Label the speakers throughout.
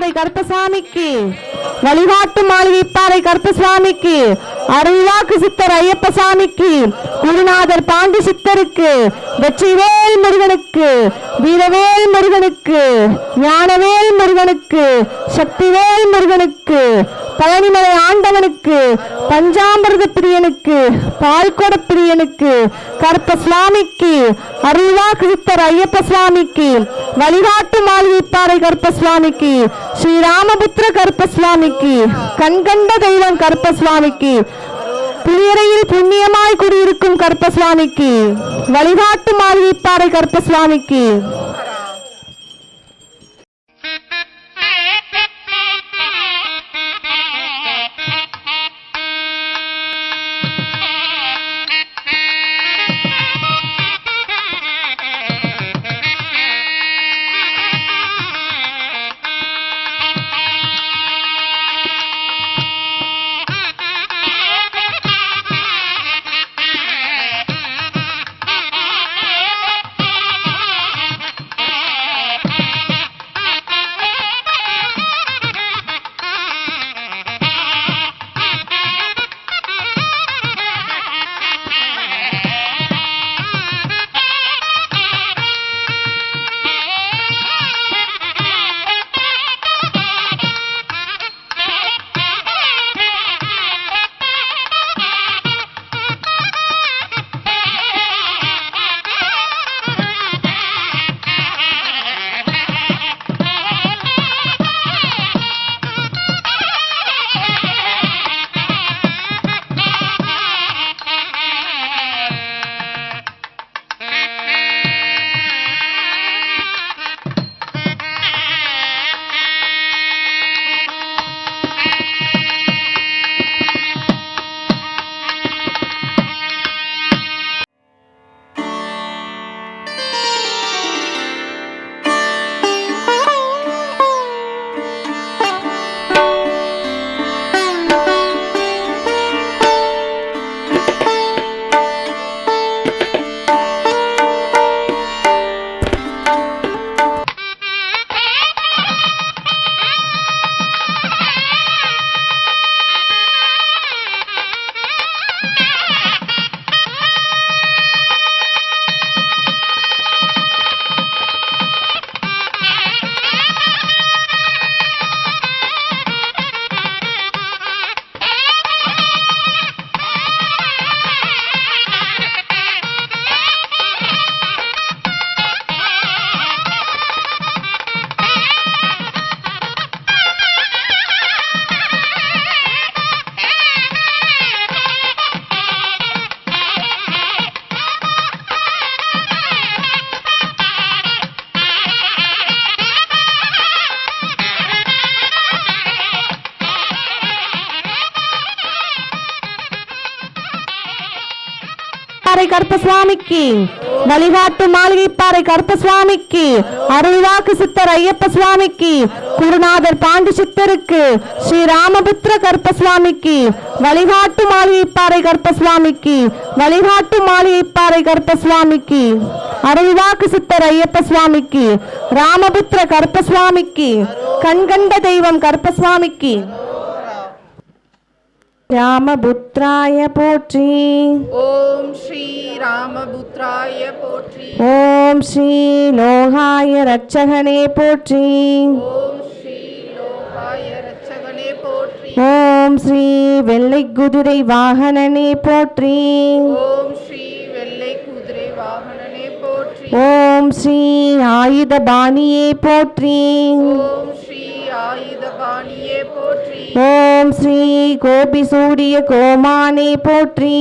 Speaker 1: பாறை கருப்பசாமிக்கு, வழிகாட்டு மாளிகை பாறை கருப்பசாமிக்கு, அருள்வாக்கு சித்தர் ஐயப்ப சாமிக்கு, குருநாதர் பாண்டி சித்தருக்கு, வெற்றிவேல் முருகனுக்கு, வீரவேல் முருகனுக்கு, ஞானவேல் முருகனுக்கு, சக்திவேல் முருகனுக்கு, பழனிமலை ஆண்டவனுக்கு, பஞ்சாமிர்த பிரியனுக்கு, பால்கொட பிரியனுக்கு, கருப்பசுவாமிக்கு, அருள்வாக்கு சித்தர் ஐயப்ப சுவாமிக்கு, வழிகாட்டு மாளிகை பாறை கருப்பசுவாமிக்கு, ஸ்ரீராமபுத்திர கருப்பசுவாமிக்கு, கண்கண்ட தெய்வம் கருப்பசுவாமிக்கு, புலியரையில் புண்ணியமாய் குடியிருக்கும் கருப்பசுவாமிக்கு, வழிகாட்டு மாளிகை பாறை கருப்பசுவாமிக்கு. கருப்பசுவாமிக்கு, வழிகாட்டு மாளிகை பாறை கருப்பசுவாமிக்கு, அருள்வாக்கு சித்தர் ஐயப்ப சுவாமிக்கு, குருநாதர் பாண்டி சித்தருக்கு, ஸ்ரீராமபுத்திர கருப்பசுவாமிக்கு, வழிகாட்டு மாளிகை பாறை கருப்பசுவாமிக்கு, வழிகாட்டு மாளிகை பாறை கருப்பசுவாமிக்கு, அருள்வாக்கு சித்தர் ஐயப்ப சுவாமிக்கு, ராமபுத்திர கருப்பசுவாமிக்கு, கண்கண்ட தெய்வம் கருப்பசுவாமிக்கு. ராமபுத்ராய போற்றி.
Speaker 2: ஓம் ஸ்ரீ ராமபுத்ராய போற்றி.
Speaker 1: ஓம் ஸ்ரீ லோகாய ரட்சகனே போற்றி.
Speaker 2: ஓம் ஸ்ரீ லோகாய ரட்சகனே போற்றி.
Speaker 1: ஓம் ஸ்ரீ வெள்ளை குதிரை வாகனனே போற்றி.
Speaker 2: ஓம் ஸ்ரீ வெள்ளை குதிரை வாகனனே போற்றி.
Speaker 1: ஓம் ஸ்ரீ ஆயுத பாணியே போற்றி.
Speaker 2: ஓம் ஸ்ரீ ஆயுத பாணியே போற்றி.
Speaker 1: ஓம் ஸ்ரீ கோபி சூரிய கோமானே போற்றி.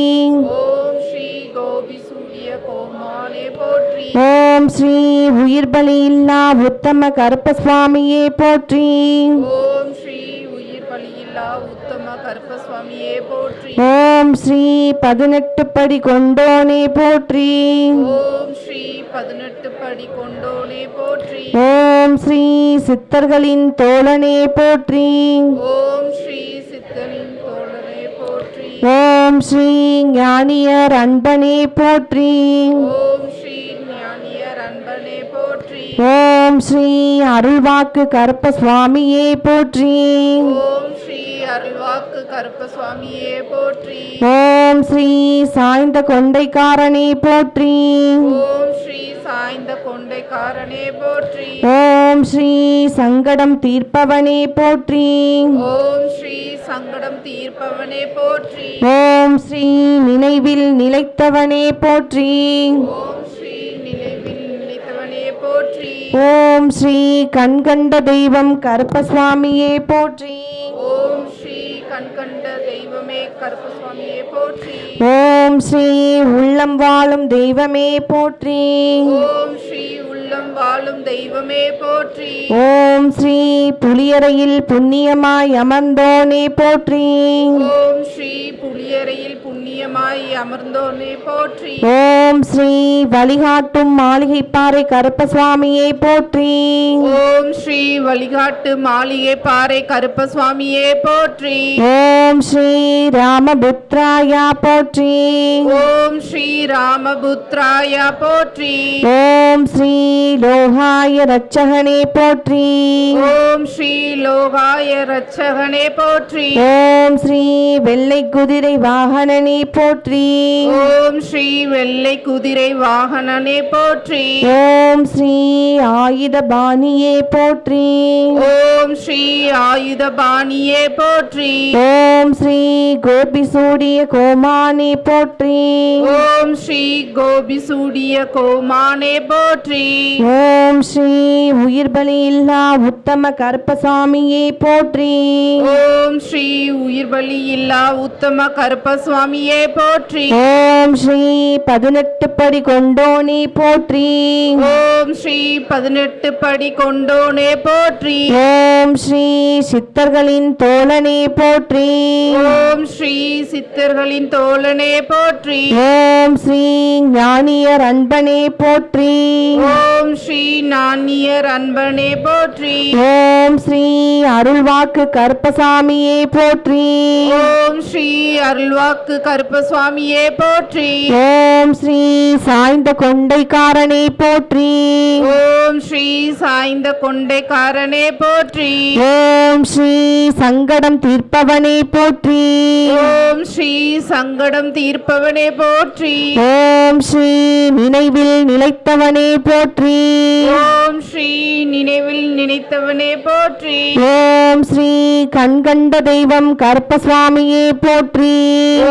Speaker 2: ஓம் ஸ்ரீ கோபி சூரிய கோமானே போற்றி.
Speaker 1: ஓம் ஸ்ரீ உயிர் பலி இல்லா உத்தம கருப்பசுவாமியே போற்றி.
Speaker 2: ஓம் ஸ்ரீ உயிர் பலியில்லா உத்தம கருப்பசுவாமியே போற்றி.
Speaker 1: ஓம் ஸ்ரீ 18 படி கொண்டோனே போற்றி.
Speaker 2: ஓம் ஸ்ரீ 18 படி கொண்டோனே போற்றி.
Speaker 1: ஓம் ஸ்ரீ சித்தர்களின் தோழனே போற்றி.
Speaker 2: ஓம் ஸ்ரீ சித்தனின் தோழனே போற்றி.
Speaker 1: ஓம் ஸ்ரீ ஞானியர் அன்பனே போற்றி.
Speaker 2: ஓம் ஸ்ரீ ஞானியர் அன்பனே போற்றி.
Speaker 1: ஓம் ஓம் ஸ்ரீ அருள்வாக்கு கருப்ப சுவாமியே போற்றி.
Speaker 2: ஓம் ஸ்ரீ அருள்வாக்கு கருப்ப சுவாமியே போற்றி.
Speaker 1: ஓம் ஸ்ரீ சாய்ந்த கொண்டைக்காரனே போற்றி.
Speaker 2: ஓம் ஸ்ரீ சாய்ந்த கொண்டைக்காரனே போற்றி.
Speaker 1: ஓம் ஸ்ரீ சங்கடம் தீர்ப்பவனே போற்றி.
Speaker 2: ஓம் ஸ்ரீ சங்கடம் தீர்ப்பவனே போற்றி.
Speaker 1: ஓம் ஸ்ரீ நினைவில் நிலைத்தவனே போற்றி.
Speaker 2: ஓம் ஸ்ரீ நினைவில் நிலைத்தவனே போற்றி.
Speaker 1: ஓம் ஸ்ரீ கண்கண்ட தெய்வம் கருப்பசுவாமியே போற்றி.
Speaker 2: ஓம் ஸ்ரீ கண்கண்ட தெய்வமே கருப்பசுவாமியே போற்றி.
Speaker 1: ஓம் ஸ்ரீ உள்ளம் வாழும் தெய்வமே போற்றி.
Speaker 2: ஓம் ஸ்ரீ உள்ளம் வாழும் தெய்வமே போற்றி.
Speaker 1: ஓம் ஸ்ரீ புலியறையில் புண்ணியமாய் அமர்ந்தோனே போற்றி.
Speaker 2: ஓம் ஸ்ரீ புலியறையில் புண்ணியமாய் அமர்ந்தோனே போற்றி.
Speaker 1: ஓம் ஸ்ரீ வழிகாட்டும் மாளிகைப்பாறை கருப்பசுவாமியே போற்றி.
Speaker 2: ஓம் ஸ்ரீ வழிகாட்டு மாளிகை பாறை கருப்பசுவாமியே போற்றி.
Speaker 1: ஓம் ஸ்ரீ ராமபுத்ராயா போற்றி.
Speaker 2: ஓம் ஸ்ரீ ராமபுத்ராய போற்றி.
Speaker 1: ஓம் ஸ்ரீ லோகாய ரட்சகனே போற்றி.
Speaker 2: ஓம் ஸ்ரீ லோகாய ரட்சகனே போற்றி.
Speaker 1: ஓம் ஸ்ரீ வெள்ளை குதிரை வாகனனே போற்றி.
Speaker 2: ஓம் ஸ்ரீ வெள்ளை குதிரை வாகனனே போற்றி.
Speaker 1: ஓம் ஸ்ரீ ஆயுத பாணியே போற்றி.
Speaker 2: ஓம் ஸ்ரீ ஆயுதபாணியே போற்றி.
Speaker 1: ஓம் ஸ்ரீ கோபி சூடிய கோமானே போற்றி.
Speaker 2: ஓம் ஸ்ரீ கோபி சூடிய கோமானே போற்றி.
Speaker 1: ஓம் ஸ்ரீ உயிர் பலி இல்லா உத்தம கருப்பசாமியே போற்றி.
Speaker 2: ஓம் ஸ்ரீ உயிர் பலி இல்லா உத்தம கருப்பசுவாமியே போற்றி.
Speaker 1: ஓம் ஸ்ரீ 18 படி கொண்டோனே போற்றி.
Speaker 2: ஓம் ஸ்ரீ 18 படி கொண்டோனே போற்றி.
Speaker 1: ஓம் ஸ்ரீ சித்தர்களின் தோழனே போற்றி.
Speaker 2: ஓம் ஸ்ரீ சித்தர்களின் தோழனே போற்றி.
Speaker 1: ஓம் ஸ்ரீ ஞானியர் அன்பனே போற்றி.
Speaker 2: ஓம் ஸ்ரீ நான்னியர் அன்பனே போற்றி.
Speaker 1: ஓம் ஸ்ரீ அருள்வாக்கு கருப்பசாமியே போற்றி.
Speaker 2: ஓம் ஸ்ரீ அருள்வாக்கு கருப்பசுவாமியே போற்றி.
Speaker 1: ஓம் ஸ்ரீ சாய்ந்த கொண்டைக்காரனே போற்றி.
Speaker 2: ஓம் ஸ்ரீ சாய்ந்த கொண்டைக்காரனே போற்றி.
Speaker 1: ஓம் ஸ்ரீ சங்கடம் தீர்ப்பவனே போற்றி.
Speaker 2: ஓம் ஸ்ரீ சங்கடம் தீர்ப்பவனே போற்றி.
Speaker 1: ஓம் ஸ்ரீ நினைவில் நிலைத்தவனே போற்றி.
Speaker 2: ஓம் ஸ்ரீ நினைவில் நினைத்தவனே போற்றி.
Speaker 1: ஓம் ஸ்ரீ கண்கண்ட தெய்வம் கருப்பசுவாமியே போற்றி.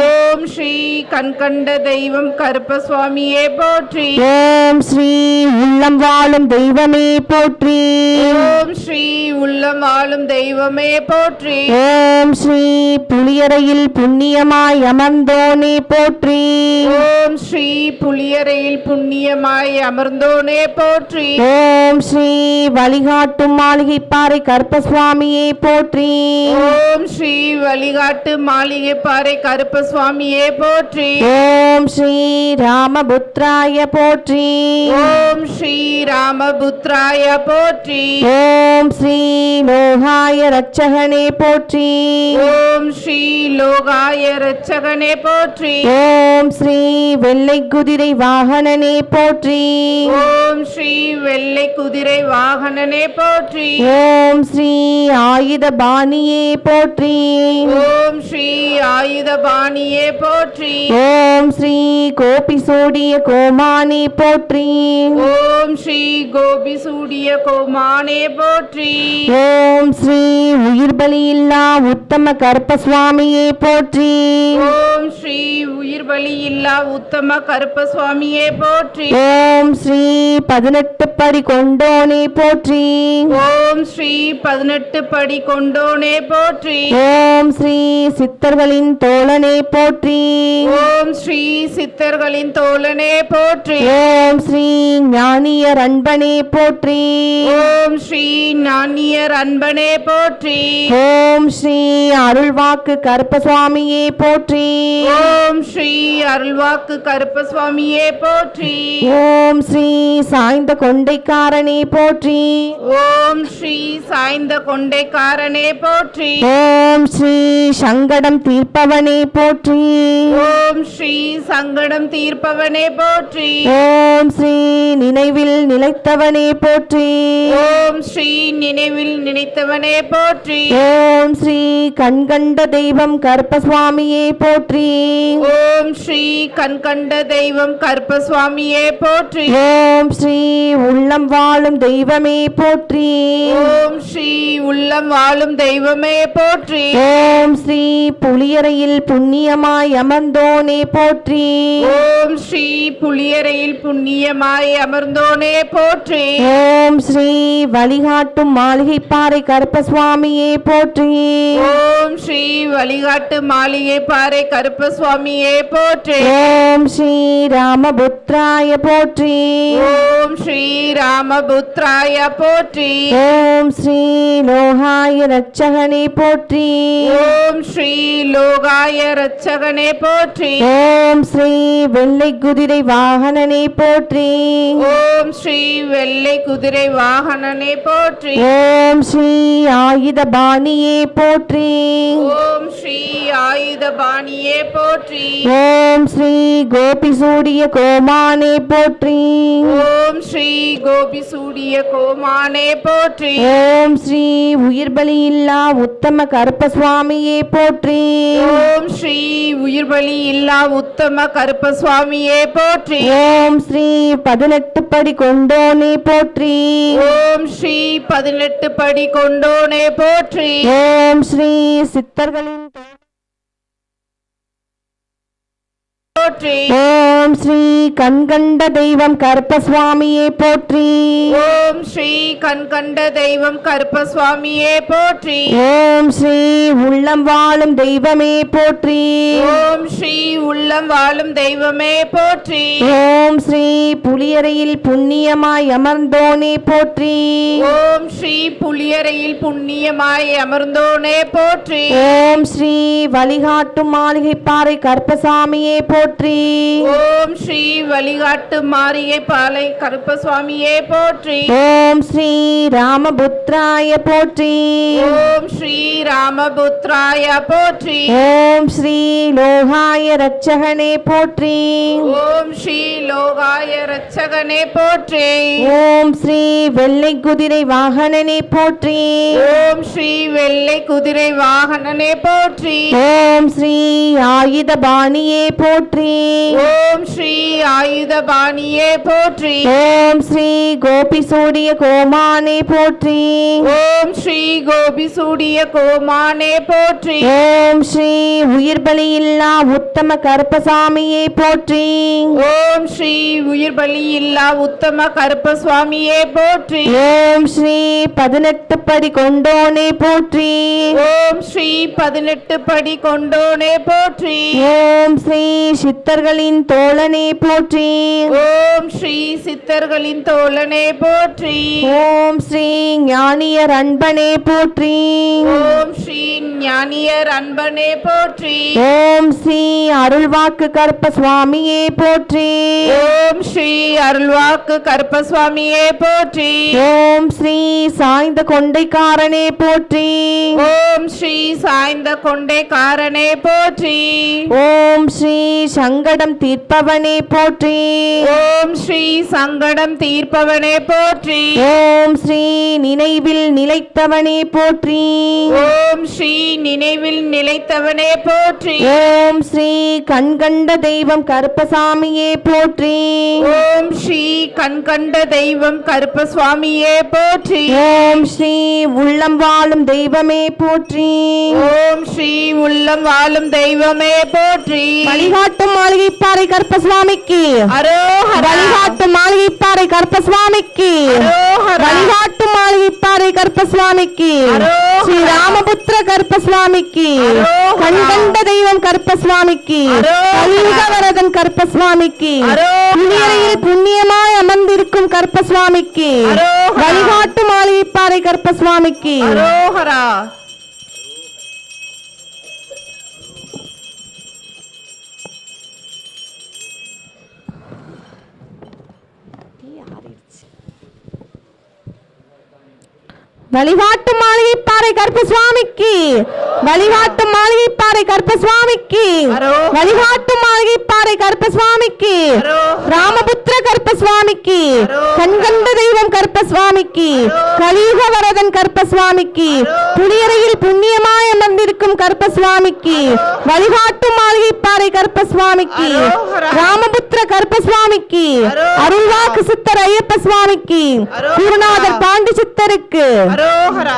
Speaker 2: ஓம் ஸ்ரீ கண்கண்ட தெய்வம் கருப்பசுவாமியே போற்றி.
Speaker 1: ஓம் ஸ்ரீ உள்ளம் வாழும் தெய்வமே போற்றி.
Speaker 2: ஓம் ஸ்ரீ உள்ளம் வாழும் தெய்வமே போற்றி.
Speaker 1: ஓம் ஸ்ரீ புலியறையில் புண்ணியமாய் அமர்ந்தோனே போற்றி.
Speaker 2: ஓம் ஸ்ரீ புலியறையில் புண்ணியமாய் அமர்ந்தோனே போற்றி.
Speaker 1: ஓம் ஸ்ரீ வழிகாட்டும் மாளிகைப்பாறை கருப்பசுவாமியே போற்றி.
Speaker 2: ஓம் ஸ்ரீ வழிகாட்டு மாளிகை பாறை கருப்பசுவாமியே போற்றி.
Speaker 1: ஓம் ஸ்ரீ ராமபுத்ராய போற்றி.
Speaker 2: ஓம் ஸ்ரீ ராமபுத்ராய போற்றி.
Speaker 1: ஓம் ஸ்ரீ லோகாய ரட்சகனே போற்றி.
Speaker 2: ஓம் ஸ்ரீ லோகாய ரட்சகனே போற்றி.
Speaker 1: ஓம் ஸ்ரீ வெள்ளை குதிரை வாகனனே போற்றி.
Speaker 2: ஓம் ஸ்ரீ வெள்ளை குதிரை வாகனனே போற்றி.
Speaker 1: ஓம் ஸ்ரீ ஆயுத பாணியே போற்றி.
Speaker 2: ஓம் ஸ்ரீ ஆயுதபாணியே போற்றி.
Speaker 1: ஓம் ஸ்ரீ கோபி சூடிய கோமானே போற்றி.
Speaker 2: ஓம் ஸ்ரீ கோபி சூடிய கோமானே போற்றி.
Speaker 1: ஓம் ஸ்ரீ உயிர் பலி இல்லா உத்தம கருப்பசுவாமியே போற்றி.
Speaker 2: ஓம் ஸ்ரீ உயிர் பலி இல்லா உத்தம கருப்பசுவாமியே போற்றி.
Speaker 1: ஓம் ஸ்ரீ 18 படி கொண்டோனே போற்றி.
Speaker 2: ஓம் ஸ்ரீ 18 படி கொண்டோனே போற்றி.
Speaker 1: ஓம் ஸ்ரீ சித்தர்களின் தோழனே போற்றி.
Speaker 2: ஓம் ஸ்ரீ சித்தர்களின் தோழனே போற்றி.
Speaker 1: ஓம் ஸ்ரீ ஞானியர் அன்பனே போற்றி.
Speaker 2: ஓம் ஸ்ரீ நான்னியர் அன்பனே போற்றி.
Speaker 1: ஓம் ஸ்ரீ அருள்வாக்கு கருப்பசுவாமியே போற்றி.
Speaker 2: ஓம் ஸ்ரீ அருள்வாக்கு கருப்பசுவாமியே போற்றி.
Speaker 1: ஓம் ஸ்ரீ சாய்ந்த கொண்டைக்காரனே போற்றி.
Speaker 2: ஓம் ஸ்ரீ சாய்ந்த கொண்டைக்காரனே போற்றி.
Speaker 1: ஓம் ஸ்ரீ சங்கடம் தீர்ப்பவனே போற்றி.
Speaker 2: ஓம் ஸ்ரீ சங்கடம் தீர்ப்பவனே போற்றி.
Speaker 1: ஓம் ஸ்ரீ நினைவில் நினைவில் நிலைத்தவனே போற்றி.
Speaker 2: ஓம் ஸ்ரீ நினைவில் நினைத்தவனே போற்றி.
Speaker 1: ஓம் ஸ்ரீ கண்கண்ட தெய்வம் கருப்பசுவாமியே போற்றி.
Speaker 2: ஓம் ஸ்ரீ கண்கண்ட தெய்வம் கருப்பசுவாமியே போற்றி.
Speaker 1: ஓம் ஸ்ரீ உள்ளம் வாழும் தெய்வமே போற்றி.
Speaker 2: ஓம் ஸ்ரீ உள்ளம் வாழும் தெய்வமே போற்றி.
Speaker 1: ஓம் ஸ்ரீ புளியரையில் புண்ணியமாய் அமர்ந்தோனே போற்றி.
Speaker 2: ஓம் ஸ்ரீ புளியரையில் புண்ணியமாய் அமர்ந்தோனே போற்றி.
Speaker 1: ஓம் ஸ்ரீ வழிகாட்டும் மாளிகைப்பாறை கருப்பசுவாமியே போற்றி.
Speaker 2: ஓம் ஸ்ரீ வழிகாட்டு மாளிகை பாறை கருப்பசுவாமியே போற்றி.
Speaker 1: ஓம் ஸ்ரீ ராமபுத்ராய போற்றி.
Speaker 2: ஓம் ஸ்ரீ ராமபுத்ராய போற்றி.
Speaker 1: ஓம் ஸ்ரீ லோகாய ரட்சகனே போற்றி.
Speaker 2: ஓம் ஸ்ரீ லோகாய ரட்சகனே போற்றி.
Speaker 1: ஓம் ஸ்ரீ வெள்ளை குதிரை வாகனனே போற்றி.
Speaker 2: ஓம் ஸ்ரீ வெள்ளை குதிரை வாகனனே போற்றி.
Speaker 1: ஓம் ஸ்ரீ ஆயுத பாணியே போற்றி.
Speaker 2: ஓம் ஸ்ரீ ஆயுதபாணியே போற்றி.
Speaker 1: ஓம் ஸ்ரீ கோபிசூடிய கோமானே போற்றி.
Speaker 2: ஓம் ஸ்ரீ கோபிசூடிய கோமானே போற்றி.
Speaker 1: ஓம் ஸ்ரீ உயிர் பலியில்லா உத்தம கருப்பசுவாமியே போற்றி.
Speaker 2: ஓம் ஸ்ரீ உயிர்பலி இல்லா உத்தம கருப்பசுவாமியே போற்றி.
Speaker 1: ஓம் ஸ்ரீ 18 படி கொண்டோனே போற்றி.
Speaker 2: ஓம் ஸ்ரீ 18 படி கொண்டோனே போற்றி.
Speaker 1: ஓம் ஸ்ரீ சித்தர்களின்
Speaker 2: போற்றி.
Speaker 1: ஓம் ஸ்ரீ கண்கண்ட தெய்வம் கருப்பசுவாமியே போற்றி.
Speaker 2: ஓம் ஸ்ரீ கண்கண்ட தெய்வம் கருப்பசுவாமியே போற்றி.
Speaker 1: ஓம் ஸ்ரீ உள்ளம் வாழும் தெய்வமே போற்றி.
Speaker 2: ஓம் ஸ்ரீ உள்ளம் வாழும் தெய்வமே போற்றி.
Speaker 1: ஓம் ஸ்ரீ புளியரையில் புண்ணியமாய் அமர்ந்தோனே போற்றி.
Speaker 2: ஓம் ஸ்ரீ புளியரையில் புண்ணியமாய் அமர்ந்தோனே போற்றி.
Speaker 1: ஓம் ஸ்ரீ வழிகாட்டும் மாளிகைப்பாறை கருப்பசாமியே போற்றி.
Speaker 2: ஓம் ஸ்ரீ வழிகாட்டு மாரியை பாலை கருப்பசுவாமியே போற்றி.
Speaker 1: ஓம் ஸ்ரீ ராமபுத்ராய போற்றி.
Speaker 2: ஓம் ஸ்ரீ ராமபுத்ராய போற்றி.
Speaker 1: ஓம் ஸ்ரீ லோகாய ரட்சகனே போற்றி.
Speaker 2: ஓம் ஸ்ரீ லோகாய ரட்சகனே போற்றி.
Speaker 1: ஓம் ஸ்ரீ வெள்ளை குதிரை வாகனனே போற்றி.
Speaker 2: ஓம் ஸ்ரீ வெள்ளை குதிரை வாகனனே போற்றி.
Speaker 1: ஓம் ஸ்ரீ ஆயுத பாணியே போற்றி.
Speaker 2: ஓம் ஸ்ரீ ஆயுதபாணியே போற்றி.
Speaker 1: ஓம் ஸ்ரீ கோபிசூடிய கோமானே போற்றி.
Speaker 2: ஓம் ஸ்ரீ கோபிசூடிய கோமானே போற்றி.
Speaker 1: ஓம் ஸ்ரீ உயிர் பலியில்லா உத்தம கருப்பசாமியே போற்றி.
Speaker 2: ஓம் ஸ்ரீ உயிர்பலி இல்லா உத்தம கருப்பசுவாமியே போற்றி.
Speaker 1: ஓம் ஸ்ரீ 18 படி கொண்டோனே போற்றி.
Speaker 2: ஓம் ஸ்ரீ 18 படி கொண்டோனே போற்றி.
Speaker 1: ஓம் ஸ்ரீ சித்தர்களின் தோழனே போற்றி.
Speaker 2: ஓம் ஸ்ரீ சித்தர்களின் தோழனே போற்றி.
Speaker 1: ஓம் ஸ்ரீ ஞானியர் அன்பனே போற்றி.
Speaker 2: ஓம் ஸ்ரீ ஞானியர் அன்பனே போற்றி.
Speaker 1: ஓம் ஸ்ரீ அருள்வாக்கு கருப்பசுவாமியே போற்றி.
Speaker 2: ஓம் ஸ்ரீ அருள்வாக்கு கருப்பசுவாமியே போற்றி.
Speaker 1: ஓம் ஸ்ரீ சாய்ந்த கொண்டைக்காரனே போற்றி.
Speaker 2: ஓம் ஸ்ரீ சாய்ந்த கொண்டைக்காரனே போற்றி.
Speaker 1: ஓம் ஸ்ரீ சங்கடம் தீர்ப்பவனே போற்றி.
Speaker 2: ஓம் ஸ்ரீ சங்கடம் தீர்ப்பவனே போற்றி.
Speaker 1: ஓம் ஸ்ரீ நினைவில் நிலைத்தவனே போற்றி.
Speaker 2: ஓம் ஸ்ரீ நினைவில் நிலைத்தவனே போற்றி.
Speaker 1: ஓம் ஸ்ரீ கண்கண்ட தெய்வம் கருப்பசாமியே போற்றி.
Speaker 2: ஓம் ஸ்ரீ கண்கண்ட தெய்வம் கருப்பசுவாமியே போற்றி.
Speaker 1: ஓம் ஸ்ரீ உள்ளம் வாழும் தெய்வமே போற்றி.
Speaker 2: ஓம் ஸ்ரீ உள்ளம் வாழும் தெய்வமே போற்றி.
Speaker 1: வழிகாட்டும் மாளிகைப்பாறை கருப்பசுவாமிக்கு
Speaker 2: அரோஹரா.
Speaker 1: வழிகாட்டும் மாளிகைப்பாறை கருப்பசுவாமிக்கு
Speaker 2: அரோஹரா.
Speaker 1: வழிகாட்டும் மாளிகைப்பாறை கருப்பசுவாமிக்கு
Speaker 2: அரோஹரா.
Speaker 1: ஸ்ரீ ராமபுத்திர கருப்பசுவாமிக்கு
Speaker 2: அரோஹரா.
Speaker 1: கண்கண்ட தெய்வம் கருப்பசுவாமிக்கு
Speaker 2: அரோஹரா.
Speaker 1: கலியுகவரதன் கருப்பசுவாமிக்கு
Speaker 2: அரோஹரா.
Speaker 1: புலியரையில் புண்ணியமாய் அமர்ந்திருக்கும் கருப்பசுவாமிக்கு
Speaker 2: அரோஹரா.
Speaker 1: வழிகாட்டும் மாளிகைப்பாறை கருப்பசுவாமிக்கு
Speaker 2: அரோஹரா.
Speaker 1: வழிகாட்டு மாளிகை பாறை கருப்பசுவாமிக்கு வழிகாட்டு மாளிகை பாறை கருப்பசுவாமிக்கு வழிகாட்டு மாளிகை பாறை கருப்பசுவாமிக்கு ராமபுத்திர கருப்பசுவாமிக்கு கண்கண்ட தெய்வம் கருப்பசுவாமிக்கு கலியுக வரதன் கருப்பசுவாமிக்கு புளியறையில் புண்ணியமாய் அமர்ந்திருக்கும் கருப்பசுவாமிக்கு வழிகாட்டு மாளிகை பாறை கருப்பசுவாமிக்கு ராமபுத்திர கருப்பசுவாமிக்கு அருள்வாக்கு சித்தர் ஐயப்ப சுவாமிக்கு குருநாதர் பாண்டி சித்தருக்கு
Speaker 2: அரோகரா.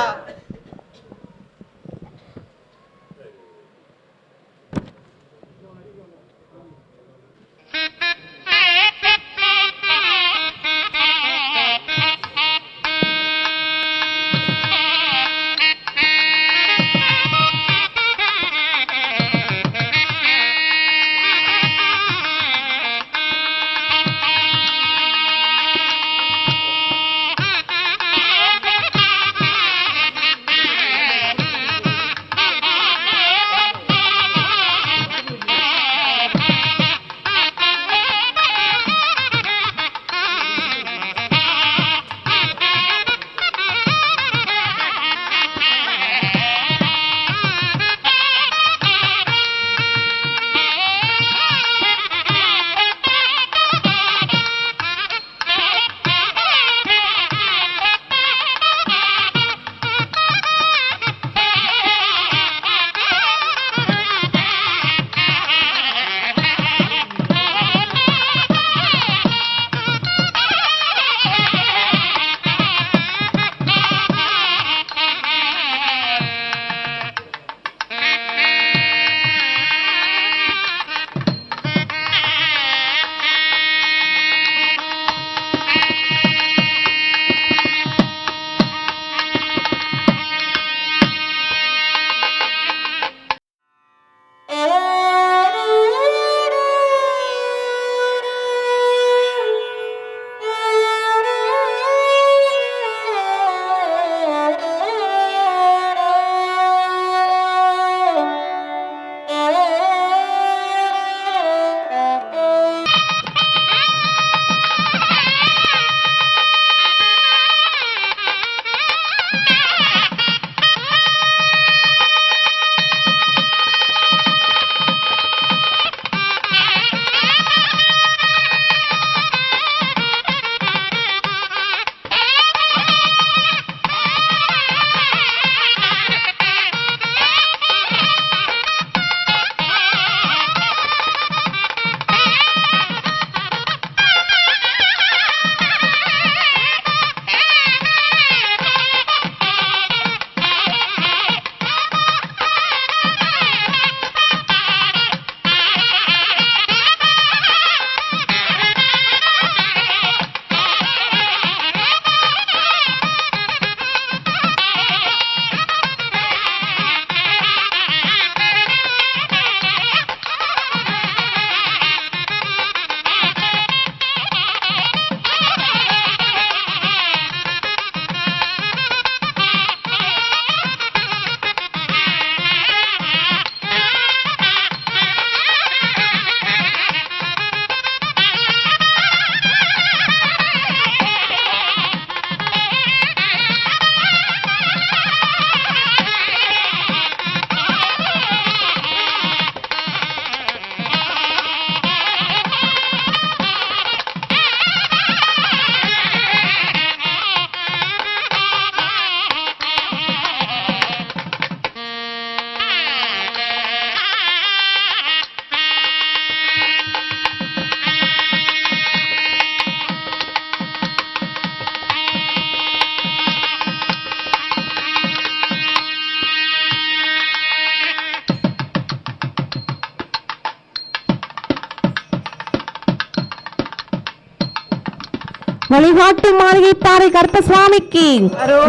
Speaker 1: வழிகாட்டு மாளிகை பாறை கருப்பசுவாமிக்கு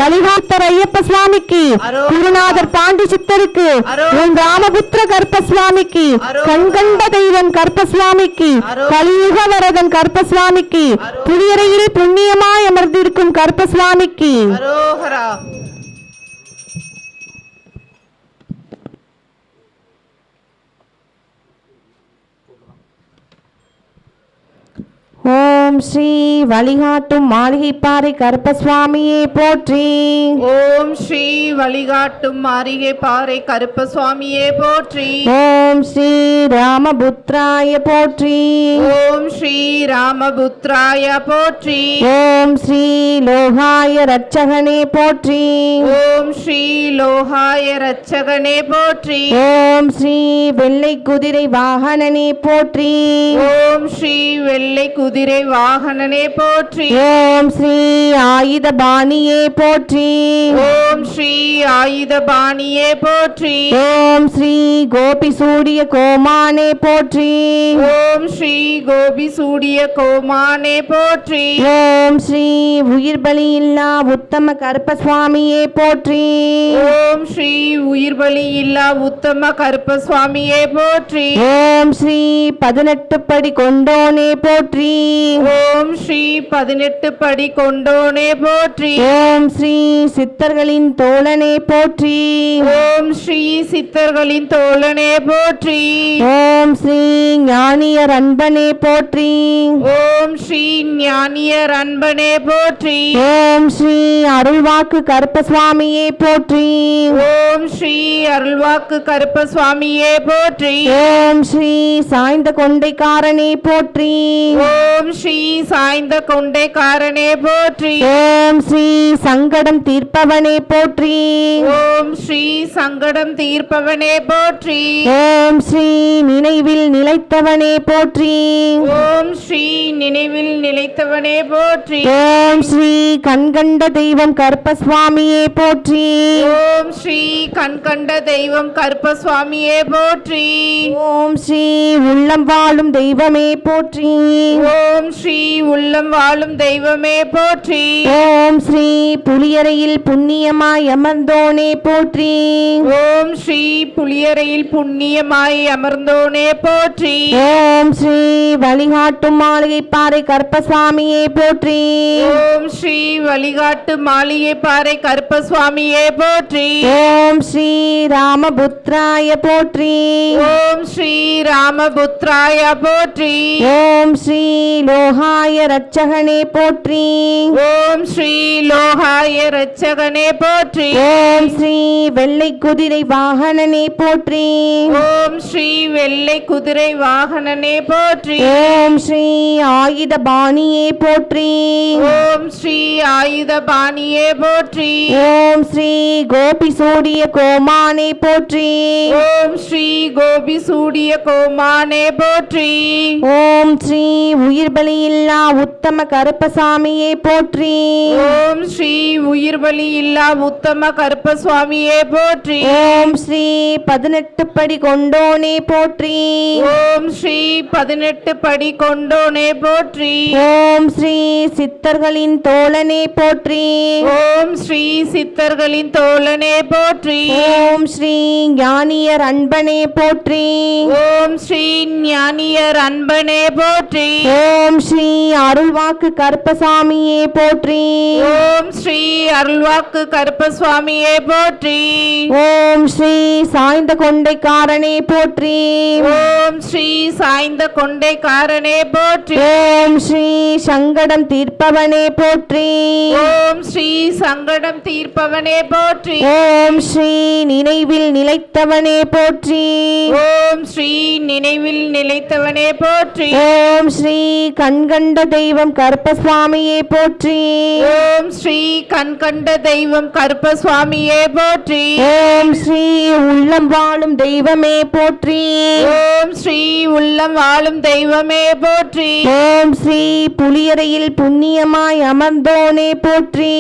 Speaker 1: வழிகாட்டர் ஐயப்ப சுவாமிக்கு குருநாதர் பாண்டி சித்தருக்கு ராமபுத்திர கருப்பசுவாமிக்கு கண்கண்ட தெய்வம் கருப்பசுவாமிக்கு கலியுக வரதன் கருப்பசுவாமிக்கு புளியறையில் புண்ணியமாய் அமர்ந்திருக்கும் கருப்பசுவாமிக்கு
Speaker 2: அரோகரா.
Speaker 1: ஓம் ஸ்ரீ வழிகாட்டும் மாளிகைப்பாறை கருப்பசுவாமியே போற்றி.
Speaker 2: ஓம் ஸ்ரீ வழிகாட்டும் மாளிகை பாறை கருப்பசுவாமியே போற்றி.
Speaker 1: ஓம் ஸ்ரீ ராமபுத்ராய போற்றி.
Speaker 2: ஓம் ஸ்ரீ ராமபுத்ராய போற்றி.
Speaker 1: ஓம் ஸ்ரீ லோகாய ரட்சகனே போற்றி.
Speaker 2: ஓம் ஸ்ரீ லோகாய ரட்சகனே போற்றி.
Speaker 1: ஓம் ஸ்ரீ வெள்ளை குதிரை வாகனனே போற்றி.
Speaker 2: ஓம் ஸ்ரீ வெள்ளை குதிரை வாகனனே போற்றி.
Speaker 1: ஓம் ஸ்ரீ ஆயுத பாணியே போற்றி.
Speaker 2: ஓம் ஸ்ரீ ஆயுத பாணியே போற்றி.
Speaker 1: ஓம் ஸ்ரீ கோபி சூரிய கோமானே போற்றி.
Speaker 2: ஓம் ஸ்ரீ கோபி சூடிய கோமானே போற்றி.
Speaker 1: ஓம் ஸ்ரீ உயிர் பலி இல்லா உத்தம கருப்பசுவாமியே போற்றி.
Speaker 2: ஓம் ஸ்ரீ உயிர் பலி இல்லா உத்தம கருப்பசுவாமியே போற்றி.
Speaker 1: ஓம் ஸ்ரீ 18 படி கொண்டோனே போற்றி.
Speaker 2: ஓம் ஸ்ரீ 18 படி கொண்டோனே போற்றி.
Speaker 1: ஓம் ஸ்ரீ சித்தர்களின் தோழனே போற்றி.
Speaker 2: ஓம் ஸ்ரீ சித்தர்களின் தோழனே போற்றி.
Speaker 1: ஓம் ஸ்ரீ ஞானியர் அன்பனே போற்றி.
Speaker 2: ஓம் ஸ்ரீ ஞானியர் அன்பனே போற்றி.
Speaker 1: ஓம் ஸ்ரீ அருள்வாக்கு கருப்பசுவாமியே போற்றி.
Speaker 2: ஓம் ஸ்ரீ அருள்வாக்கு கருப்பசுவாமியே போற்றி.
Speaker 1: ஓம் ஸ்ரீ சாய்ந்த கொண்டைக்காரனே போற்றி.
Speaker 2: ஓம் ஸ்ரீ சாய்ந்த கொண்டைக்காரனே போற்றி.
Speaker 1: ஓம் ஸ்ரீ சங்கடம் தீர்ப்பவனே போற்றி.
Speaker 2: ஓம் ஸ்ரீ சங்கடம் தீர்ப்பவனே போற்றி.
Speaker 1: ஓம் ஸ்ரீ நினைவில் நிலைத்தவனே போற்றி.
Speaker 2: ஓம் ஸ்ரீ நினைவில் நிலைத்தவனே போற்றி.
Speaker 1: ஓம் ஸ்ரீ கண்கண்ட தெய்வம் கருப்பசுவாமியே போற்றி.
Speaker 2: ஓம் ஸ்ரீ கண்கண்ட தெய்வம் கருப்பசுவாமியே போற்றி.
Speaker 1: ஓம் ஸ்ரீ உள்ளம் வாழும் தெய்வமே போற்றி.
Speaker 2: ஓம் ஸ்ரீ உள்ளம் வாழும் தெய்வமே போற்றி.
Speaker 1: ஓம் ஸ்ரீ புலியரையில் புண்ணியமாய் அமர்ந்தோனே போற்றி.
Speaker 2: ஓம் ஸ்ரீ புலியரையில் புண்ணியமாய் அமர்ந்தோனே போற்றி.
Speaker 1: ஓம் ஸ்ரீ வழிகாட்டும் மாளிகைப்பாறை கருப்பசுவாமியே போற்றி.
Speaker 2: ஓம் ஸ்ரீ வழிகாட்டு மாளிகை பாறை கருப்பசுவாமியே போற்றி.
Speaker 1: ஓம் ஸ்ரீ ராமபுத்ராய போற்றி.
Speaker 2: ஓம் ஸ்ரீ ராமபுத்ராய போற்றி.
Speaker 1: ஓம் ஸ்ரீ லோகாய ரட்சகனே போற்றி.
Speaker 2: ஓம் ஸ்ரீ லோகாய ரட்சகனே போற்றி.
Speaker 1: ஓம் ஸ்ரீ வெள்ளை குதிரை வாகனனே போற்றி.
Speaker 2: ஓம் ஸ்ரீ வெள்ளை குதிரை வாகனனே போற்றி.
Speaker 1: ஓம் ஸ்ரீ ஆயுத பாணியே போற்றி.
Speaker 2: ஓம் ஸ்ரீ ஆயுத பாணியே போற்றி.
Speaker 1: ஓம் ஸ்ரீ கோபி சூரிய கோமானே போற்றி.
Speaker 2: ஓம் ஸ்ரீ கோபி சூடிய கோமானே போற்றி.
Speaker 1: ஓம் ஸ்ரீ உயிர் பலி இல்லா உத்தம கருப்பசாமியே போற்றி.
Speaker 2: ஓம் ஸ்ரீ உயிர் பலி இல்லா உத்தம கருப்பசுவாமியே போற்றி.
Speaker 1: ஓம் ஸ்ரீ 18 படி கொண்டோனே போற்றி.
Speaker 2: ஓம் ஸ்ரீ 18 படி கொண்டோனே போற்றி.
Speaker 1: ஓம் ஸ்ரீ சித்தர்களின் தோழனே போற்றி.
Speaker 2: ஓம் ஸ்ரீ சித்தர்களின் தோழனே போற்றி.
Speaker 1: ஓம் ஸ்ரீ ஞானியர் அன்பனே போற்றி.
Speaker 2: ஓம் ஸ்ரீ ஞானியர் அன்பனே போற்றி.
Speaker 1: ஓம் ஸ்ரீ அருள்வாக்கு கருப்பசாமியே போற்றி.
Speaker 2: ஓம் ஸ்ரீ அருள்வாக்கு கருப்பசுவாமியே போற்றி.
Speaker 1: ஓம் ஸ்ரீ சாய்ந்த கொண்டைக்காரனே போற்றி.
Speaker 2: ஓம் ஸ்ரீ சாய்ந்த கொண்டைக்காரனே போற்றி.
Speaker 1: ஓம் ஸ்ரீ சங்கடம் தீர்ப்பவனே போற்றி.
Speaker 2: ஓம் ஸ்ரீ சங்கடம் தீர்ப்பவனே போற்றி.
Speaker 1: ஓம் ஸ்ரீ நினைவில் நிலைத்தவனே போற்றி.
Speaker 2: ஓம் ஸ்ரீ நினைவில் நிலைத்தவனே போற்றி.
Speaker 1: ஓம் ஸ்ரீ கண்கண்ட தெய்வம் கருப்பசுவாமியே போற்றி.
Speaker 2: ஓம் ஸ்ரீ கண்கண்ட தெய்வம் கருப்பசுவாமியே போற்றி.
Speaker 1: ஓம் ஸ்ரீ உள்ளம் வாழும் தெய்வமே போற்றி.
Speaker 2: ஓம் ஸ்ரீ உள்ளம் வாழும் தெய்வமே போற்றி.
Speaker 1: ஓம் ஸ்ரீ புலியரையில் புண்ணியமாய் அமர்ந்தோனே போற்றி.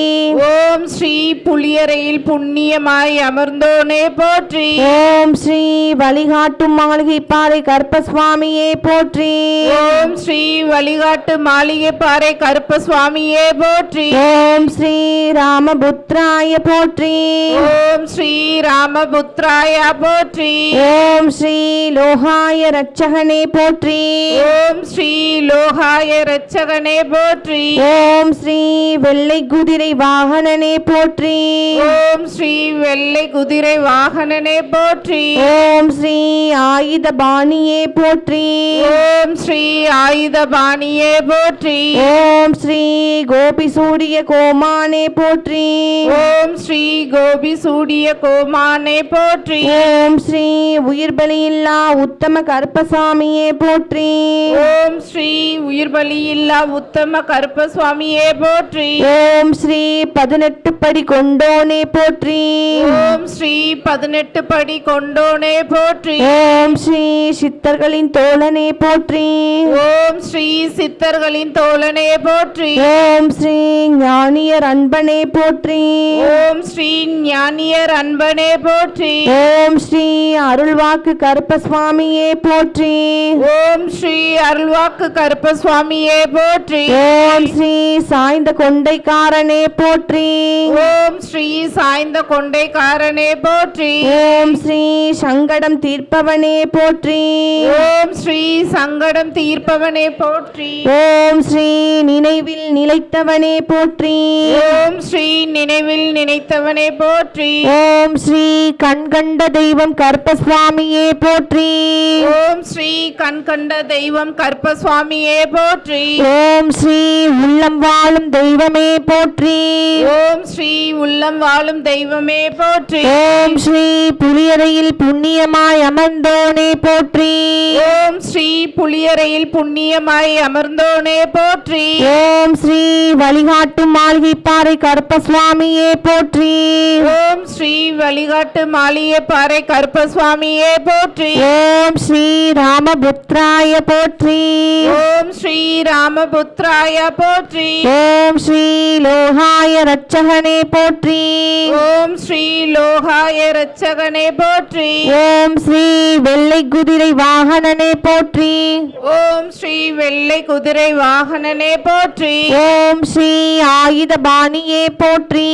Speaker 2: ஓம் ஸ்ரீ புலியரையில் புண்ணியமாய் அமர்ந்தோனே போற்றி.
Speaker 1: ஓம் ஸ்ரீ வழிகாட்டும் மாளிகைப்பாறை கருப்பசுவாமியே போற்றி.
Speaker 2: ஓம் ஸ்ரீ வழிகாட்டு மாளிகை பாறை கருப்பசுவாமியே போற்றி.
Speaker 1: ஓம் ஓம் ஸ்ரீ ராமபுத்ராய போற்றி.
Speaker 2: ஓம் ஸ்ரீ ராமபுத்ராய போற்றி.
Speaker 1: ஓம் ஸ்ரீ லோகாய ரட்சகனே போற்றி.
Speaker 2: ஓம் ஸ்ரீ லோகாய ரட்சகனே போற்றி.
Speaker 1: ஓம் ஸ்ரீ வெள்ளை குதிரை வாகனனே போற்றி.
Speaker 2: ஓம் ஸ்ரீ வெள்ளை குதிரை வாகனனே போற்றி.
Speaker 1: ஓம் ஸ்ரீ ஆயுத பாணியே போற்றி.
Speaker 2: ஓம் ஸ்ரீ ஆயுதபாணியே போற்றி.
Speaker 1: ஓம் ஸ்ரீ கோபிசூடிய கோமானே போற்றி.
Speaker 2: ஓம் ஸ்ரீ கோபி சூடிய கோமானே போற்றி.
Speaker 1: ஓம் ஸ்ரீ உயிர் பலியில்லா உத்தம கருப்பசாமியே போற்றி.
Speaker 2: ஓம் ஸ்ரீ உயிர் பலியில்லா உத்தம கருப்பசுவாமியே போற்றி.
Speaker 1: ஓம் ஸ்ரீ 18 படி கொண்டோனே போற்றி.
Speaker 2: ஓம் ஸ்ரீ 18 படி கொண்டோனே போற்றி.
Speaker 1: ஓம் ஸ்ரீ சித்தர்களின் தோழனே போற்றி.
Speaker 2: ஓம் ஸ்ரீ சித்தர்களின் தோழனே போற்றி.
Speaker 1: ஓம் ஸ்ரீ ஞானியர் அன்பனே போற்றி.
Speaker 2: ஓம் ஸ்ரீ ஞானியர் அன்பனே போற்றி.
Speaker 1: ஓம் ஸ்ரீ அருள்வாக்கு கருப்பசுவாமியே போற்றி.
Speaker 2: ஓம் ஸ்ரீ அருள்வாக்கு கருப்பசுவாமியே போற்றி.
Speaker 1: ஓம் ஸ்ரீ சாய்ந்த கொண்டைக்காரனே போற்றி.
Speaker 2: ஓம் ஸ்ரீ சாய்ந்த கொண்டைக்காரனே போற்றி.
Speaker 1: ஓம் ஸ்ரீ சங்கடம் தீர்ப்பவனே போற்றி.
Speaker 2: ஓம் ஸ்ரீ சங்கடம் தீர்ப்பவனே போற்றி.
Speaker 1: ஓம் ஸ்ரீ நினைவில் நிலைத்தவனே போற்றி.
Speaker 2: ஓம் ஸ்ரீ நினைவில் நினைத்தவனே போற்றி.
Speaker 1: ஓம் ஸ்ரீ கண்கண்ட தெய்வம் கருப்பசுவாமியே போற்றி.
Speaker 2: ஓம் ஸ்ரீ கண்கண்ட தெய்வம் கருப்பசுவாமியே போற்றி.
Speaker 1: ஓம் ஸ்ரீ உள்ளம் வாழும் தெய்வமே போற்றி.
Speaker 2: ஓம் ஸ்ரீ உள்ளம் வாழும் தெய்வமே போற்றி.
Speaker 1: ஓம் ஸ்ரீ புலியறையில் புண்ணியமாய் அமர்ந்தோனே போற்றி.
Speaker 2: ஓம் ஸ்ரீ புலியறையில் புண்ணியமாய் அமர்ந்தோனே போற்றி.
Speaker 1: ஓம் ஸ்ரீ வழிகாட்டும் மாளிகைப்பாறை கருப்பசுவாமியே போற்றி.
Speaker 2: ஓம் ஸ்ரீ வழிகாட்டு மாளிகைப்பாறை கருப்பசுவாமியே போற்றி.
Speaker 1: ஓம் ஸ்ரீ ராமபுத்ராய போற்றி.
Speaker 2: ஓம் ஸ்ரீ ராமபுத்ராய போற்றி.
Speaker 1: ஓம் ஸ்ரீ லோகாய ரட்சகனே போற்றி.
Speaker 2: ஓம் ஸ்ரீ லோகாய ரட்சகனே போற்றி.
Speaker 1: ஓம் ஸ்ரீ வெள்ளை குதிரை வாகனனே போற்றி.
Speaker 2: ஓம் ஸ்ரீ வெள்ளை குதிரை வாகனனே போற்றி.
Speaker 1: ஓம் ஸ்ரீ ஆயுத பாணியே போற்றி.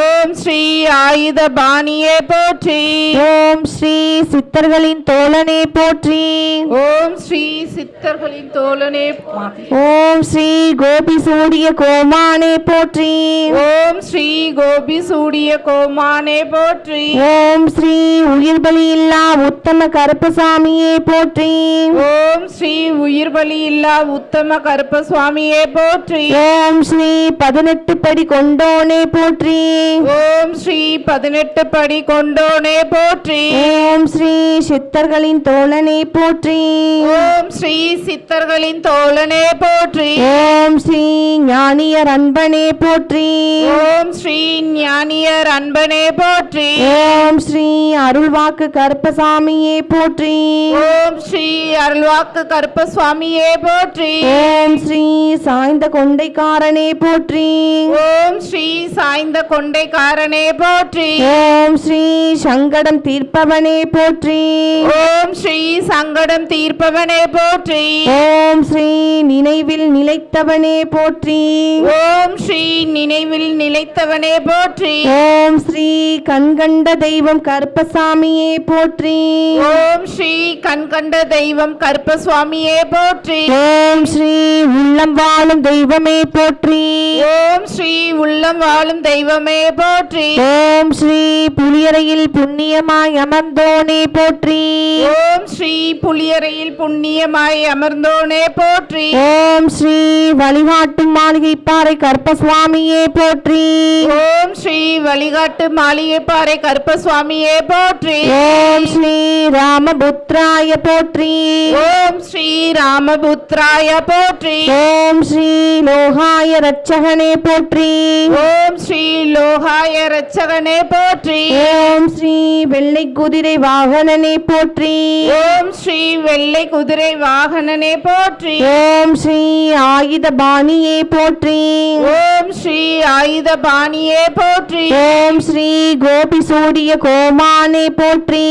Speaker 2: ஓம் ஸ்ரீ ஆயுத பாணியே போற்றி.
Speaker 1: ஓம் ஸ்ரீ சித்தர்களின் தோழனே போற்றி.
Speaker 2: ஓம் ஸ்ரீ சித்தர்களின் தோழனே
Speaker 1: ஓம் ஸ்ரீ கோபி சூடிய கோமானே போற்றி.
Speaker 2: ஓம் ஸ்ரீ கோபி சூடிய கோமானே போற்றி.
Speaker 1: ஓம் ஸ்ரீ உயிர் பலியில்லா உத்தம கருப்பசாமியே போற்றி.
Speaker 2: ஓம் ஸ்ரீ உயிர் பலியில்லா உத்தம கருப்பசுவாமியே போற்றி.
Speaker 1: ஓம் ஸ்ரீ 18 படி கொண்டோனே போற்றி.
Speaker 2: ஓம் ஸ்ரீ 18 படி கொண்டோனே போற்றி.
Speaker 1: ஓம் ஸ்ரீ சித்தர்களின் தோழனே போற்றி.
Speaker 2: ஓம் ஸ்ரீ சித்தர்களின் தோழனே போற்றி.
Speaker 1: ஓம் ஸ்ரீ ஞானியர் அன்பனே போற்றி.
Speaker 2: ஓம் ஸ்ரீ ஞானியர் அன்பனே போற்றி.
Speaker 1: ஓம் ஸ்ரீ அருள்வாக்கு கருப்பசாமியே போற்றி.
Speaker 2: ஓம் ஸ்ரீ அருள்வாக்கு கருப்பசுவாமியே போற்றி.
Speaker 1: ஓம் ஸ்ரீ சாய்ந்த கொண்டைக்காரனே போற்றி.
Speaker 2: ஓம் ஸ்ரீ சாய்ந்த கொண்டைக்காரனே போற்றி.
Speaker 1: ஓம் ஸ்ரீ சங்கடம் தீர்ப்பவனே போற்றி.
Speaker 2: ஓம் ஸ்ரீ சங்கடம் தீர்ப்பவனே போற்றி.
Speaker 1: ஓம் ஸ்ரீ நினைவில் நிலைத்தவனே போற்றி.
Speaker 2: ஓம் ஸ்ரீ நினைவில் நிலைத்தவனே போற்றி.
Speaker 1: ஓம் ஸ்ரீ கண்கண்ட தெய்வம் கருப்பசாமியே போற்றி.
Speaker 2: ஓம் ஸ்ரீ கண்கண்ட தெய்வம் கருப்பசுவாமியே போற்றி.
Speaker 1: ஓம் ஸ்ரீ உள்ளம் வாழும் தெய்வமே போற்றி.
Speaker 2: ஓம் ஸ்ரீ உள்ளம் வாழும் தெய்வமே போற்றி.
Speaker 1: ஓம் ஸ்ரீ புலியறையில் புண்ணியமாய் அமர்ந்தோனே போற்றி.
Speaker 2: ஓம் ஸ்ரீ புலியறையில் புண்ணியமாய் அமர்ந்தோனே போற்றி.
Speaker 1: ஓம் ஸ்ரீ வழிகாட்டும் மாளிகைப்பாறை கருப்பசுவாமியே போற்றி.
Speaker 2: ஓம் ஸ்ரீ வழிகாட்டு மாளிகைப்பாறை கருப்பசுவாமியே போற்றி.
Speaker 1: ஓம் ஸ்ரீ ராமபுத்ராய போற்றி.
Speaker 2: ஓம் ஸ்ரீ ராமபுத்ராய போற்றி.
Speaker 1: ஓம் ஸ்ரீ லோகாய ரட்சகனே போற்றி.
Speaker 2: ஓம் ஸ்ரீ லோகாய ரட்சகனே போற்றி.
Speaker 1: ஓம் ஸ்ரீ வெள்ளை குதிரை வாகனனே போற்றி.
Speaker 2: ஓம் ஸ்ரீ வெள்ளை குதிரை வாகனனே போற்றி.
Speaker 1: ஓம் ஸ்ரீ ஆயுத பாணியே போற்றி.
Speaker 2: ஓம் ஸ்ரீ ஆயுத பாணியே போற்றி.
Speaker 1: ஓம் ஸ்ரீ கோபி சூடிய கோமானே போற்றி.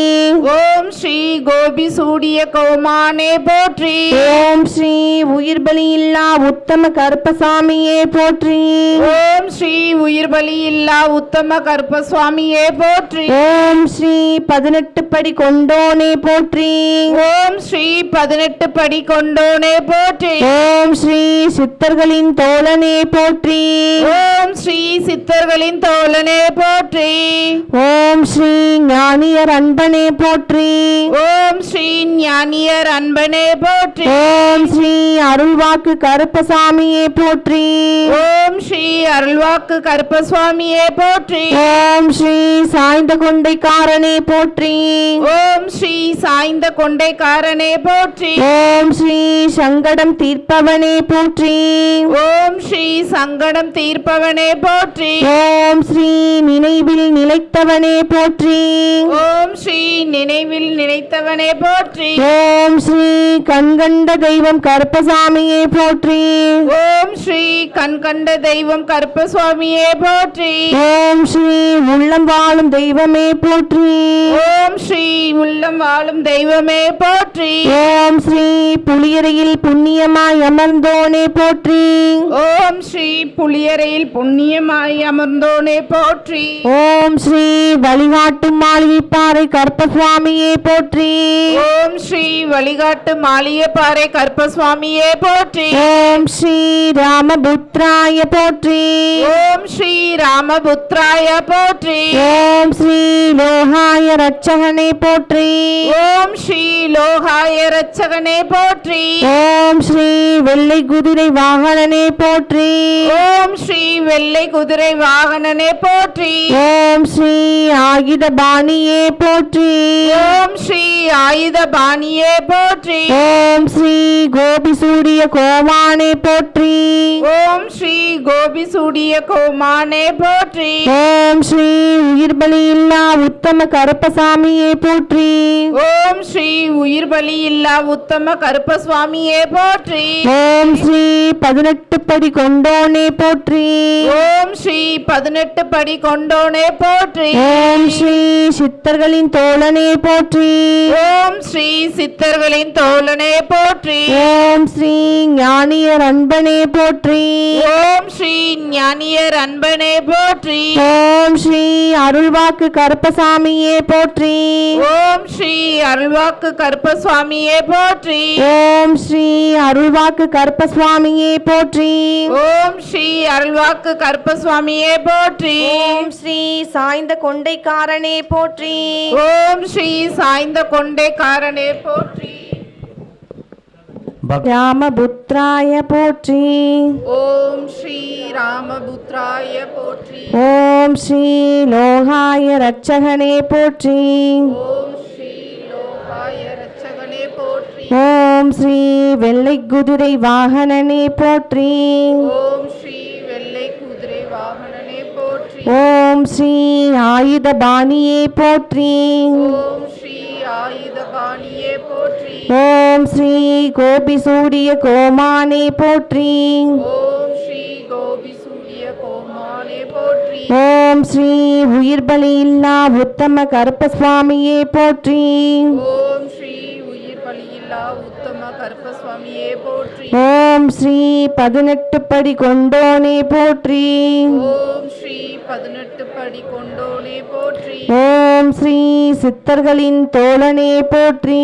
Speaker 2: ஓம் ஸ்ரீ கோபி சூடிய கோமானே போற்றி.
Speaker 1: ஓம் ஸ்ரீ உயிர் பலியில்லா உத்தம கருப்பசாமியே போற்றி.
Speaker 2: ஓம் ஸ்ரீ உயிர் பலி இல்லா உத்தம கருப்பசுவாமியே போற்றி.
Speaker 1: ஓம் ஸ்ரீ 18 படி கொண்டோனே போற்றி.
Speaker 2: ஓம் ஸ்ரீ 18 படி கொண்டோனே போற்றி.
Speaker 1: ஓம் ஸ்ரீ சித்தர்களின் தோழனே போற்றி.
Speaker 2: ஓம் ஸ்ரீ சித்தர்களின் தோழனே போற்றி.
Speaker 1: ஓம் ஸ்ரீ ஞானியர் அன்பனே போற்றி.
Speaker 2: ஓம் ஸ்ரீ ஞானியர் அன்பனே போற்றி.
Speaker 1: ஓம் ஸ்ரீ அருள்வாக்கு கருப்பசாமியே போற்றி.
Speaker 2: ஓம் ஸ்ரீ அருள்வாக்கு கருப்பசுவாமியே போற்றி.
Speaker 1: ஓம் ஸ்ரீ சாய்ந்த கொண்டைக்காரனே போற்றி.
Speaker 2: ஓம் ஸ்ரீ சாய்ந்த கொண்டைக்காரனே போற்றி.
Speaker 1: ஓம் ஸ்ரீ சங்கடம் தீர்ப்பவனே போற்றி.
Speaker 2: ஓம் ஸ்ரீ சங்கடம் தீர்ப்பவனே போற்றி.
Speaker 1: ஓம் ஸ்ரீ நினைவில் நிலைத்தவனே போற்றி.
Speaker 2: ஓம் ஸ்ரீ நினைவில் நினைத்தவனே போற்றி.
Speaker 1: ஓம் ஸ்ரீ கண்கண்ட தெய்வம் கருப்பசாமியே போற்றி.
Speaker 2: ஓம் ஸ்ரீ கண்கண்ட தெய்வம் கருப்பசுவாமியே போற்றி.
Speaker 1: ஓம் ஸ்ரீ உள்ளம் வாழும் தெய்வமே போற்றி.
Speaker 2: ஓம் ஸ்ரீ உள்ளம் வாழும் தெய்வமே போற்றி.
Speaker 1: ஓம் ஸ்ரீ புலியரையில் புண்ணியமாய் அமர்ந்தோனே போற்றி.
Speaker 2: ஓம் ஸ்ரீ புலியரையில் புண்ணியமாய் அமர்ந்தோனே போற்றி.
Speaker 1: ஓம் ஸ்ரீ வழிகாட்டும் மாளிகைப்பாறை கருப்பசுவாமியே போற்றி.
Speaker 2: ஓம் ஸ்ரீ வழிகாட்டு மாளிகைப்பாறை கருப்பசுவாமியே போற்றி.
Speaker 1: ஓம் ஸ்ரீ ராமபுத்ராய போற்றி.
Speaker 2: ஓம் ஸ்ரீ ராமபுத்ராய போற்றி.
Speaker 1: ஓம் ஸ்ரீ லோகாய ரட்சகனே போற்றி.
Speaker 2: ஓம் ஸ்ரீ லோகாய ரட்சகனே போற்றி.
Speaker 1: ஓம் ஸ்ரீ வெள்ளை குதிரை வாகனனே போற்றி.
Speaker 2: ஓம் ஸ்ரீ வெள்ளை குதிரை வாகனனே போற்றி.
Speaker 1: ஓம் ஸ்ரீ ஆயுத பாணியே போற்றி.
Speaker 2: ஓம் ஸ்ரீ ஆயுத பாணியே போற்றி.
Speaker 1: ஓம் ஸ்ரீ கோபி சூரிய கோமானே போற்றி.
Speaker 2: ஓம் ஸ்ரீ கோபி சூடிய கோமானே போற்றி.
Speaker 1: ஓம் ஸ்ரீ உயிர் பலி இல்லா உத்தம கருப்பசாமியே போற்றி.
Speaker 2: ஓம் ஸ்ரீ உயிர் பலி இல்லா உத்தம கருப்பசுவாமியே போற்றி.
Speaker 1: ஓம் ஸ்ரீ 18 படி கொண்டோனே போற்றி.
Speaker 2: ஓம் ஸ்ரீ 18 படி கொண்டோனே போற்றி.
Speaker 1: ஓம் ஸ்ரீ சித்தர்களின் தோழனே போற்றி.
Speaker 2: ஓம் ஸ்ரீ சித்தர்களின் தோழனே போற்றி.
Speaker 1: ஓம் ஸ்ரீ ஞானியர் அன்பனே போற்றி.
Speaker 2: ஓம் ஸ்ரீ ஞானியர் அன்பனே போற்றி.
Speaker 1: ஓம் ஸ்ரீ அருள்வாக்கு கருப்பசாமியே போற்றி.
Speaker 2: ஓம் ஸ்ரீ அருள்வாக்கு கருப்பசுவாமியே போற்றி.
Speaker 1: ஓம் ஸ்ரீ அருள்வாக்கு கருப்பசுவாமியே போற்றி.
Speaker 2: ஓம் ஸ்ரீ அருள்வாக்கு கருப்பசுவாமியே போற்றி.
Speaker 1: ஓம் ஸ்ரீ சாய்ந்த கொண்டைக்காரனே போற்றி.
Speaker 2: ஓம் ஸ்ரீ சாய்ந்த கொண்டைக்காரனே போற்றி.
Speaker 1: ராமபுத்ராய போற்றி.
Speaker 2: ஓம் ஸ்ரீ ராமபுத்ராய போற்றி.
Speaker 1: ஓம் ஸ்ரீ லோகாய ரட்சகனே போற்றி.
Speaker 2: ஓம் ஸ்ரீ லோகாய ரட்சகனே போற்றி.
Speaker 1: ஓம் ஸ்ரீ வெள்ளை குதிரை வாகனனே போற்றி.
Speaker 2: ஓம் ஸ்ரீ வெள்ளை குதிரை வாகனனே போற்றி.
Speaker 1: ஓம் ஸ்ரீ ஆயுத பாணியே போற்றி.
Speaker 2: ஓம் ஸ்ரீ ஆயுத பாணியே போற்றி.
Speaker 1: ஓம் ஸ்ரீ கோபி சூரிய கோமானே போற்றி.
Speaker 2: ஓம் ஸ்ரீ கோபி சூரிய கோமானே போற்றி.
Speaker 1: ஓம் ஸ்ரீ உயிர் பலி இல்லா உத்தம கருப்பசுவாமியே போற்றி.
Speaker 2: ஓம் ஸ்ரீ உயிர் பலியில்லா உத்தம கருப்பசுவாமியே போற்றி.
Speaker 1: ஓம் ஸ்ரீ 18 படி கொண்டோனே போற்றி.
Speaker 2: ஓம் ஸ்ரீ 18 படி கொண்டோனே போற்றி.
Speaker 1: ஓம் ஸ்ரீ சித்தர்களின் தோழனே போற்றி.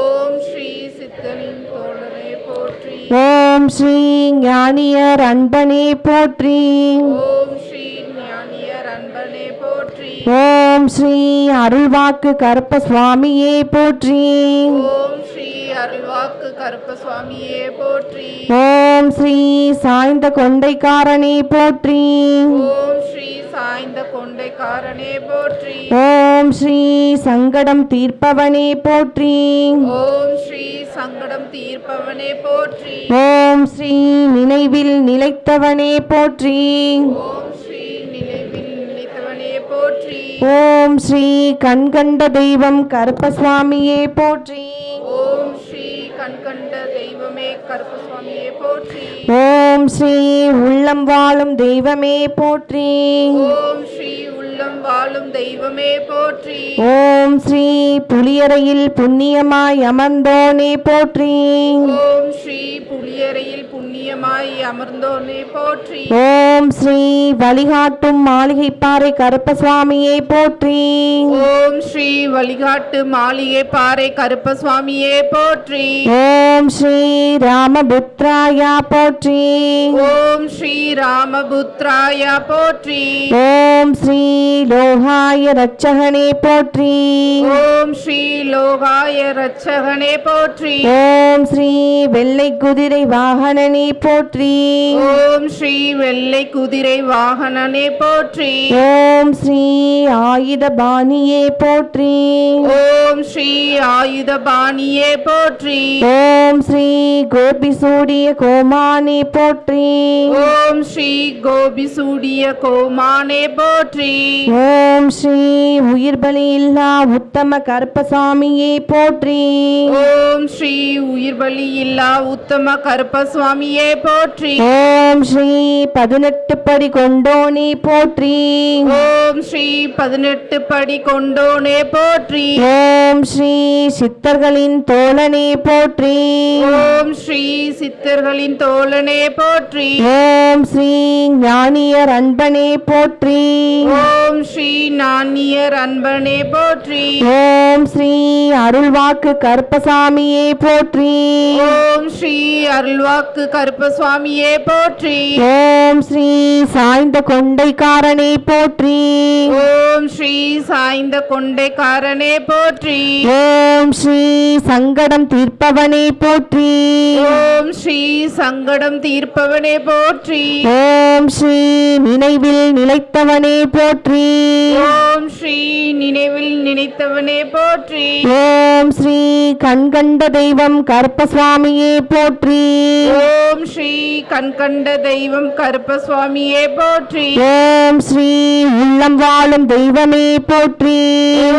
Speaker 2: ஓம் ஸ்ரீ சித்தனின் தோழனே போற்றி.
Speaker 1: ஓம் ஸ்ரீ ஞானியர் அன்பனே போற்றி.
Speaker 2: ஓம் ஸ்ரீ ஞானியர் அன்பனே போற்றி.
Speaker 1: ஓம் ஸ்ரீ அருள்வாக்கு கருப்பசுவாமியே போற்றி.
Speaker 2: ஓம் ஸ்ரீ அருள்வாக்கு கருப்பசுவாமியே போற்றி.
Speaker 1: ஓம் ஸ்ரீ சாய்ந்த கொண்டைக்காரனே போற்றி.
Speaker 2: ஓம் ஸ்ரீ சாய்ந்த கொண்டைக்காரனே போற்றி.
Speaker 1: ஓம் ஸ்ரீ சங்கடம் தீர்ப்பவனே போற்றி.
Speaker 2: ஓம் ஸ்ரீ சங்கடம் தீர்ப்பவனே போற்றி.
Speaker 1: ஓம் ஸ்ரீ நினைவில் நிலைத்தவனே போற்றி.
Speaker 2: ஓம் ஸ்ரீ நினைவில் நிலைத்தவனே போற்றி.
Speaker 1: ஓம் ஸ்ரீ கண்கண்ட தெய்வம் கருப்பசுவாமியே போற்றி.
Speaker 2: ஓம் ஸ்ரீ கண்கண்ட தெய்வமே கருப்பசுவாமியே போற்றி.
Speaker 1: ஓம் ஸ்ரீ உள்ளம் வாழும் தெய்வமே போற்றி.
Speaker 2: ஓம் ஸ்ரீ உள்ளம் வாழும் தெய்வமே போற்றி.
Speaker 1: ஓம் ஸ்ரீ புலியரையில் புண்ணியமாய் அமர்ந்தோனே போற்றி.
Speaker 2: ஓம் ஸ்ரீ புலியரையில் புண்ணிய புண்ணியமாய் அமர்ந்தோனே போற்றி.
Speaker 1: ஓம் ஸ்ரீ வழிகாட்டும் மாளிகைப்பாறை கருப்பசுவாமியே போற்றி.
Speaker 2: ஓம் ஸ்ரீ வழிகாட்டு மாளிகை பாறை கருப்பசுவாமியே போற்றி.
Speaker 1: ஓம் ஸ்ரீ ராமபுத்ராயா போற்றி.
Speaker 2: ஓம் ஸ்ரீ ராமபுத்ராய போற்றி.
Speaker 1: ஓம் ஸ்ரீ லோகாய ரட்சகனே போற்றி.
Speaker 2: ஓம் ஸ்ரீ லோகாய ரட்சகனே போற்றி.
Speaker 1: ஓம் ஸ்ரீ வெள்ளை குதிரை வாகனனே போற்றி.
Speaker 2: ஓம் ஸ்ரீ வெள்ளை குதிரை வாகனனே போற்றி.
Speaker 1: ஓம் ஸ்ரீ ஆயுதபாணியே போற்றி.
Speaker 2: ஓம் ஸ்ரீ ஆயுதபாணியே போற்றி.
Speaker 1: ஓம் ஸ்ரீ கோபிசூடிய கோமானே போற்றி.
Speaker 2: ஓம் ஸ்ரீ கோபிசூடிய கோமானே போற்றி.
Speaker 1: ஓம் ஸ்ரீ உயிர் பலியில்லா உத்தம கருப்பசாமியே போற்றி.
Speaker 2: ஓம் ஸ்ரீ உயிர் பலி இல்லா உத்தம கருப்பசுவாமியே போற்றி.
Speaker 1: ஓம் ஸ்ரீ 18 படி கொண்டோனே போற்றி.
Speaker 2: ஓம் ஸ்ரீ 18 படி கொண்டோனே போற்றி.
Speaker 1: ஓம் ஸ்ரீ சித்தர்களின் தோழனே போற்றி.
Speaker 2: ஓம் ஸ்ரீ சித்தர்களின் தோழனே போற்றி.
Speaker 1: ஓம் ஸ்ரீ ஞானியர் அன்பனே போற்றி.
Speaker 2: ஓம் ஸ்ரீ நானியர் அன்பனே போற்றி.
Speaker 1: ஓம் ஸ்ரீ அருள்வாக்கு கருப்பசாமியே போற்றி.
Speaker 2: ஓம் ஸ்ரீ அருள்வாக்கு கருப்பசுவாமியே போற்றி.
Speaker 1: ஓம் ஸ்ரீ சாய்ந்த கொண்டைக்காரனே போற்றி.
Speaker 2: ஓம் ஸ்ரீ சாய்ந்த கொண்டைக்காரனே போற்றி.
Speaker 1: ஓம் ஸ்ரீ சங்கடம் தீர்ப்பவனே போற்றி.
Speaker 2: ஓம் ஸ்ரீ சங்கடம் தீர்ப்பவனே போற்றி.
Speaker 1: ஓம் ஸ்ரீ நினைவில் நிலைத்தவனே போற்றி.
Speaker 2: ஓம் ஸ்ரீ நினைவில் நினைத்தவனே போற்றி.
Speaker 1: ஓம் ஸ்ரீ கண்கண்ட தெய்வம் கருப்பசுவாமியே போற்றி.
Speaker 2: ஓம் ஸ்ரீ கண்கண்ட தெய்வம் கருப்பசுவாமியே போற்றி.
Speaker 1: ஓம் ஸ்ரீ உள்ளம் வாழும் தெய்வமே போற்றி.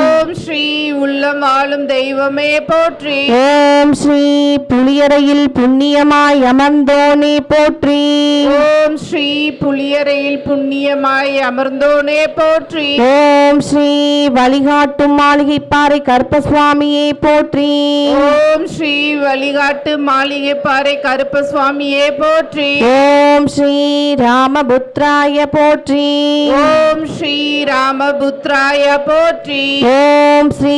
Speaker 2: ஓம் ஸ்ரீ உள்ளம் வாழும் தெய்வமே போற்றி.
Speaker 1: ஓம் ஸ்ரீ புளியரையில் புண்ணியமாய் அமர்ந்தோனே போற்றி.
Speaker 2: ஓம் ஸ்ரீ புளியரையில் புண்ணியமாய் அமர்ந்தோனே போற்றி.
Speaker 1: ஓம் ஸ்ரீ வழிகாட்டும் மாளிகைப்பாறை கருப்பசுவாமியே போற்றி.
Speaker 2: ஓம் ஸ்ரீ வழிகாட்டு மாளிகை பாறை கருப்பசுவாமியே போற்றி.
Speaker 1: ஓம் ஸ்ரீ ராமபுத்ராய போற்றி.
Speaker 2: ஓம் ஸ்ரீ ராமபுத்ராய போற்றி.
Speaker 1: ஓம் ஸ்ரீ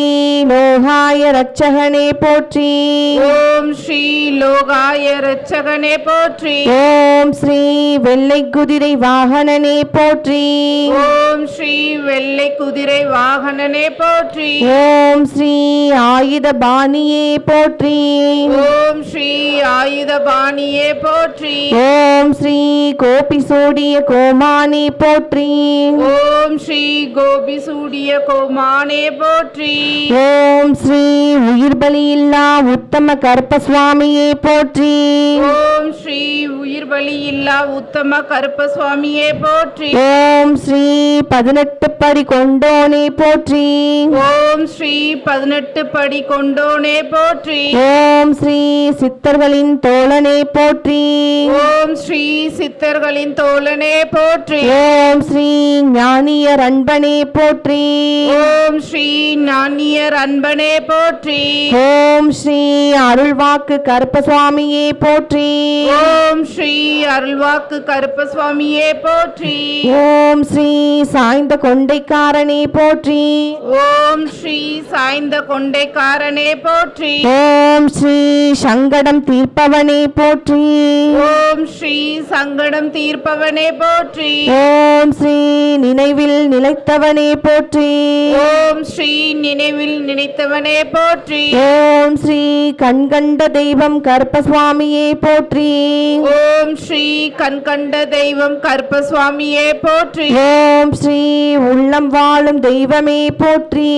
Speaker 1: லோகாய ரட்சகனே போற்றி.
Speaker 2: ஓம் ஸ்ரீ லோகாய ரட்சகனே போற்றி.
Speaker 1: ஓம் ஸ்ரீ வெள்ளை குதிரை வாகனனே போற்றி.
Speaker 2: ஓம் ஸ்ரீ வெள்ளை குதிரை வாகனனே போற்றி.
Speaker 1: ஓம் ஸ்ரீ ஆயுதபாணியே போற்றி.
Speaker 2: ஓம் ஸ்ரீ ஆயுதபாணியே போற்றி.
Speaker 1: ஓம் ஸ்ரீ கோபிசூடிய கோமானே போற்றி.
Speaker 2: ஓம் ஸ்ரீ கோபிசூடிய கோமானே போற்றி.
Speaker 1: ஓம் ஸ்ரீ உயிர் பலியில்லா உத்தம கருப்பசுவாமியே போற்றி.
Speaker 2: ஓம் ஸ்ரீ உயிர் பலி இல்லா உத்தம கருப்பசுவாமியே போற்றி.
Speaker 1: ஓம் ஸ்ரீ 18 படி கொண்டோனே போற்றி.
Speaker 2: ஓம் ஸ்ரீ 18 படி கொண்டோனே போற்றி.
Speaker 1: ஓம் ஸ்ரீ சித்தர்களின் தோழனே போற்றி.
Speaker 2: ஓம் ஸ்ரீ சித்தர்களின் தோழனே போற்றி.
Speaker 1: ஓம் ஸ்ரீ ஞானியர் அன்பனே போற்றி.
Speaker 2: ஓம் ஸ்ரீ நானியர் அன்பனே போற்றி.
Speaker 1: ஓம் ஸ்ரீ அருள்வாக்கு கருப்பசுவாமியே போற்றி.
Speaker 2: ஓம் ஸ்ரீ அருள்வாக்கு கருப்பசுவாமியே போற்றி.
Speaker 1: ஓம் ஸ்ரீ சாய்ந்த கொண்டைக்காரனே போற்றி.
Speaker 2: ஓம் ஸ்ரீ சாய்ந்த கொண்டைக்காரனே போற்றி.
Speaker 1: ஓம் ஸ்ரீ சங்கடம் தீர்ப்பவனே போற்றி.
Speaker 2: ஓம் ஸ்ரீ சங்கடம் தீர்ப்பவனே போற்றி.
Speaker 1: ஓம் ஸ்ரீ நினைவில் நிலைத்தவனே போற்றி.
Speaker 2: ஓம் ஸ்ரீ நினைவில் நினைத்தவனே போற்றி.
Speaker 1: ஓம் ஸ்ரீ கண்கண்ட தெய்வம் கருப்பசுவாமியே போற்றி.
Speaker 2: ஓம் ஸ்ரீ கண்கண்ட தெய்வம் கருப்பசுவாமியே போற்றி.
Speaker 1: ஓம் ஸ்ரீ உள்ளம் வாழும் தெய்வமே போற்றி.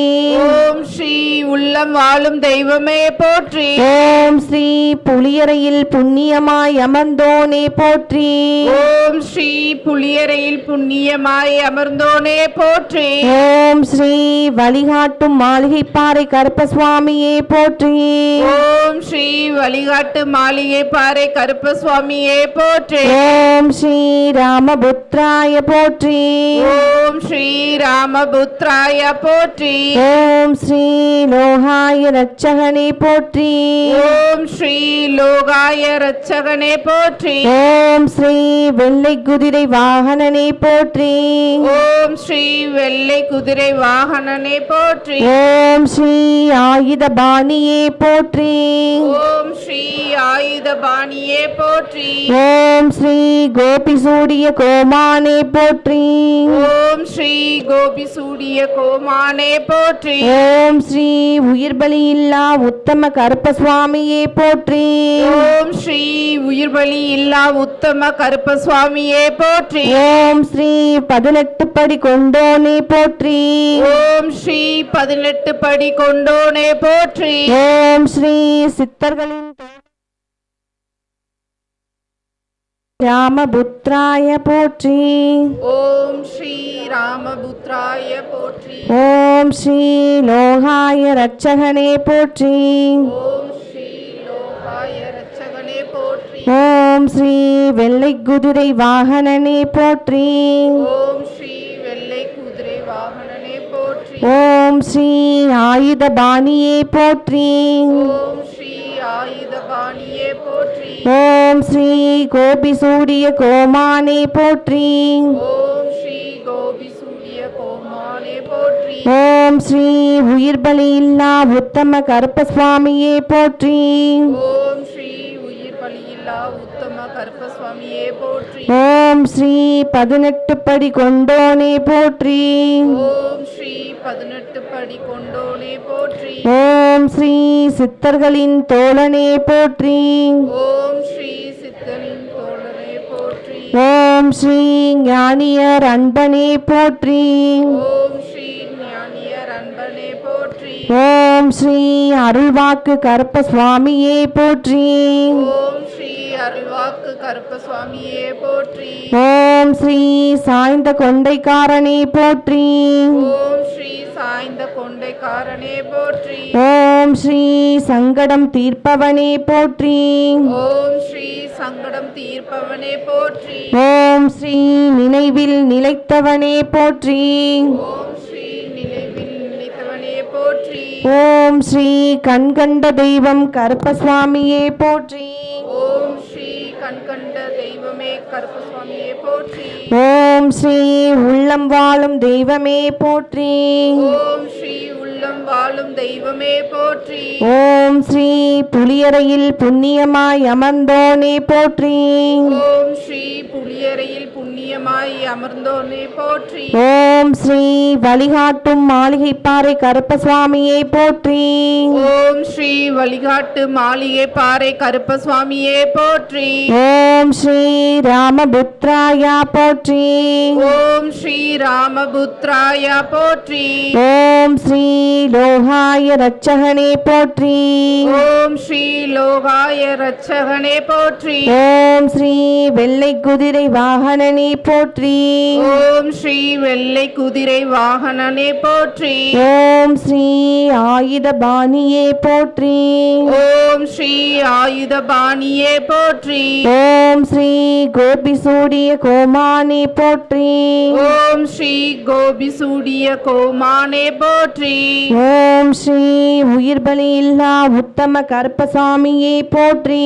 Speaker 2: ஓம் ஸ்ரீ உள்ளம் வாழும் தெய்வமே போற்றி.
Speaker 1: ஓம் ஸ்ரீ புளியரையில் புண்ணியமாய் அமர்ந்தோனே போற்றி.
Speaker 2: ஓம் ஸ்ரீ புளியரையில் புண்ணியமாய் அமர்ந்தோனே போற்றி.
Speaker 1: ஓம் ஸ்ரீ வழிகாட்டும் மாளிகைப்பாறை கருப்பசுவாமியே போற்றி.
Speaker 2: ஓம் ஸ்ரீ வழிகாட்டு மாளிகை பாறை கருப்பசுவாமியே போற்றி.
Speaker 1: ஓம் ஸ்ரீ ராமபுத்ராய போற்றி.
Speaker 2: ஓம் ஸ்ரீ ராம ராமபுத்ராய போற்றி.
Speaker 1: ஓம் ஸ்ரீ லோகாய ரட்சகனே போற்றி.
Speaker 2: ஓம் ஸ்ரீ லோகாய ரட்சகனே போற்றி.
Speaker 1: ஓம் ஸ்ரீ வெள்ளை குதிரை வாகனனே போற்றி.
Speaker 2: ஓம் ஸ்ரீ வெள்ளை குதிரை வாகனனே போற்றி.
Speaker 1: ஓம் ஸ்ரீ ஆயுத பாணியே போற்றி.
Speaker 2: ஓம் ஸ்ரீ ஆயுதபாணியே போற்றி.
Speaker 1: ஓம் ஸ்ரீ கோபி சூடிய கோமானே போற்றி.
Speaker 2: ஓம் ஸ்ரீ கோபி சூடிய கோமானே போற்றி.
Speaker 1: ஓம் ஸ்ரீ உயிர் பலியில்லா உத்தம கருப்பசுவாமியே போற்றி.
Speaker 2: ஓம் ஸ்ரீ உயிர் பலி இல்லா உத்தம கருப்பசுவாமியே போற்றி.
Speaker 1: ஓம் ஸ்ரீ 18 படி கொண்டோனே போற்றி.
Speaker 2: ஓம் ஸ்ரீ 18 படி கொண்டோனே போற்றி.
Speaker 1: ஓம் ஸ்ரீ சித்தர்களின் ராமபுத்ராய போற்றி.
Speaker 2: ஓம் ஸ்ரீ ராமபுத்ராய போற்றி.
Speaker 1: ஓம் ஸ்ரீ லோகாய ரட்சகனே போற்றி.
Speaker 2: ஓம் ஸ்ரீ லோகாய ரட்சகனே போற்றி.
Speaker 1: ஓம் ஸ்ரீ வெள்ளை குதிரை வாகனனே போற்றி.
Speaker 2: ஓம் ஸ்ரீ வெள்ளை குதிரை வாகனனே போற்றி.
Speaker 1: ஓம் ஸ்ரீ ஆயுத பாணியே போற்றி.
Speaker 2: ஓம் ஸ்ரீ ஆயுதபாணியே போற்றி.
Speaker 1: ஓம் ஸ்ரீ கோபி சூடிய கோமானே போற்றி.
Speaker 2: ஓம் ஸ்ரீ கோபி சூடிய கோமானே போற்றி.
Speaker 1: ஓம் ஸ்ரீ உயிர் பலியில்லா உத்தம கருப்பசுவாமியே போற்றி.
Speaker 2: ஓம் ஸ்ரீ உயிர் பலியில்லா உத்தம கருப்பசுவாமியே போற்றி.
Speaker 1: ஓம் ஸ்ரீ 18 படி கொண்டோனே போற்றி.
Speaker 2: ஓம் ஸ்ரீ 18 படி கொண்டோனே போற்றி.
Speaker 1: ஓம் ஸ்ரீ சித்தர்களின் தோழனே போற்றி.
Speaker 2: ஓம் ஸ்ரீ சித்தனின் தோழனே போற்றி.
Speaker 1: ஓம் ஸ்ரீ ஞானியர் அன்பனே போற்றி.
Speaker 2: ஓம் ஸ்ரீ ஞானியர் அன்பனே போற்றி.
Speaker 1: ஓம் ஸ்ரீ அருள்வாக்கு கருப்பசுவாமியே போற்றி.
Speaker 2: ஓம் ஸ்ரீ அருள்வாக்கு கருப்பசுவாமியே போற்றி.
Speaker 1: ஓம் ஸ்ரீ சாய்ந்த கொண்டைக்காரனே போற்றி.
Speaker 2: ஓம் ஸ்ரீ சாய்ந்த கொண்டைக்காரனே போற்றி.
Speaker 1: ஓம் ஸ்ரீ சங்கடம் தீர்ப்பவனே போற்றி.
Speaker 2: ஓம் ஸ்ரீ சங்கடம் தீர்ப்பவனே போற்றி.
Speaker 1: ஓம் ஸ்ரீ நினைவில் நிலைத்தவனே போற்றி.
Speaker 2: ஓம் ஸ்ரீ நினைவில் நிலைத்தவனே போற்றி.
Speaker 1: ஓம் ஸ்ரீ கண்கண்ட தெய்வம் கருப்பசுவாமியே போற்றி.
Speaker 2: ஓம் ஸ்ரீ கண்கண்ட தெய்வமே கருப்பசுவாமியே போற்றி.
Speaker 1: ஓம் ஸ்ரீ உள்ளம் வாழும் தெய்வமே போற்றி.
Speaker 2: ஓம் ஸ்ரீ உள்ளம் வாழும் தெய்வமே போற்றி.
Speaker 1: ஓம் ஸ்ரீ புலியறையில் புண்ணியமாய் அமர்ந்தோனே போற்றி.
Speaker 2: ஓம் ஸ்ரீ புலியறையில் புண்ணியமாய் அமர்ந்தோனே போற்றி.
Speaker 1: ஓம் ஸ்ரீ வழிகாட்டும் மாளிகைப்பாறை கருப்பசுவாமியே போற்றி.
Speaker 2: ஓம் ஸ்ரீ வழிகாட்டு மாளிகை பாறை கருப்பசுவாமியே போற்றி.
Speaker 1: ஓம் ஸ்ரீ ராமபுத்ராயா போற்றி.
Speaker 2: ஓம் ஸ்ரீ ராமபுத்ராய போற்றி.
Speaker 1: ஓம் ஸ்ரீ லோகாய ரட்சகனே போற்றி.
Speaker 2: ஓம் ஸ்ரீ லோகாய ரட்சகனே போற்றி.
Speaker 1: ஓம் ஸ்ரீ வெள்ளை குதிரை வாகனனே போற்றி.
Speaker 2: ஓம் ஸ்ரீ வெள்ளை குதிரை வாகனனே போற்றி.
Speaker 1: ஓம் ஸ்ரீ ஆயுத பாணியே போற்றி.
Speaker 2: ஓம் ஸ்ரீ ஆயுதபாணியே போற்றி.
Speaker 1: ஓம் ஸ்ரீ கோபி சூடிய கோமானே போற்றி.
Speaker 2: ஓம் ஸ்ரீ கோபி சூடிய கோமானே போற்றி.
Speaker 1: ஓம் ஸ்ரீ உயிர் பலியில்லா உத்தம கருப்பசாமியே போற்றி.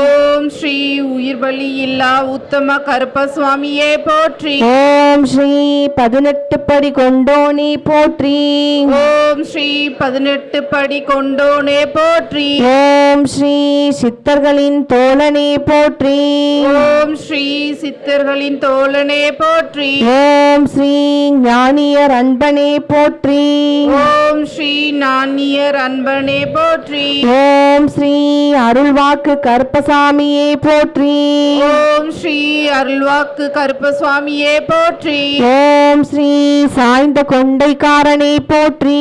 Speaker 2: ஓம் ஸ்ரீ உயிர் பலி இல்லா உத்தம கருப்பசுவாமியே போற்றி.
Speaker 1: ஓம் ஸ்ரீ 18 படி கொண்டோனே போற்றி.
Speaker 2: ஓம் ஸ்ரீ 18 படி கொண்டோனே போற்றி.
Speaker 1: ஓம் ஸ்ரீ சித்தர்களின் தோழனே போற்றி.
Speaker 2: ஓம் ஸ்ரீ சித்தர்களின் தோழனே போற்றி.
Speaker 1: ஓம் ஸ்ரீ ஞானியர் அன்பனே போற்றி.
Speaker 2: ஓம் ஸ்ரீ ஞானியர் அன்பனே போற்றி.
Speaker 1: ஓம் ஸ்ரீ அருள்வாக்கு கருப்பசாமியே போற்றி.
Speaker 2: ஓம் ஸ்ரீ அருள்வாக்கு கருப்பசுவாமியே போற்றி.
Speaker 1: ஓம் ஸ்ரீ சாய்ந்த கொண்டைக்காரனே போற்றி.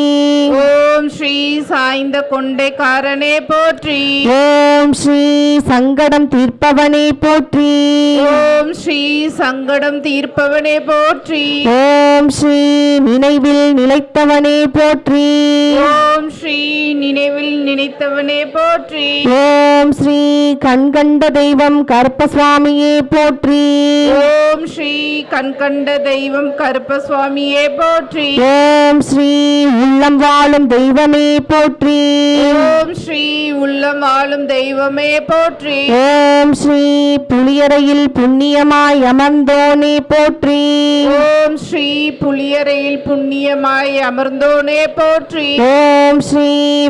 Speaker 2: ஓம் ஸ்ரீ சாய்ந்த கொண்டைக்காரனே போற்றி.
Speaker 1: ஓம் ஸ்ரீ சங்கடம் தீர்ப்பவனே போற்றி.
Speaker 2: ஓம் ஸ்ரீ சங்கடம் தீர்ப்பவனே போற்றி.
Speaker 1: ஓம் ஓம் ஸ்ரீ நினைவில் நிலைத்தவனே போற்றி.
Speaker 2: ஓம் ஸ்ரீ நினைவில் நினைத்தவனே போற்றி.
Speaker 1: ஓம் ஸ்ரீ கண்கண்ட தெய்வம் கருப்பசுவாமியே போற்றி.
Speaker 2: ஓம் ஸ்ரீ கண்கண்ட தெய்வம் கருப்பசுவாமியே போற்றி.
Speaker 1: ஓம் ஸ்ரீ உள்ளம் வாழும் தெய்வமே போற்றி.
Speaker 2: ஓம் ஸ்ரீ உள்ளம் வாழும் தெய்வமே போற்றி.
Speaker 1: ஓம் ஸ்ரீ புளியரையில் புண்ணியமாய் அமர்ந்தோனே போற்றி.
Speaker 2: ஓம் ஸ்ரீ புளியரையில் புண்ணியமாய் அமர்ந்தோனே போற்றி.
Speaker 1: ஓம் ஸ்ரீ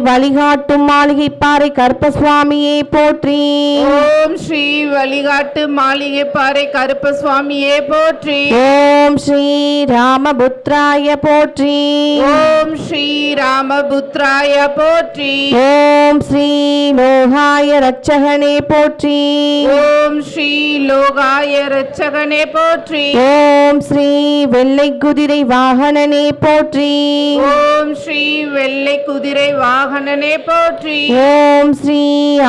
Speaker 1: வழிகாட்டும் மாளிகைப்பாறை கருப்பசுவாமியே போற்றி.
Speaker 2: ஓம் ஸ்ரீ வழிகாட்டு மாளிகைப்பாறை கருப்பசுவாமியே போற்றி.
Speaker 1: ஓம் ஸ்ரீ ராமபுத்ராய போற்றி.
Speaker 2: ஓம் ஸ்ரீ ராமபுத்ராய போற்றி.
Speaker 1: ஓம் ஸ்ரீ லோகாய ரட்சகனே போற்றி.
Speaker 2: ஓம் ஸ்ரீ லோகாய ரட்சகனே போற்றி.
Speaker 1: ஓம் ஸ்ரீ வெள்ளை குதிரை வாகனனே போற்றி.
Speaker 2: ஓம் ஸ்ரீ வெள்ளை குதிரை வாகனனே போற்றி.
Speaker 1: ஓம் ஸ்ரீ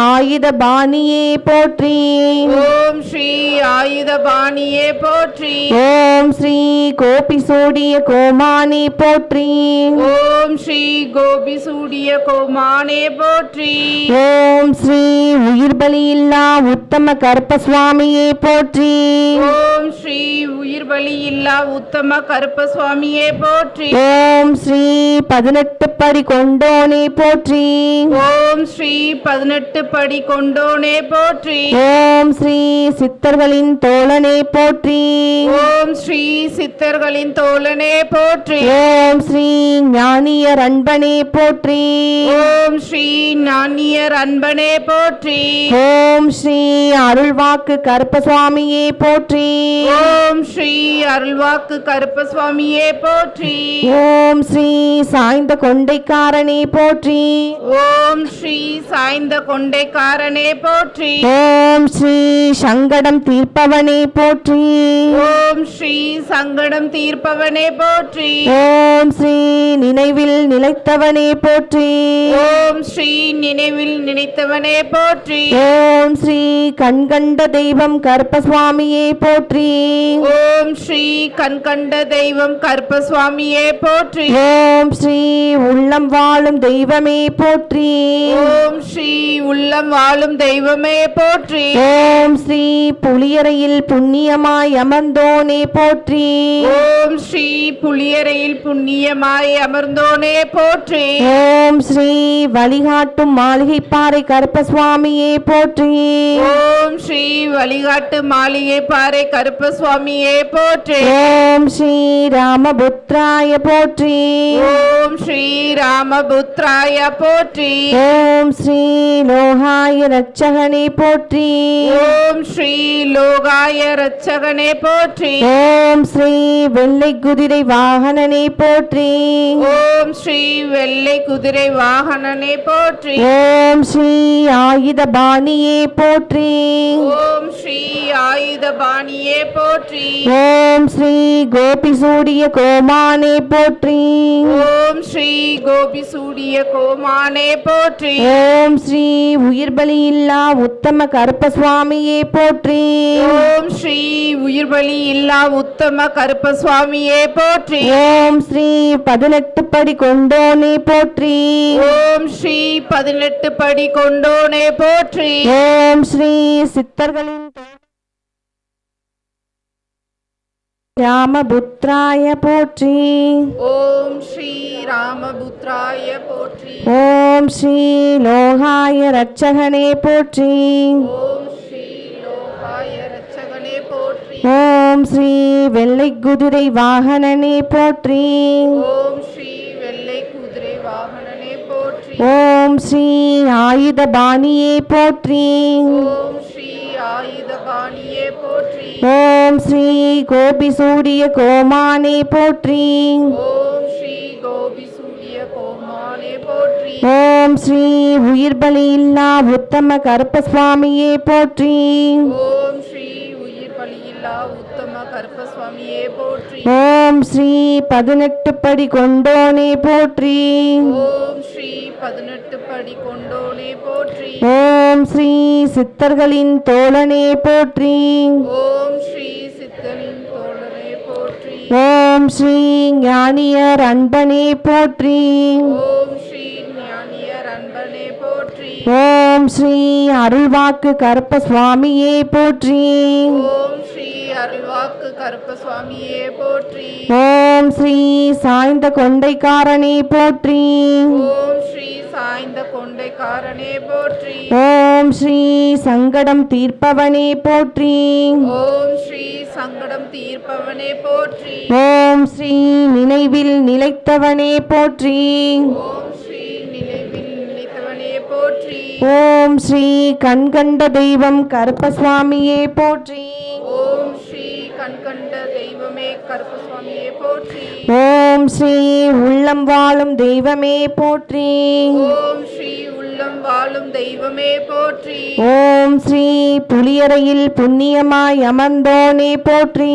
Speaker 1: ஆயுத பாணியே போற்றி.
Speaker 2: ஓம் ஸ்ரீ ஆயுதபாணியே போற்றி.
Speaker 1: ஓம் ஸ்ரீ கோபி சூடிய கோமானே போற்றி.
Speaker 2: ஓம் ஸ்ரீ கோபி சூடிய கோமானே போற்றி.
Speaker 1: ஓம் ஸ்ரீ உயிர் பலியில்லா உத்தம கருப்பசுவாமியே போற்றி.
Speaker 2: ஓம் ஸ்ரீ உயிர் பலி இல்லா உத்தம கருப்பசுவாமியே போற்றி.
Speaker 1: ஓம் ஸ்ரீ 18 படி கொண்டோனே போற்றி.
Speaker 2: ஓம் ஸ்ரீ 18 படி கொண்டோனே போற்றி.
Speaker 1: ஓம் ஸ்ரீ சித்தர்களின் தோழனே போற்றி.
Speaker 2: ஓம் ஸ்ரீ சித்தர்களின் தோழனே போற்றி.
Speaker 1: ஓம் ஸ்ரீ ஞானியர் அன்பனே போற்றி.
Speaker 2: ஓம் ஸ்ரீ ஞானியர் அன்பனே போற்றி.
Speaker 1: ஓம் ஸ்ரீ அருள்வாக்கு கருப்பசுவாமியே போற்றி.
Speaker 2: ஓம் ஸ்ரீ அருள்வாக்கு கருப்பசுவாமியே போற்றி.
Speaker 1: ஓம் ஸ்ரீ சாய்ந்த கொண்டைக்காரனே போற்றி.
Speaker 2: ஓம் ஸ்ரீ சாய்ந்த கொண்டைக்காரனே போற்றி.
Speaker 1: ஓம் ஸ்ரீ சங்கடம் தீர்ப்பவனே போற்றி.
Speaker 2: ஓம் ஸ்ரீ சங்கடம் தீர்ப்பவனே போற்றி.
Speaker 1: ஓம் ஸ்ரீ நினைவில் நிலைத்தவனே போற்றி.
Speaker 2: ஓம் ஸ்ரீ நினைவில் நினைத்தவனே போற்றி.
Speaker 1: ஓம் ஸ்ரீ கண்கண்ட தெய்வம் கருப்பசுவாமியே போற்றி.
Speaker 2: ஓம் ஸ்ரீ கண்கண்ட தெய்வம் கருப்பசுவாமியே போற்றி.
Speaker 1: ஓம் ஸ்ரீ உள்ளம் வாழும் தெய்வமே போற்றி.
Speaker 2: ஓம் ஸ்ரீ உள்ளம் வாழும் தெய்வமே போற்றி.
Speaker 1: ஓம் ஸ்ரீ புளியரையில் புண்ணியமாய் அமர்ந்தோனே போற்றி.
Speaker 2: ஓம் ஸ்ரீ புளியரையில் புண்ணியமாய் அமர்ந்தோனே போற்றி.
Speaker 1: ஓம் ஸ்ரீ வழிகாட்டும் மாளிகைப்பாறை கருப்பசுவாமியே போற்றி.
Speaker 2: ஓம் ஸ்ரீ வழிகாட்டு மாளிகைப்பாறை கருப்பசுவாமியே போற்றி.
Speaker 1: ஓம் ஸ்ரீ ராமபுத்ராய போற்றி.
Speaker 2: ஓம் ஸ்ரீ ராமபுத்ராய போற்றி.
Speaker 1: ஓம் ஸ்ரீ லோகாய ரட்சகனே போற்றி.
Speaker 2: ஓம் ஸ்ரீ லோகாய ரட்சகனே போற்றி.
Speaker 1: ஓம் ஸ்ரீ வெள்ளை குதிரை வாகனனே போற்றி.
Speaker 2: ஓம் ஸ்ரீ வெள்ளை குதிரை வாகனனே போற்றி.
Speaker 1: ஓம் ஸ்ரீ ஆயுத பாணியே போற்றி.
Speaker 2: ஓம் ஸ்ரீ ஆயுதபாணியே போற்றி.
Speaker 1: ஓம் ஸ்ரீ கோபி சூடிய கோமானே போற்றி.
Speaker 2: ஓம் ஸ்ரீ கோபி சூடிய கோமானே போற்றி.
Speaker 1: ஓம் ஸ்ரீ உயிர் பலியில்லா உத்தம கருப்பசுவாமியே போற்றி.
Speaker 2: ஓம் ஸ்ரீ உயிர் பலி இல்லா உத்தம கருப்பசுவாமியே போற்றி.
Speaker 1: ஓம் ஸ்ரீ 18 படி கொண்டோனே போற்றி.
Speaker 2: ஓம் ஸ்ரீ 18 படி கொண்டோனே போற்றி.
Speaker 1: ஓம் ஸ்ரீ சித்தர்களின் ராமபுத்ராய போற்றி.
Speaker 2: ஓம் ஸ்ரீ ராமபுத்ராய போற்றி.
Speaker 1: ஓம் ஸ்ரீ லோகாய ரட்சகனே போற்றி.
Speaker 2: ஓம் ஸ்ரீ லோகாய ரட்சகனே போற்றி.
Speaker 1: ஓம் ஸ்ரீ வெள்ளை குதிரை வாகனனே போற்றி.
Speaker 2: ஓம் ஸ்ரீ வெள்ளை குதிரை வாகனனே போற்றி.
Speaker 1: ஓம் ஸ்ரீ ஆயுத பாணியே போற்றி.
Speaker 2: ஓம் ஸ்ரீ ஆயுதபாணியே போற்றி.
Speaker 1: ஓம் ஸ்ரீ கோபி சூடிய கோமானே போற்றி.
Speaker 2: ஓம் ஸ்ரீ கோபி சூடிய கோமானே போற்றி.
Speaker 1: ஓம் ஸ்ரீ உயிர் பலியில்லா உத்தம கருப்பசுவாமியே போற்றி.
Speaker 2: ஓம் ஸ்ரீ உயிர் பலியில்லா உத்தம கருப்பசுவாமியே போற்றி.
Speaker 1: ஓம் ஸ்ரீ 18 படி கொண்டோனே போற்றி.
Speaker 2: ஓம் ஸ்ரீ 18 படி கொண்டோனே போற்றி.
Speaker 1: ஓம் ஸ்ரீ சித்தர்களின் தோழனே போற்றி.
Speaker 2: ஓம் ஸ்ரீ சித்தனின் தோழனே போற்றி.
Speaker 1: ஓம் ஓம் ஸ்ரீ ஞானியர் அன்பனே போற்றி.
Speaker 2: ஓம் ஸ்ரீ ஞானியர் அன்பனே போற்றி.
Speaker 1: ஓம் ஸ்ரீ அருள்வாக்கு கருப்ப சுவாமியே போற்றி.
Speaker 2: ஓம் ஸ்ரீ அருள்வாக்கு கருப்ப சுவாமியே போற்றி.
Speaker 1: ஓம் ஸ்ரீ சாய்ந்த கொண்டைக்காரனே போற்றி.
Speaker 2: ஓம் ஸ்ரீ சாய்ந்த கொண்டைக்காரனே போற்றி.
Speaker 1: ஓம் ஸ்ரீ சங்கடம் தீர்ப்பவனே போற்றி.
Speaker 2: ஓம் ஸ்ரீ சங்கடம் தீர்ப்பவனே போற்றி.
Speaker 1: ஓம் ஸ்ரீ நினைவில் நிலைத்தவனே போற்றி.
Speaker 2: ஓம் ஸ்ரீ நினைவில் நிலைத்தவனே போற்றி.
Speaker 1: ஓம் ஸ்ரீ கண்கண்ட தெய்வம் கருப்பசுவாமியே போற்றி.
Speaker 2: ஓம் ஸ்ரீ கண்கண்ட தெய்வமே கருப்பசுவாமியே போற்றி.
Speaker 1: ஓம் ஸ்ரீ உள்ளம் வாழும் தெய்வமே போற்றி.
Speaker 2: ஓம் ஸ்ரீ உள்ளம் வாழும் தெய்வமே போற்றி.
Speaker 1: ஓம் ஸ்ரீ புலியறையில் புண்ணியமாய் அமர்ந்தோனே போற்றி.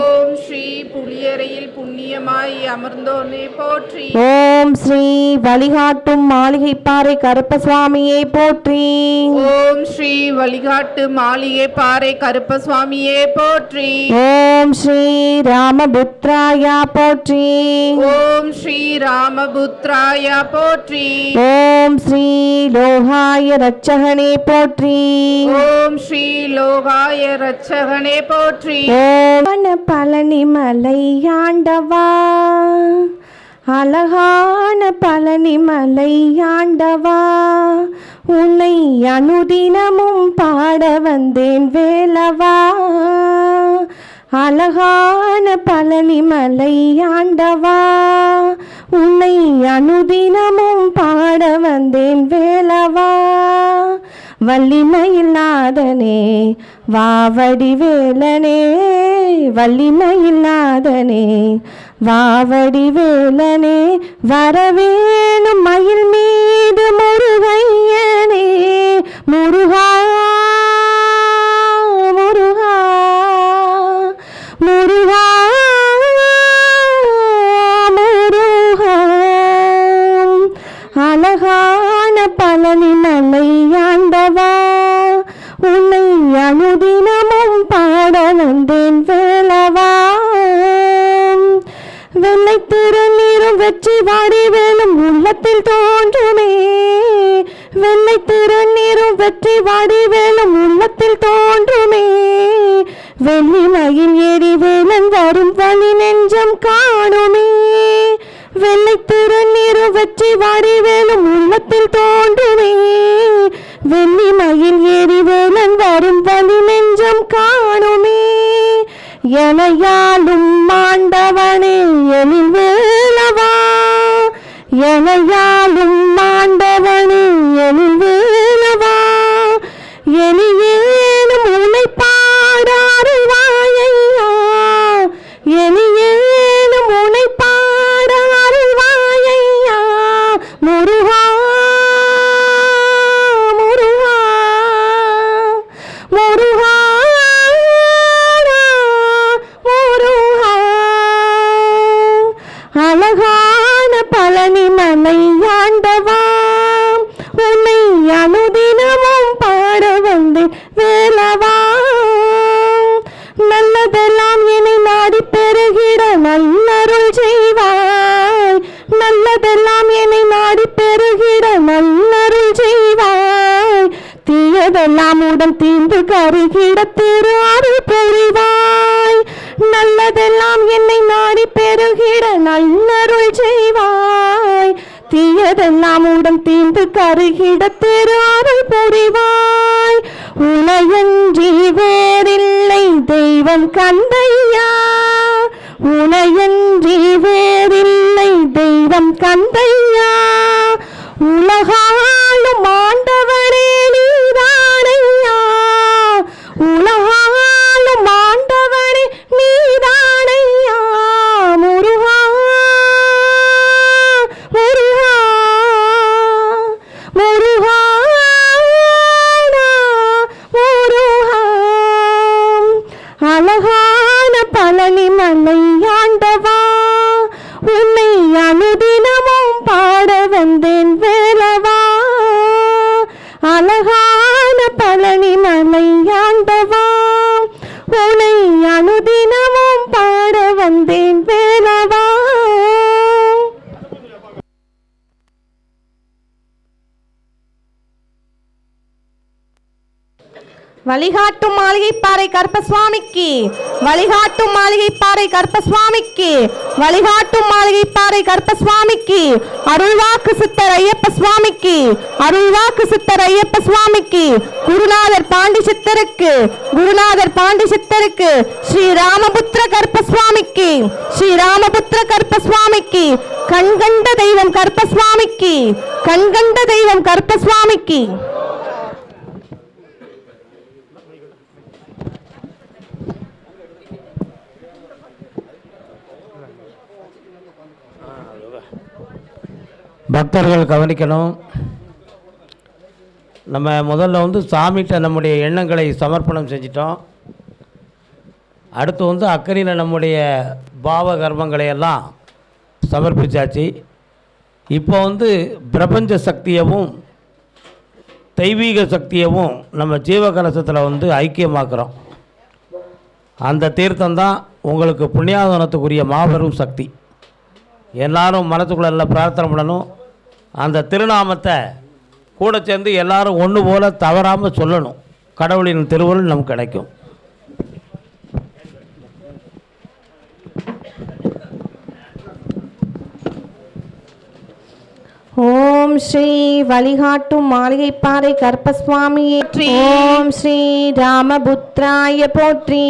Speaker 2: ஓம் ஸ்ரீ புலியறையில் புண்ணியமாய் அமர்ந்தோனே போற்றி.
Speaker 1: ஓம் ஸ்ரீ வழிகாட்டும் மாளிகைப்பாறை கருப்பசுவாமியே போற்றி.
Speaker 2: ஓம் ஸ்ரீ வழிகாட்டு மாளிகை பாறை கருப்பசுவாமியே போற்றி.
Speaker 1: ஓம் ஸ்ரீ ராமபுத்ராயா போற்றி.
Speaker 2: ஓம் ஸ்ரீ ராமபுத்ராய போற்றி.
Speaker 1: ஓம் ஸ்ரீ லோகாய ரட்சகனே போற்றி.
Speaker 2: ஓம் ஸ்ரீ லோகாய ரட்சகனே போற்றி.
Speaker 1: ஓம் பழனிமலை ஆண்டவா, அழகான பழனிமலை ஆண்டவா, உன்னை அனுதினமும் பாட வந்தேன் வேலவா. அழகான பழனிமலை ஆண்டவா, உன்னை அனுதினமும் பாட வந்தேன் வேலவா. வள்ளிமயிலாதனே வாவடி வேலனே, வள்ளிமயிலாதனே வாவடி வேலனே, வரவேணும் மயில் மீது முருகையனே. முருகா முருகா முருகா முருகா. அழகான பழனிமலை ஆண்டவா, உன்னை அனுதினமும் பாட வந்தேன் வேலவா. வெள்ளை திருநீரும் வெற்றி வடிவேலும் உள்ளத்தில் தோன்றுமே. வெள்ளை திருநீரும் வெற்றி வடிவேலும் உள்ளத்தில் தோன்றுமே. வெள்ளிமயில் ஏறி வேலன் வரும் வழி நெஞ்சம் காணுமே. வெள்ளை திருநீரும் வெற்றி வடிவேலும் உள்ளத்தில் தோன்றுமே. வெள்ளிமயில் ஏறி வேலன் வரும் வழி நெஞ்சம் காணுமே. எனையாலும் மாண்டவனே எழில் வேலவா, எனையாலும் மாண்டவனே எழில் வேலவா. எலியேனும் உன்னை பாடாருவாயையா, எலியேனும் உன்னை பாடாருவாயையா. முருகா முருகா முருகா முருகா. அழகான பழனிமலை ஆண்டவா, உன்னை அனுதினமும் பாட வந்தேன் வேலவா. நல்லதெல்லாம் என்னை நாடி பெருகிட நல்லருள் செய்வாய். நல்லதெல்லாம் என்னை நாடி பெருகிட நல்லருள் செய்வாய். தீயதெல்லாம் உடன் தீர்ந்து கருகிட திரு அருள் புரிவாய். நல்லதெல்லாம் என்னை நாடி பெருகிட நல்லருள் செய்வாய். தீயதெல்லாம் உடன் தீர்ந்து கருகிட திரு அருள் புரிவாய். உனையன்றி வேறில்லை தெய்வம் கந்தையா, உனையன்றி வேறில்லை தெய்வம் கந்தையா. உலகாலும் ஆண்டவனே நீதானையா, உலகாலும் ஆண்டவனே நீதானையா. முருகா முருகா முருகா முருகா. அழகான பழனிமலை ஆண்டவா, உன்னை அனுதினமும் பாட வந்தேன் வேலவா. அழகான பழனிமலை ஆண்டவா, உன்னை அனுதினமும் பாட வந்தேன் வேலவா. வழிகாட்டும் மாளிகைப்பாறை கருப்பசுவாமிக்கு, வழிகாட்டும் மாளிகைப்பாறை கருப்பசுவாமிக்கு, வழிகாட்டும் மாளிகைப்பாறை கருப்பசுவாமிக்கு, அருள்வாக்கு சித்தர் ஐயப்ப சுவாமிக்கு, அருள்வாக்கு சித்தர் ஐயப்ப சுவாமிக்கு, குருநாதர் பாண்டி சித்தருக்கு, குருநாதர் பாண்டி சித்தருக்கு, ஸ்ரீ ராமபுத்திர கருப்பசுவாமிக்கு, ஸ்ரீ ராமபுத்திர கருப்பசுவாமிக்கு, கண்கண்ட தெய்வம் கருப்பசுவாமிக்கு, கண்கண்ட தெய்வம் கருப்பசுவாமிக்கு.
Speaker 3: பக்தர்கள் கவனிக்கணும். நம்ம முதல்ல சாமிகிட்ட நம்முடைய எண்ணங்களை சமர்ப்பணம் செஞ்சிட்டோம். அடுத்து அக்கறையில் நம்முடைய பாவ கர்மங்களை எல்லாம் சமர்ப்பிச்சாச்சு. இப்போ பிரபஞ்ச சக்தியவும் தெய்வீக சக்தியவும் நம்ம ஜீவகலசத்தில் ஐக்கியமாக்குறோம். அந்த தீர்த்தம்தான் உங்களுக்கு புண்ணியாதனத்துக்குரிய மாபெரும் சக்தி. எல்லாரும் மனத்துக்குள்ள எல்லாம் பிரார்த்தனை பண்ணணும். அந்த திருநாமத்தை கூட சேர்ந்து எல்லாரும் ஒன்று போல் தவறாமல் சொல்லணும். கடவுளின் திருவருள் நமக்கு கிடைக்கும்.
Speaker 1: ஓம் ஸ்ரீ வழிகாட்டும் மாளிகைப்பாறை கருப்பசுவாமியே போற்றி. ஓம் ஸ்ரீ ராமபுத்ராய போற்றி.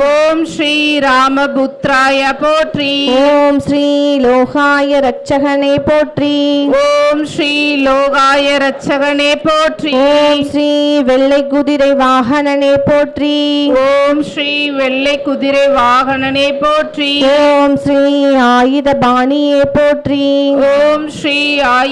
Speaker 2: ஓம் ஸ்ரீ ராமபுத்ராய போற்றி.
Speaker 1: ஓம் ஸ்ரீ லோகாய ரட்சகனே போற்றி.
Speaker 2: ஓம் ஸ்ரீ லோகாய ரட்சகனே போற்றி.
Speaker 1: ஓம் ஸ்ரீ வெள்ளை குதிரை வாகனனே போற்றி.
Speaker 2: ஓம் ஸ்ரீ வெள்ளை குதிரை வாகனனே போற்றி.
Speaker 1: ஓம் ஸ்ரீ ஆயுத பாணியே போற்றி.
Speaker 2: ஓம் ஸ்ரீ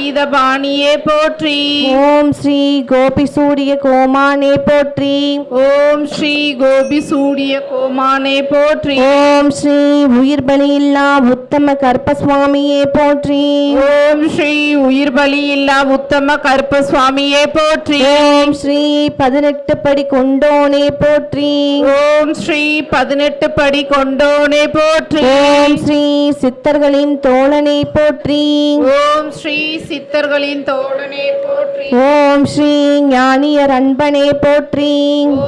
Speaker 2: ஆயுதபாணியே போற்றி.
Speaker 1: ஓம் ஸ்ரீ கோபி சூரிய கோமானே போற்றி.
Speaker 2: ஓம் ஸ்ரீ கோபி சூரிய கோமானே போற்றி.
Speaker 1: ஓம் ஸ்ரீ உயிர் பலியில்லா உத்தம கருப்பசுவாமியே போற்றி.
Speaker 2: ஓம் ஸ்ரீ உயிர் பலியில்லா உத்தம கருப்பசுவாமியே போற்றி.
Speaker 1: ஓம் ஸ்ரீ 18 படி கொண்டோனே போற்றி.
Speaker 2: ஓம் ஸ்ரீ 18 படி கொண்டோனே போற்றி.
Speaker 1: ஓம் ஸ்ரீ சித்தர்களின் தோழனே போற்றி.
Speaker 2: ஓம் ஸ்ரீ சித்தர்களின் தோழனே போற்றி.
Speaker 1: ஓம் ஸ்ரீ ஞானியர் அன்பனே போற்றி.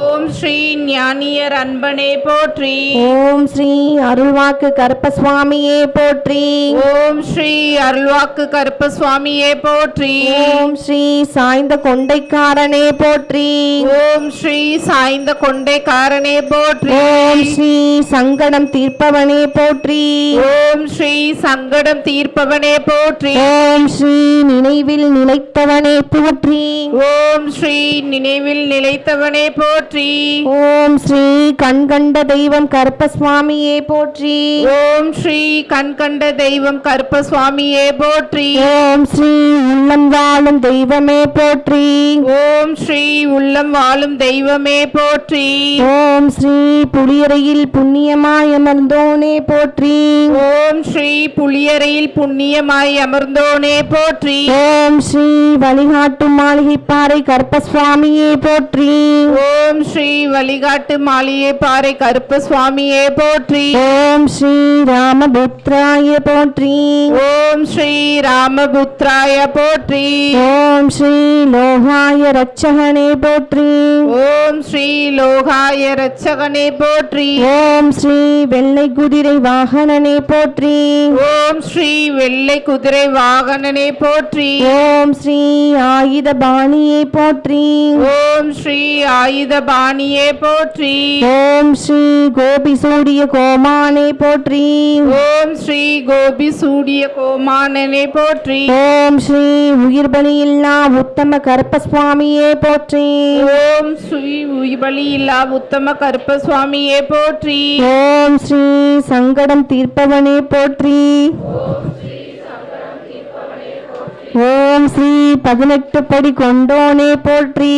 Speaker 2: ஓம் ஸ்ரீ ஞானியர் அன்பனே போற்றி.
Speaker 1: ஓம் ஸ்ரீ அருள்வாக்கு கருப்பசுவாமியே போற்றி.
Speaker 2: ஓம் ஸ்ரீ அருள்வாக்கு கருப்பசுவாமியே போற்றி.
Speaker 1: ஓம் ஸ்ரீ சாய்ந்த கொண்டைக்காரனே போற்றி.
Speaker 2: ஓம் ஸ்ரீ சாய்ந்த கொண்டைக்காரனே போற்றி.
Speaker 1: ஓம் ஸ்ரீ சங்கடம் தீர்ப்பவனே போற்றி.
Speaker 2: ஓம் ஸ்ரீ சங்கடம் தீர்ப்பவனே போற்றி.
Speaker 1: ஓம் ஸ்ரீ நினைவில் நிலைத்தவனே போற்றி.
Speaker 2: ஓம் ஸ்ரீ நினைவில் நிலைத்தவனே போற்றி.
Speaker 1: ஓம் ஸ்ரீ கண்கண்ட தெய்வம் கருப்பசுவாமியே போற்றி.
Speaker 2: ஓம் ஸ்ரீ கண்கண்ட தெய்வம் கருப்பசுவாமியே போற்றி.
Speaker 1: ஓம் ஸ்ரீ உள்ளம் வாழும் தெய்வமே போற்றி.
Speaker 2: ஓம் ஸ்ரீ உள்ளம் வாழும் தெய்வமே போற்றி.
Speaker 1: ஓம் ஸ்ரீ புளியறையில் புண்ணியமாய் அமர்ந்தோனே போற்றி.
Speaker 2: ஓம் ஸ்ரீ புளியறையில் புண்ணியமாய் அமர்ந்தோனே போற்றி.
Speaker 1: ஓம் ஸ்ரீ வழிகாட்டும் மாளிகைப்பாறை கருப்பசுவாமியே போற்றி.
Speaker 2: ஓம் ஸ்ரீ வழிகாட்டு மாளிகைப்பாறை கருப்பசுவாமியே போற்றி.
Speaker 1: ஓம் ஸ்ரீ ராமபுத்ராய போற்றி.
Speaker 2: ஓம் ஸ்ரீ ராமபுத்ராய போற்றி.
Speaker 1: ஓம் ஸ்ரீ லோகாய ரட்சகனே போற்றி.
Speaker 2: ஓம் ஸ்ரீ லோகாய ரட்சகனே போற்றி.
Speaker 1: ஓம் ஸ்ரீ வெள்ளை குதிரை வாகனனே போற்றி.
Speaker 2: ஓம் ஸ்ரீ வெள்ளை குதிரை வாகனனே போற்றி.
Speaker 1: ஓம் ஸ்ரீ ஆயுத பாணியே போற்றி.
Speaker 2: ஓம் ஸ்ரீ ஆயுதபாணியே போற்றி.
Speaker 1: ஓம் ஸ்ரீ கோபி சூரிய கோமானே போற்றி.
Speaker 2: ஓம் ஸ்ரீ கோபி சூரிய கோமானனே போற்றி.
Speaker 1: ஓம் ஸ்ரீ உயிர் பலியில்லா உத்தம கருப்பசுவாமியே போற்றி.
Speaker 2: ஓம் ஸ்ரீ உயிர்பலியில்லா உத்தம கருப்பசுவாமியே போற்றி.
Speaker 1: ஓம் ஸ்ரீ சங்கடம் தீர்ப்பவனே போற்றி. ஓம் ஸ்ரீ 18 படி கொண்டோனே போற்றி.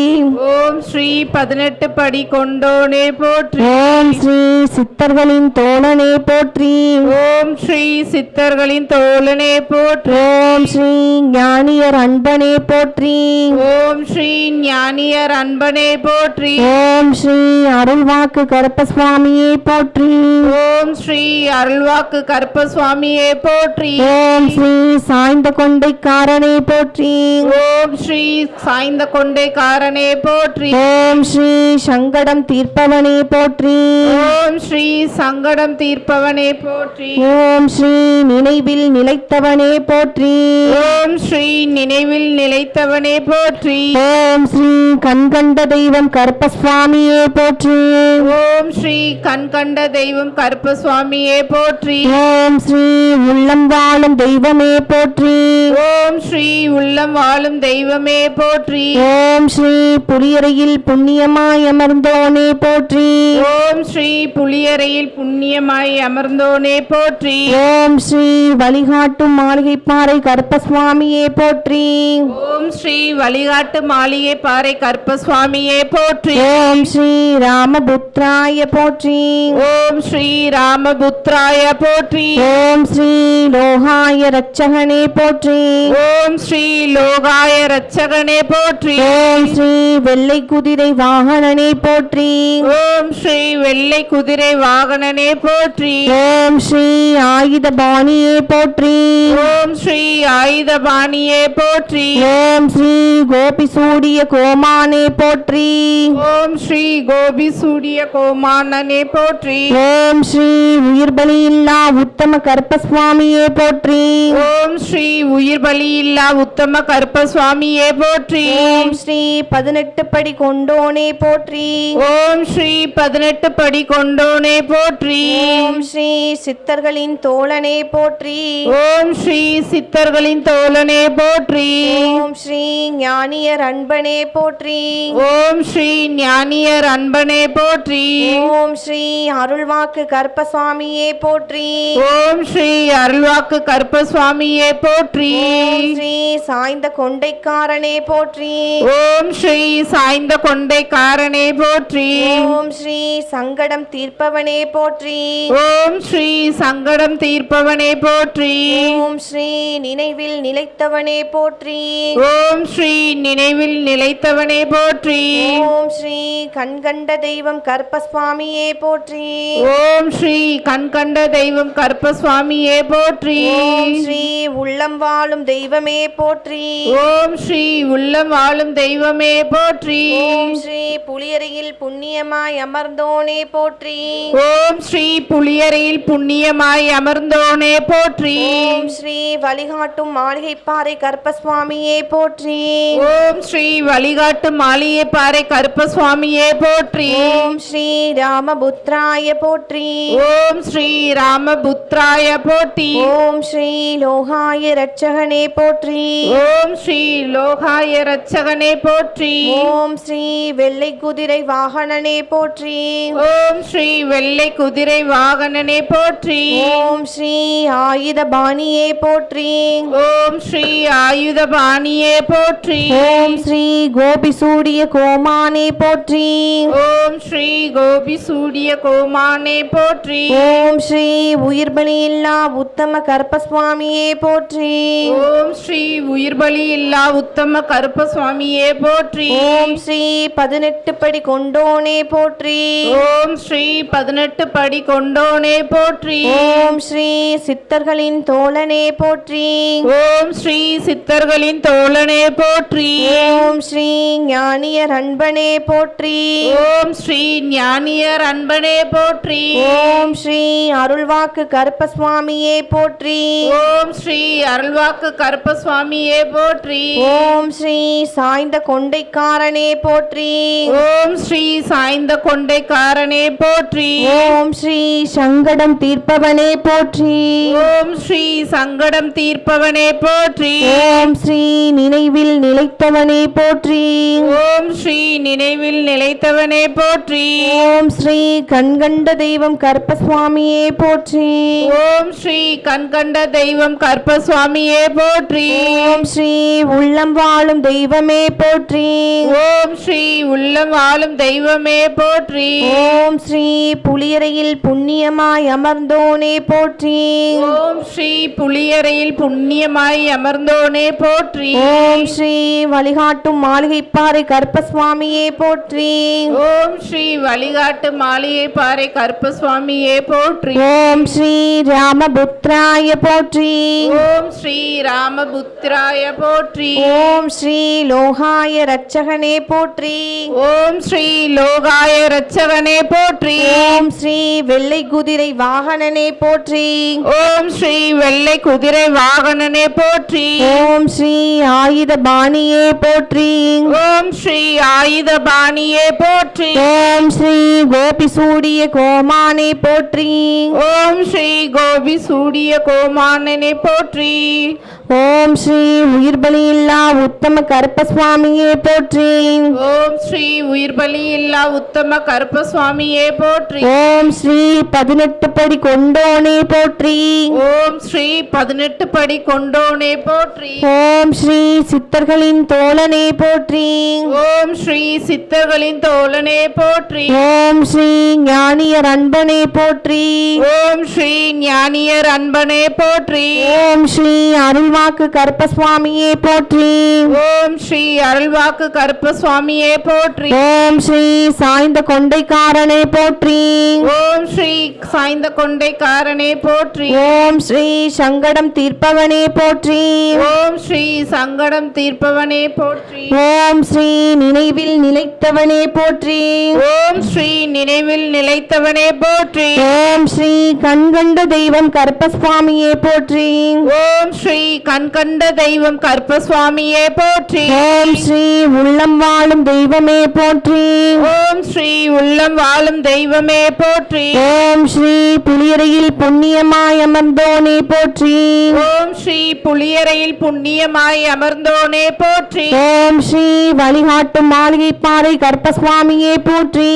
Speaker 2: ஓம் ஸ்ரீ 18 படி கொண்டோனே போற்றி.
Speaker 1: ஓம் ஸ்ரீ சித்தர்களின் தோழனே போற்றி.
Speaker 2: ஓம் ஸ்ரீ சித்தர்களின் தோழனே போற்றி.
Speaker 1: ஓம் ஸ்ரீ ஞானியர் அன்பனே போற்றி.
Speaker 2: ஓம் ஸ்ரீ ஞானியர் அன்பனே போற்றி.
Speaker 1: ஓம் ஸ்ரீ அருள்வாக்கு கருப்பசுவாமியே போற்றி.
Speaker 2: ஓம் ஸ்ரீ அருள்வாக்கு கருப்பசுவாமியே போற்றி.
Speaker 1: ஓம் ஸ்ரீ சாய்ந்த கொண்டைக்காரனே கொண்டைக்காரனே போற்றி.
Speaker 2: ஓம் ஸ்ரீ சாய்ந்த கொண்டைக்காரனே போற்றி.
Speaker 1: ஓம் ஸ்ரீ சங்கடம் தீர்ப்பவனே போற்றி.
Speaker 2: ஓம் ஸ்ரீ சங்கடம் தீர்ப்பவனே போற்றி.
Speaker 1: ஓம் ஸ்ரீ நினைவில் நிலைத்தவனே போற்றி.
Speaker 2: ஓம் ஸ்ரீ நினைவில் நிலைத்தவனே போற்றி.
Speaker 1: ஓம் ஸ்ரீ கண்கண்ட தெய்வம் கருப்பசுவாமியே போற்றி.
Speaker 2: ஓம் ஸ்ரீ கண்கண்ட தெய்வம் கருப்பசுவாமியே போற்றி.
Speaker 1: ஓம் ஸ்ரீ உள்ளம் வாழும் தெய்வமே போற்றி.
Speaker 2: ஓம் ஸ்ரீ உள்ளம் வாழும் தெய்வமே போற்றி.
Speaker 1: ஓம் ஸ்ரீ புலியறையில் புண்ணியமாய் அமர்ந்தோனே போற்றி.
Speaker 2: ஓம் ஸ்ரீ புலியறையில் புண்ணியமாய் அமர்ந்தோனே போற்றி.
Speaker 1: ஓம் ஸ்ரீ வழிகாட்டும் மாளிகைப்பாறை கருப்பசுவாமியே போற்றி.
Speaker 2: ஓம் ஸ்ரீ வழிகாட்டு மாளிகை பாறை கருப்பசுவாமியே போற்றி.
Speaker 1: ஓம் ஸ்ரீ ராமபுத்ராய போற்றி.
Speaker 2: ஓம் ஸ்ரீ ராமபுத்ராய போற்றி.
Speaker 1: ஓம் ஸ்ரீ லோகாய ரட்சகனே போற்றி.
Speaker 2: ஓம் ஸ்ரீ லோகாய ரட்சகனே போற்றி.
Speaker 1: ஓம் ஸ்ரீ வெள்ளை குதிரை வாகனனே போற்றி.
Speaker 2: ஓம் ஸ்ரீ வெள்ளை குதிரை வாகனனே போற்றி.
Speaker 1: ஓம் ஸ்ரீ ஆயுத பாணியே போற்றி.
Speaker 2: ஓம் ஸ்ரீ ஆயுதபாணியே போற்றி.
Speaker 1: ஓம் ஸ்ரீ கோபி சூடிய கோமானே போற்றி.
Speaker 2: ஓம் ஸ்ரீ கோபி சூடிய கோமானனே போற்றி.
Speaker 1: ஓம் ஸ்ரீ உயிர்பலி இல்லா உத்தம கருப்பசுவாமியே போற்றி.
Speaker 2: ஓம் ஸ்ரீ உயிர் பலி இல்லா உத்தம கருப்பசுவாமியே போற்றி.
Speaker 1: ஓம் ஸ்ரீ 18 படி கொண்டோனே போற்றி.
Speaker 2: ஓம் ஸ்ரீ 18 படி கொண்டோனே போற்றி.
Speaker 1: ஓம் ஸ்ரீ சித்தர்களின் தோழனே போற்றி.
Speaker 2: ஓம் ஸ்ரீ சித்தர்களின் தோழனே போற்றி.
Speaker 1: ஓம் ஸ்ரீ ஞானியர் அன்பனே போற்றி.
Speaker 2: ஓம் ஸ்ரீ ஞானியர் அன்பனே போற்றி.
Speaker 1: ஓம் ஸ்ரீ அருள்வாக்கு கருப்பசுவாமியே போற்றி.
Speaker 2: ஓம் ஸ்ரீ அருள்வாக்கு கருப்பசுவாமியே போற்றி.
Speaker 1: ஓம் ஸ்ரீ சாய்ந்த கொண்டைக்காரனே போற்றி.
Speaker 2: ஓம் ஸ்ரீ சாய்ந்த கொண்டைக்காரனே போற்றி.
Speaker 1: ஓம் ஸ்ரீ சங்கடம் தீர்ப்பவனே போற்றி.
Speaker 2: ஓம் ஸ்ரீ சங்கடம் தீர்ப்பவனே போற்றி.
Speaker 1: ஓம் ஸ்ரீ நினைவில் நிலைத்தவனே போற்றி.
Speaker 2: ஓம் ஸ்ரீ நினைவில் நிலைத்தவனே போற்றி.
Speaker 1: ஓம் ஸ்ரீ கண்கண்ட தெய்வம் கருப்பசுவாமியே போற்றி.
Speaker 2: ஓம் ஸ்ரீ கண்கண்ட தெய்வம் கருப்பசுவாமியே போற்றி.
Speaker 1: ஓம் ஸ்ரீ உள்ளம் வாழும் தெய்வமே போற்றி.
Speaker 2: ஓம் ஸ்ரீ உள்ளம் வாழும் தெய்வமே போற்றி.
Speaker 1: ஓம் ஸ்ரீ புலியறையில் புண்ணியமாய் அமர்ந்தோனே போற்றி.
Speaker 2: ஓம் ஸ்ரீ புலியறையில் புண்ணியமாய் அமர்ந்தோனே போற்றி.
Speaker 1: ஓம் ஸ்ரீ வழிகாட்டும் மாளிகைப்பாறை கருப்பசுவாமியே போற்றி.
Speaker 2: ஓம் ஸ்ரீ வழிகாட்டு மாளிகை பாறை கருப்பசுவாமியே போற்றி.
Speaker 1: ஓம் ஸ்ரீ ராமபுத்ராய போற்றி.
Speaker 2: ஓம் ஸ்ரீ ராமபுத்ராய போற்றி.
Speaker 1: ஓம் ஸ்ரீ லோகாய ரட்சகனே போற்றி.
Speaker 2: ஓம் ஸ்ரீ லோகாய ரட்சகனே போற்றி.
Speaker 1: ஓம் ஸ்ரீ வெள்ளை குதிரை வாகனனே போற்றி.
Speaker 2: ஓம் ஸ்ரீ வெள்ளை குதிரை வாகனனே போற்றி.
Speaker 1: ஓம் ஸ்ரீ ஆயுத பாணியே போற்றி.
Speaker 2: ஓம் ஸ்ரீ ஆயுதபாணியே போற்றி.
Speaker 1: ஓம் ஸ்ரீ கோபி சூடிய கோமானே போற்றி.
Speaker 2: ஓம் ஸ்ரீ கோபி சூடிய கோமானே போற்றி.
Speaker 1: ஓம் ஸ்ரீ உயிர்பலி இல்லா உத்தம கருப்பசுவாமியே போற்றி.
Speaker 2: ஓம் ஸ்ரீ உயிர் பலி இல்லா உத்தம கருப்பசுவாமியே போற்றி.
Speaker 1: ஓம் ஸ்ரீ 18 படி கொண்டோனே போற்றி.
Speaker 2: ஓம் ஸ்ரீ 18 படி கொண்டோனே போற்றி.
Speaker 1: ஓம் ஸ்ரீ சித்தர்களின் தோழனே போற்றி.
Speaker 2: ஓம் ஸ்ரீ சித்தர்களின் தோழனே போற்றி.
Speaker 1: ஓம் ஸ்ரீ ஞானியர் அன்பனே போற்றி.
Speaker 2: ஓம் ஸ்ரீ ஞானியர் அன்பனே போற்றி.
Speaker 1: ஓம் ஸ்ரீ அருள்வாக்கு கருப்பசுவாமியே போற்றி.
Speaker 2: ஓம் ஸ்ரீ அருள்வாக்கு கருப்பசுவாமியே போற்றி.
Speaker 1: ஓம் ஸ்ரீ சாய்ந்த கொண்டைக்காரனே போற்றி.
Speaker 2: ஓம் ஸ்ரீ சாய்ந்த கொண்டைக்காரனே போற்றி.
Speaker 1: ஓம் ஸ்ரீ சங்கடம் தீர்ப்பவனே போற்றி.
Speaker 2: ஓம் ஸ்ரீ சங்கடம் தீர்ப்பவனே போற்றி.
Speaker 1: ஓம் ஸ்ரீ நினைவில் நிலைத்தவனே போற்றி.
Speaker 2: ஓம் ஸ்ரீ நினைவில் நிலைத்தவனே போற்றி.
Speaker 1: ஓம் ஸ்ரீ கண்கண்ட தெய்வம் கருப்பசுவாமியே போற்றி.
Speaker 2: ஓம் ஸ்ரீ கண்கண்ட தெய்வம் கருப்பசுவாமியே போற்றி.
Speaker 1: ஓம் ஸ்ரீ உள்ளம் வாழும் தெய்வமே போற்றி.
Speaker 2: ஓம் ஸ்ரீ உள்ளம் வாழும் தெய்வமே போற்றி.
Speaker 1: ஓம் ஸ்ரீ புலியறையில் புண்ணியமாய் அமர்ந்தோனே போற்றி.
Speaker 2: ஓம் ஸ்ரீ புலியறையில் புண்ணியமாய் அமர்ந்தோனே போற்றி.
Speaker 1: ஓம் ஸ்ரீ வழிகாட்டும் மாளிகைப்பாறை கருப்பசுவாமியே போற்றி.
Speaker 2: ஓம் ஸ்ரீ வழிகாட்டு மாளிகை பாறை கருப்பசுவாமியே போற்றி.
Speaker 1: ஓம் ஸ்ரீ ராமபுத்ராய போற்றி.
Speaker 2: ஓம் ஸ்ரீ ராமபுத்ராய ராமபுத்திராய போற்றி.
Speaker 1: ஓம் ஸ்ரீ லோகாய ரட்சகனே போற்றி.
Speaker 2: ஓம் ஸ்ரீ லோகாய ரட்சகனே போற்றி.
Speaker 1: ஓம் ஸ்ரீ வெள்ளை குதிரை வாகனனே போற்றி.
Speaker 2: ஓம் ஸ்ரீ வெள்ளை குதிரை வாகனனே போற்றி.
Speaker 1: ஓம் ஸ்ரீ ஆயுத பாணியே போற்றி.
Speaker 2: ஓம் ஸ்ரீ ஆயுத பாணியே போற்றி.
Speaker 1: ஓம் ஸ்ரீ கோபி சூடிய கோமானே போற்றி.
Speaker 2: ஓம் ஸ்ரீ கோபி சூடிய கோமானனே போற்றி.
Speaker 1: ஓம் ஸ்ரீ உயிர் பலியில்லா உத்தம கருப்பசுவாமியே போற்றி.
Speaker 2: ஓம் ஸ்ரீ உயிர் பலி இல்லா உத்தம கருப்பசுவாமியே போற்றி.
Speaker 1: ஓம் ஸ்ரீ 18 படி கொண்டோனே போற்றி.
Speaker 2: ஓம் ஸ்ரீ 18 படி கொண்டோனே போற்றி.
Speaker 1: ஓம் ஸ்ரீ சித்தர்களின் தோழனே போற்றி.
Speaker 2: ஓம் ஸ்ரீ சித்தர்களின் தோழனே போற்றி.
Speaker 1: ஓம் ஸ்ரீ ஞானியர் அன்பனே போற்றி.
Speaker 2: ஓம் ஸ்ரீ ஞானியர் அன்பனே போற்றி.
Speaker 1: ஓம் ஸ்ரீ அருள்வாக்கு கருப்பசுவாமியே போற்றி.
Speaker 2: ஓம் ஸ்ரீ அருள்வாக்கு கருப்பசுவாமியே போற்றி.
Speaker 1: ஓம் ஸ்ரீ சாய்ந்த கொண்டைக்காரனே போற்றி.
Speaker 2: ஓம் ஸ்ரீ சாய்ந்த கொண்டைக்காரனே போற்றி.
Speaker 1: ஓம் ஸ்ரீ சங்கடம் தீர்ப்பவனே போற்றி.
Speaker 2: ஓம் ஸ்ரீ சங்கடம் தீர்ப்பவனே போற்றி.
Speaker 1: ஓம் ஸ்ரீ நினைவில் நிலைத்தவனே போற்றி.
Speaker 2: ஓம் ஸ்ரீ நினைவில் நிலைத்தவனே போற்றி.
Speaker 1: ஓம் ஸ்ரீ கண்கண்ட தெய்வம் கருப்பசுவாமியே போற்றி.
Speaker 2: ஓம் ஸ்ரீ கண்கண்ட தெய்வம் கருப்பசுவாமியே போற்றி.
Speaker 1: ஓம் ஸ்ரீ உள்ளம் வாழும் தெய்வமே போற்றி.
Speaker 2: ஓம் ஸ்ரீ உள்ளம் வாழும் தெய்வமே போற்றி.
Speaker 1: ஓம் ஸ்ரீ புலியரையில் புண்ணியமாய் அமர்ந்தோனே போற்றி.
Speaker 2: ஓம் ஸ்ரீ புலியரையில் புண்ணியமாய் அமர்ந்தோனே போற்றி.
Speaker 1: ஓம் ஸ்ரீ வழிகாட்டும் மாளிகை பாறை கருப்பசுவாமியே போற்றி.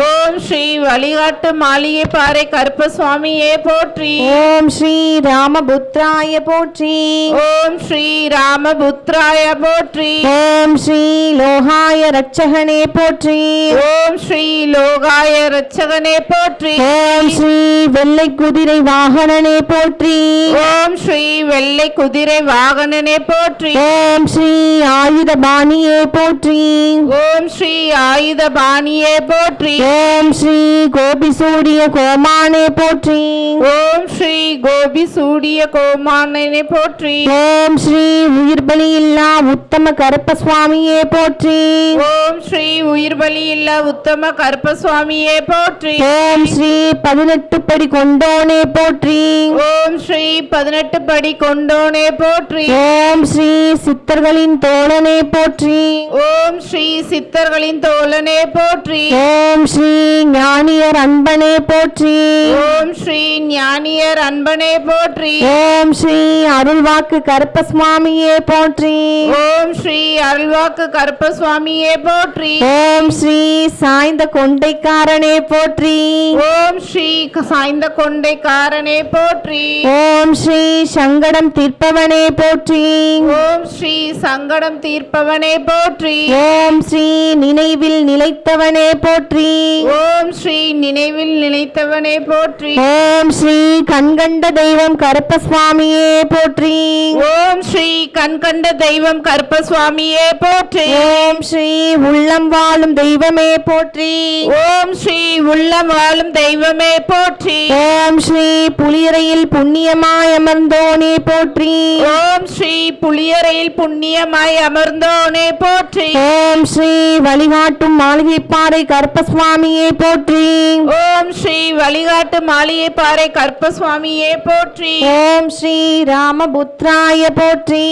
Speaker 2: ஓம் ஸ்ரீ வழிகாட்டு மாளிகை பாறை கருப்பசுவாமியே போற்றி.
Speaker 1: ஓம் ஸ்ரீ ராமபுத்திராய போற்றி.
Speaker 2: ஓம் ஸ்ரீ ராமபுத்திராய போற்றி.
Speaker 1: ஓம் ஸ்ரீ லோகாய ரட்சகனே போற்றி.
Speaker 2: ஓம் ஸ்ரீ லோகாய ரட்சகனே போற்றி.
Speaker 1: ஓம் ஸ்ரீ வெள்ளை குதிரை வாகனனே போற்றி.
Speaker 2: ஓம் ஸ்ரீ வெள்ளை குதிரை வாகனனே போற்றி.
Speaker 1: ஓம் ஸ்ரீ ஆயுத பாணியே போற்றி.
Speaker 2: ஓம் ஸ்ரீ ஆயுத பாணியே போற்றி.
Speaker 1: ஓம் ஸ்ரீ கோபி சூடிய கோமானே போற்றி.
Speaker 2: ஓம் ஸ்ரீ கோபி சூடிய கோமானனே போற்றி.
Speaker 1: ஓம் ஸ்ரீ உயிர் பலியில்லா உத்தம கருப்பசுவாமியே போற்றி.
Speaker 2: ஓம் ஸ்ரீ உயிர் பலி இல்ல உத்தம கருப்பசுவாமியே போற்றி.
Speaker 1: ஓம் ஸ்ரீ 18 படி கொண்டோனே போற்றி.
Speaker 2: ஓம் ஸ்ரீ 18 படி கொண்டோனே போற்றி.
Speaker 1: ஓம் ஸ்ரீ சித்தர்களின் தோழனே போற்றி.
Speaker 2: ஓம் ஸ்ரீ சித்தர்களின் தோழனே போற்றி.
Speaker 1: ஓம் ஸ்ரீ ஞானியர் அன்பனே போற்றி.
Speaker 2: ஓம் ஸ்ரீ ஞானியர் அன்பனே போற்றி.
Speaker 1: ஓம் ஸ்ரீ அருள்வாக்கு கருப்பசுவாமியே போற்றி.
Speaker 2: ஓம் ஸ்ரீ அருள்வாக்கு கருப்பசுவாமியே போற்றி.
Speaker 1: ஓம் ஸ்ரீ சாய்ந்த கொண்டைக்காரனே போற்றி.
Speaker 2: ஓம் ஸ்ரீ சாய்ந்த கொண்டைக்காரனே போற்றி.
Speaker 1: ஓம் ஸ்ரீ சங்கடம் தீர்ப்பவனே போற்றி.
Speaker 2: ஓம் ஸ்ரீ சங்கடம் தீர்ப்பவனே போற்றி.
Speaker 1: ஓம் ஸ்ரீ நினைவில் நிலைத்தவனே போற்றி.
Speaker 2: ஓம் ஸ்ரீ நினைவில் நிலைத்தவனே போற்றி.
Speaker 1: ஓம் ஸ்ரீ கண்கண்ட தெய்வம் கருப்பசுவாமியே போற்றி.
Speaker 2: ஓம் ஸ்ரீ கண்கண்ட தெய்வம் கருப்பசுவாமியே போற்றி.
Speaker 1: ஓம் ஸ்ரீ உள்ளம் வாழும் தெய்வமே போற்றி.
Speaker 2: ஓம் ஸ்ரீ உள்ளம் வாழும் தெய்வமே போற்றி.
Speaker 1: ஓம் ஸ்ரீ புலியரையில் புண்ணியமாய் அமர்ந்தோனே போற்றி.
Speaker 2: ஓம் ஸ்ரீ புலியரையில் புண்ணியமாய் அமர்ந்தோனே போற்றி.
Speaker 1: ஓம் ஸ்ரீ வழிகாட்டும் மாளிகை பாறை கருப்பசுவாமியே போற்றி.
Speaker 2: ஓம் ஸ்ரீ வழிகாட்டு மாளிகை பாறை கருப்பசுவாமியே போற்றி.
Speaker 1: ஓம் ஸ்ரீ ராமபுத்திராய போற்றி.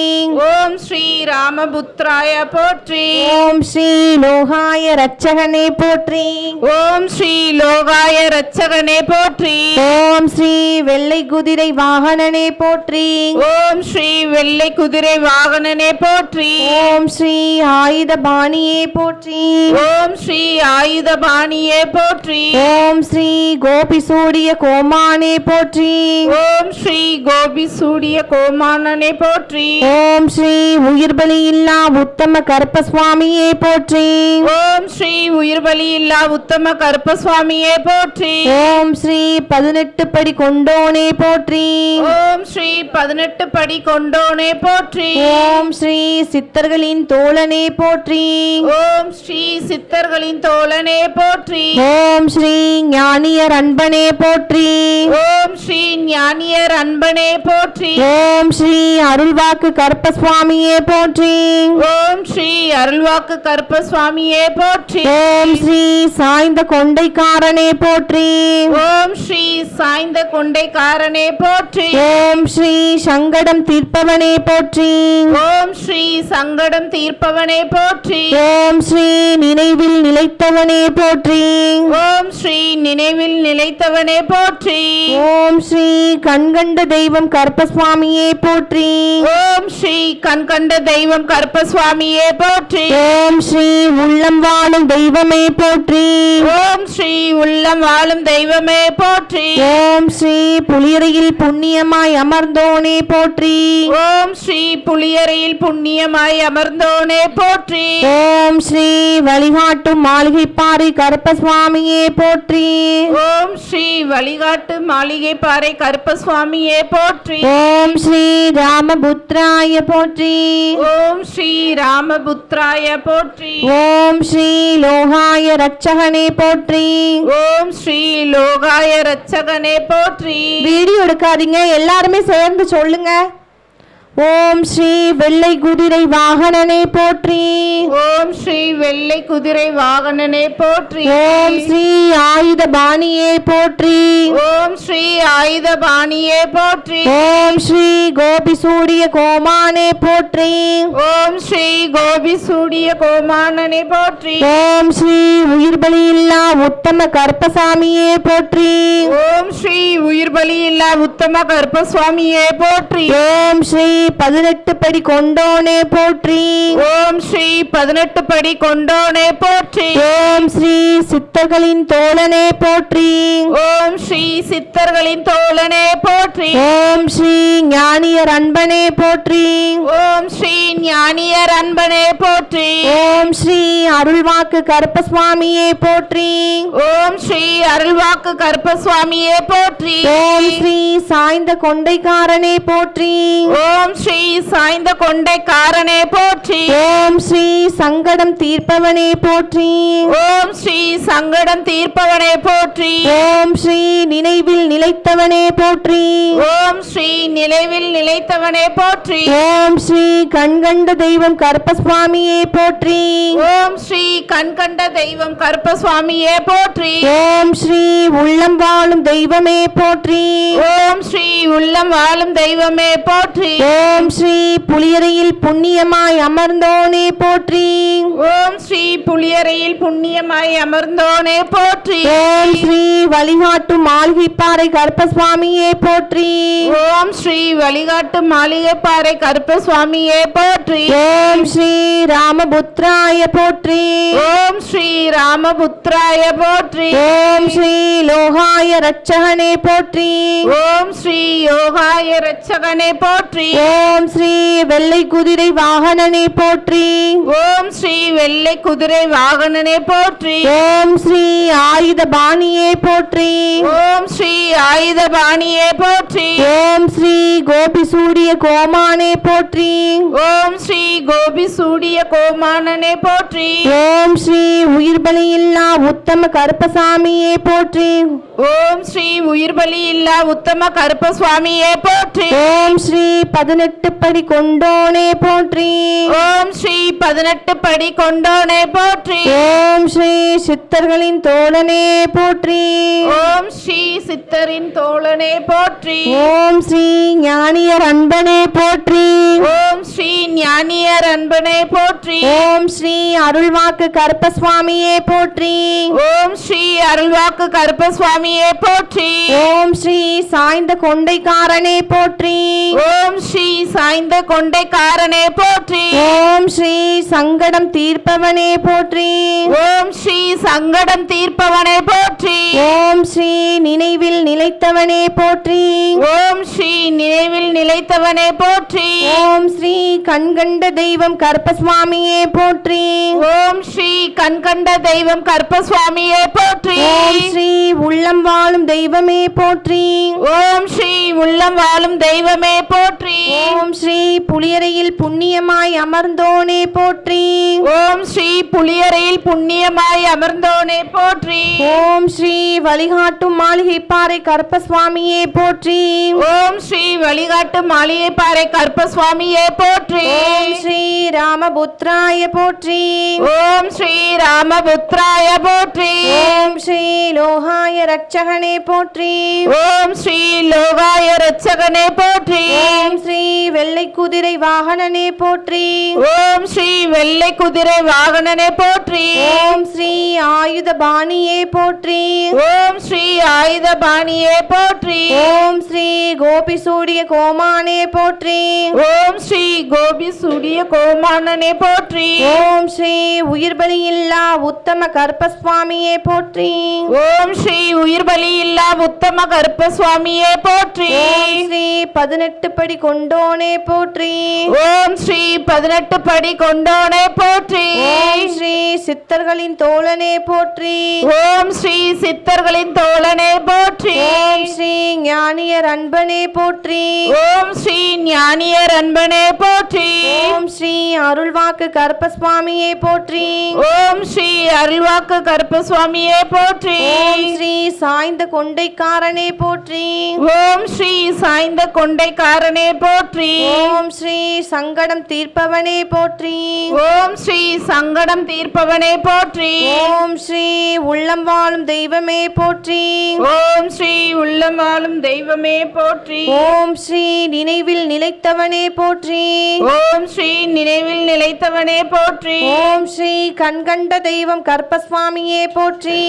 Speaker 2: ஓம் ஸ்ரீ ராமபுத்திராய போற்றி.
Speaker 1: ஓம் ஸ்ரீ லோகாய ரட்சகனே போற்றி.
Speaker 2: ஓம் ஸ்ரீ லோகாய ரட்சகனே போற்றி.
Speaker 1: ஓம் ஸ்ரீ வெள்ளை குதிரை வாகனனே போற்றி.
Speaker 2: ஓம் ஸ்ரீ வெள்ளை குதிரை வாகனனே போற்றி.
Speaker 1: ஓம் ஸ்ரீ ஆயுத பாணியே போற்றி.
Speaker 2: ஓம் ஸ்ரீ ஆயுத பாணியே போற்றி.
Speaker 1: ஓம் ஸ்ரீ கோபி சூடிய கோமானே போற்றி.
Speaker 2: ஓம் ஸ்ரீ கோபி சூடிய கோமானனே போற்றி.
Speaker 1: ஓம் ஸ்ரீ உயிர் பலியில்லா உத்தம கருப்பசுவாமியே போற்றி.
Speaker 2: ஓம் ஸ்ரீ உயிர் பலி இல்லா உத்தம கருப்பசுவாமியே போற்றி.
Speaker 1: ஓம் ஸ்ரீ 18 படி கொண்டோனே போற்றி.
Speaker 2: ஓம் ஓம் ஸ்ரீ 18 படி கொண்டோனே போற்றி.
Speaker 1: ஓம் ஸ்ரீ சித்தர்களின் தோழனே போற்றி.
Speaker 2: ஓம் ஸ்ரீ சித்தர்களின் தோழனே போற்றி.
Speaker 1: ஓம் ஸ்ரீ ஞானியர் அன்பனே போற்றி.
Speaker 2: ஓம் ஸ்ரீ ஞானியர் அன்பனே போற்றி.
Speaker 1: ஓம் ஸ்ரீ அருள்வாக்கு கருப்பசுவாமியே போற்றி.
Speaker 2: ஓம் ஸ்ரீ அருள்வாக்கு கருப்பசுவாமியே போற்றி.
Speaker 1: ஓம் ஸ்ரீ சாய்ந்த கொண்டைக்காரனே போற்றி.
Speaker 2: ஓம் ஸ்ரீ சாய்ந்த கொண்டைக்காரனே போற்றி.
Speaker 1: ஓம் ஸ்ரீ சங்கடம் தீர்ப்பவனே போற்றி.
Speaker 2: ஓம் ஸ்ரீ சங்கடம் தீர்ப்பவனே போற்றி.
Speaker 1: ஓம் ஸ்ரீ நினைவில் நிலைத்தவனே போற்றி.
Speaker 2: ஓம் ஸ்ரீ நினைவில் நிலைத்தவனே போற்றி.
Speaker 1: ஓம் ஸ்ரீ கண்கண்ட தெய்வம் கருப்பசுவாமியே போற்றி.
Speaker 2: ஓம் ஸ்ரீ கண்கண்ட தெய்வம் கருப்பசுவாமியே போற்றி.
Speaker 1: ஓம் ஸ்ரீ உள்ளம் வாழும் தெய்வமே போற்றி.
Speaker 2: ஓம் ஸ்ரீ உள்ளம் வாழும் தெய்வமே போற்றி.
Speaker 1: ஓம் ஸ்ரீ புலியரையில் புண்ணியமாய் அமர்ந்தோனே போற்றி.
Speaker 2: ஓம் ஸ்ரீ புலியரையில் புண்ணியமாய் அமர்ந்தோனே போற்றி.
Speaker 1: ஓம் ஸ்ரீ வழிகாட்டும் மாளிகைப்பாறை கருப்பசுவாமியே போற்றி.
Speaker 2: ஓம் ஸ்ரீ வழிகாட்டு மாளிகைப்பாறை கருப்பசுவாமியே போற்றி.
Speaker 1: ஓம் ஸ்ரீ ராமபுத்ராய போற்றி.
Speaker 2: ஓம் ஸ்ரீ ராமபுத்ராய போற்றி.
Speaker 1: ஓம் ஸ்ரீ லோகாய ரட்சகனே போற்றி.
Speaker 2: ஓம் ஸ்ரீ லோகாய ரட்சகனே போற்றி.
Speaker 1: வீடியோ எடுக்காதீங்க, எல்லாருமே சேர்ந்து சொல்லுங்க. ஓம் ஸ்ரீ வெள்ளை குதிரை வாகனனே போற்றி.
Speaker 2: ஓம் ஸ்ரீ வெள்ளை குதிரை வாகனனே போற்றி.
Speaker 1: ஓம் ஸ்ரீ ஆயுத பாணியே போற்றி.
Speaker 2: ஓம் ஸ்ரீ ஆயுத பாணியே போற்றி.
Speaker 1: ஓம் ஸ்ரீ கோபி சூரிய கோமானே போற்றி.
Speaker 2: ஓம் ஸ்ரீ கோபி சூடிய கோமானனே போற்றி.
Speaker 1: ஓம் ஸ்ரீ உயிர் பலியில்லா உத்தம கருப்பசாமியே போற்றி.
Speaker 2: ஓம் ஸ்ரீ உயிர் பலி இல்லா உத்தம கருப்பசுவாமியே போற்றி.
Speaker 1: ஓம் ஸ்ரீ 18 படி கொண்டோனே போற்றி.
Speaker 2: ஓம் ஸ்ரீ 18 படி கொண்டோனே போற்றி.
Speaker 1: ஓம் ஸ்ரீ சித்தர்களின் தோழனே போற்றி.
Speaker 2: ஓம் ஸ்ரீ சித்தர்களின் தோழனே போற்றி.
Speaker 1: ஓம் ஸ்ரீ ஞானியர் அன்பனே போற்றி.
Speaker 2: ஓம் ஸ்ரீ ஞானியர் அன்பனே போற்றி.
Speaker 1: ஓம் ஸ்ரீ அருள்வாக்கு கருப்பசுவாமியே போற்றி.
Speaker 2: ஓம் ஸ்ரீ அருள்வாக்கு கருப்பசுவாமியே போற்றி.
Speaker 1: ஓம் ஸ்ரீ சாய்ந்த கொண்டைக்காரனே போற்றி.
Speaker 2: ஓம் ஸ்ரீ சாய்ந்த கொண்டைக்காரனே போற்றி.
Speaker 1: ஓம் ஸ்ரீ சங்கடம் தீர்ப்பவனே போற்றி.
Speaker 2: ஓம் ஸ்ரீ சங்கடம் தீர்ப்பவனே போற்றி.
Speaker 1: ஓம் ஸ்ரீ நினைவில் நிலைத்தவனே போற்றி.
Speaker 2: ஓம் ஸ்ரீ நினைவில் நிலைத்தவனே போற்றி.
Speaker 1: ஓம் ஸ்ரீ கண்கண்ட தெய்வம் கருப்பசுவாமியே போற்றி.
Speaker 2: ஓம் ஸ்ரீ கண்கண்ட தெய்வம் கருப்பசுவாமியே போற்றி.
Speaker 1: ஓம் ஸ்ரீ உள்ளம் வாழும் தெய்வமே போற்றி.
Speaker 2: ஓம் ஸ்ரீ உள்ளம் வாழும் தெய்வமே போற்றி.
Speaker 1: ஓம் ஸ்ரீ புலியரையில் புண்ணியமாய் அமர்ந்தோனே போற்றி.
Speaker 2: ஓம் ஸ்ரீ புலியரையில் புண்ணியமாய் அமர்ந்தோனே போற்றி.
Speaker 1: ஓம் ஸ்ரீ வழிகாட்டும் மாளிகைப்பாறை கருப்பசுவாமியே போற்றி.
Speaker 2: ஓம் ஸ்ரீ வழிகாட்டு மாளிகைப்பாறை கருப்பசுவாமியே போற்றி.
Speaker 1: ஓம் ஸ்ரீ ராமபுத்ராய போற்றி.
Speaker 2: ஓம் ஸ்ரீ ராமபுத்ராய போற்றி.
Speaker 1: ஓம் ஸ்ரீ லோகாய ரட்சகனே போற்றி.
Speaker 2: ஓம் ஸ்ரீ யோகாய ரட்சகனே போற்றி.
Speaker 1: ஓம் ஸ்ரீ வெள்ளை குதிரை வாகனனே போற்றி.
Speaker 2: ஓம் ஸ்ரீ வெள்ளை குதிரை வாகனனே போற்றி.
Speaker 1: ஓம் ஸ்ரீ ஆயுத பாணியே போற்றி.
Speaker 2: ஓம் ஸ்ரீ ஆயுத பாணியே போற்றி.
Speaker 1: ஓம் ஸ்ரீ கோபி சூரிய கோமானே போற்றி.
Speaker 2: ஓம் ஸ்ரீ கோபி சூடிய கோமானனே போற்றி.
Speaker 1: ஓம் ஸ்ரீ உயிர் பலியில்லா உத்தம கருப்பசாமியே போற்றி.
Speaker 2: ஓம் ஸ்ரீ உயிர் பலி இல்லா உத்தம கருப்பசுவாமியே போற்றி.
Speaker 1: ஓம் ஸ்ரீ 18 படி கொண்டோனே போற்றி.
Speaker 2: ஓம் ஸ்ரீ 18 படி கொண்டோனே போற்றி.
Speaker 1: ஓம் ஸ்ரீ சித்தர்களின் தோழனே போற்றி.
Speaker 2: ஓம் ஸ்ரீ சித்தரின் தோழனே போற்றி.
Speaker 1: ஓம் ஸ்ரீ ஞானியர் அன்பனே போற்றி.
Speaker 2: ஓம் ஸ்ரீ ஞானியர் அன்பனே போற்றி.
Speaker 1: ஓம் ஸ்ரீ அருள்வாக்கு கருப்பசுவாமியே போற்றி.
Speaker 2: ஓம் ஸ்ரீ அருள்வாக்கு கருப்பசுவாமியே போற்றி.
Speaker 1: ஓம் ஸ்ரீ சாய்ந்த கொண்டைக்காரனே போற்றி.
Speaker 2: ஓம் ஸ்ரீ சாய் சாய்ந்த கொண்டைக்காரனே போற்றி.
Speaker 1: ஓம் ஸ்ரீ சங்கடம் தீர்ப்பவனே போற்றி.
Speaker 2: ஓம் ஸ்ரீ சங்கடம் தீர்ப்பவனே போற்றி.
Speaker 1: ஓம் ஸ்ரீ நினைவில் நிலைத்தவனே போற்றி.
Speaker 2: ஓம் ஸ்ரீ நினைவில் நிலைத்தவனே போற்றி.
Speaker 1: ஓம் ஸ்ரீ கண்கண்ட தெய்வம் கருப்பசுவாமியே போற்றி.
Speaker 2: ஓம் ஸ்ரீ கண்கண்ட தெய்வம் கருப்பசுவாமியே போற்றி.
Speaker 1: ஓம் ஸ்ரீ உள்ளம் வாழும் தெய்வமே போற்றி.
Speaker 2: ஓம் ஸ்ரீ உள்ளம் வாழும் தெய்வமே போற்றி.
Speaker 1: ஓம் ஸ்ரீ புளியரையில் புண்ணியமாய் அமர்ந்தோனே போற்றி.
Speaker 2: ஓம் ஸ்ரீ புளியரையில் புண்ணியமாய் அமர்ந்தோனே போற்றி.
Speaker 1: ஓம் ஸ்ரீ வழிகாட்டும் மாளிகைப்பாறை கருப்பசுவாமியே போற்றி.
Speaker 2: ஓம் ஸ்ரீ வழிகாட்டு மாளிகைப்பாறை கருப்பசுவாமியே போற்றி.
Speaker 1: ஓம் ஸ்ரீ ராமபுத்ராய போற்றி.
Speaker 2: ஓம் ஸ்ரீ ராமபுத்ராய போற்றி.
Speaker 1: ஓம் ஸ்ரீ லோகாய ரட்சகனே போற்றி.
Speaker 2: ஓம் ஸ்ரீ லோகாய ரட்சகனே போற்றி.
Speaker 1: ஓம் ஸ்ரீ வெள்ளை குதிரை வாகனனே போற்றி.
Speaker 2: ஓம் ஸ்ரீ வெள்ளை குதிரை வாகனனே போற்றி.
Speaker 1: ஓம் ஸ்ரீ ஆயுத பாணியே போற்றி.
Speaker 2: ஓம் ஸ்ரீ ஆயுத பாணியே போற்றி.
Speaker 1: ஓம் ஸ்ரீ கோபி சூடிய கோமானே போற்றி.
Speaker 2: ஓம் ஸ்ரீ கோபி சூடிய கோமானனே போற்றி.
Speaker 1: ஓம் ஸ்ரீ உயிர் பலி இல்லா உத்தம கருப்பசுவாமியே போற்றி.
Speaker 2: ஓம் ஸ்ரீ உயிர் பலி இல்லா உத்தம கருப்பசுவாமியே போற்றி.
Speaker 1: ஓம் ஸ்ரீ 18 படி கொண்டோனே போற்றி.
Speaker 2: ஓம் ஸ்ரீ 18 படி கொண்டோனே போற்றி.
Speaker 1: ஓம் ஸ்ரீ சித்தர்களின் தோழனே போற்றி.
Speaker 2: ஓம் ஸ்ரீ சித்தர்களின் தோழனே போற்றி.
Speaker 1: ஓம் ஸ்ரீ ஞானியர் அன்பனே போற்றி.
Speaker 2: ஓம் ஸ்ரீ ஞானியர் அன்பனே போற்றி.
Speaker 1: ஓம் ஸ்ரீ அருள்வாக்கு கருப்பசுவாமியே போற்றி.
Speaker 2: ஓம் ஸ்ரீ அருள்வாக்கு கருப்பசுவாமியே போற்றி.
Speaker 1: ஓம் ஸ்ரீ சாய்ந்த கொண்டைக்காரனே போற்றி.
Speaker 2: ஓம் ஸ்ரீ சாய்ந்த கொண்டைக்காரனே போற்றி.
Speaker 1: ஓம் ஸ்ரீ சங்கடம் தீர்ப்பவனே போற்றி.
Speaker 2: ஓம் ஸ்ரீ சங்கடம் தீர்ப்பவனே போற்றி.
Speaker 1: ஓம் ஸ்ரீ உள்ளம் வாழும் தெய்வமே போற்றி.
Speaker 2: ஓம் ஸ்ரீ உள்ளம் வாழும் தெய்வமே போற்றி.
Speaker 1: ஓம் ஸ்ரீ நினைவில் நிலைத்தவனே போற்றி.
Speaker 2: ஓம் ஸ்ரீ நினைவில் நிலைத்தவனே போற்றி.
Speaker 1: ஓம் ஸ்ரீ கண்கண்ட தெய்வம் கருப்பசுவாமியே போற்றி.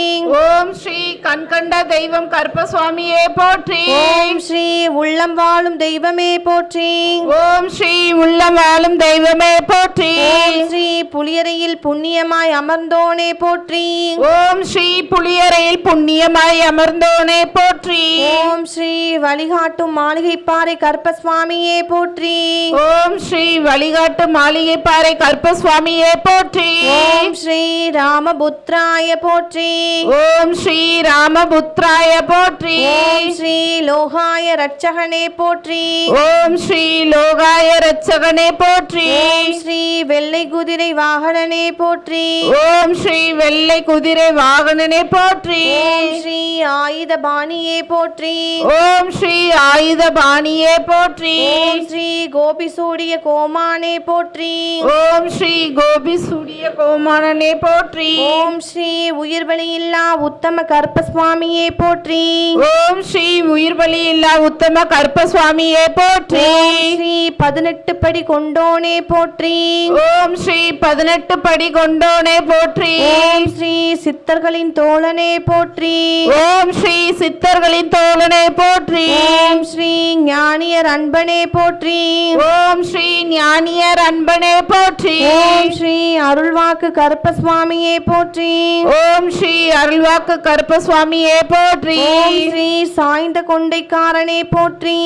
Speaker 2: ஓம் ஸ்ரீ கண்கண்ட தெய்வம் கருப்பசுவாமியே போற்றி.
Speaker 1: ஓம் ஸ்ரீ உள்ளம் வாழும் தெய்வமே போற்றி.
Speaker 2: ஓம் ஸ்ரீ உள்ளம் வாழும் தெய்வமே போற்றி.
Speaker 1: ஓம் ஸ்ரீ புளியரையில் புண்ணியமாய் அமர்ந்தோனே போற்றி.
Speaker 2: ஓம் ஸ்ரீ புளியரையில் புண்ணியமாய் அமர்ந்தோனே போற்றி.
Speaker 1: ஓம் ஸ்ரீ வழிகாட்டும் மாளிகைப்பாறை கருப்பசுவாமியே போற்றி.
Speaker 2: ஓம் ஸ்ரீ வழிகாட்டு மாளிகைப்பாறை கருப்பசுவாமியே போற்றி.
Speaker 1: ஓம் ஸ்ரீ ராமபுத்ராய போற்றி.
Speaker 2: ஓம் ஸ்ரீ ராமபுத்ராய போற்றி.
Speaker 1: ஓம் ஸ்ரீ லோகாய ரட்சகனே போற்றி.
Speaker 2: ஓம் ஸ்ரீ லோகாய ரட்சகனே போற்றி.
Speaker 1: ஓம் ஸ்ரீ வெள்ளை குதிரை வாகனனே போற்றி.
Speaker 2: ஓம் ஸ்ரீ வெள்ளை குதிரை வாகனனே போற்றி.
Speaker 1: ஓம் ஸ்ரீ ஆயுத பாணியே போற்றி.
Speaker 2: ஓம் ஸ்ரீ ஆயுத பாணியே போற்றி.
Speaker 1: ஓம் ஸ்ரீ கோபி சூடிய கோமானே போற்றி.
Speaker 2: ஓம் ஸ்ரீ கோபி சூடிய கோமானனே போற்றி.
Speaker 1: ஓம் ஸ்ரீ உயிர் பலி இல்லா உத்தம கருப்பசுவாமியே போற்றி.
Speaker 2: ஓம் ஸ்ரீ உயிர் பலி இல்லா உத்தம கருப்பசுவாமியே போற்றி.
Speaker 1: ஓம் ஸ்ரீ 18 படி கொண்டோனே போற்றி.
Speaker 2: ஓம் ஸ்ரீ 18 படி கொண்டோனே போற்றி.
Speaker 1: ஓம் ஸ்ரீ சித்தர்களின் தோழனே போற்றி.
Speaker 2: ஓம் ஸ்ரீ சித்தர்களின் தோழனே போற்றி.
Speaker 1: ஓம் ஸ்ரீ ஞானியர் அன்பனே போற்றி.
Speaker 2: ஓம் ஸ்ரீ ஞானியர் அன்பனே போற்றி.
Speaker 1: ஓம் ஸ்ரீ அருள்வாக்கு கருப்பசுவாமியே போற்றி.
Speaker 2: ஓம் ஸ்ரீ அருள்வாக்கு கருப்பசுவாமியே போற்றி.
Speaker 1: ஓம் ஸ்ரீ சாய்ந்த கொண்டைக்காரனே போற்றி.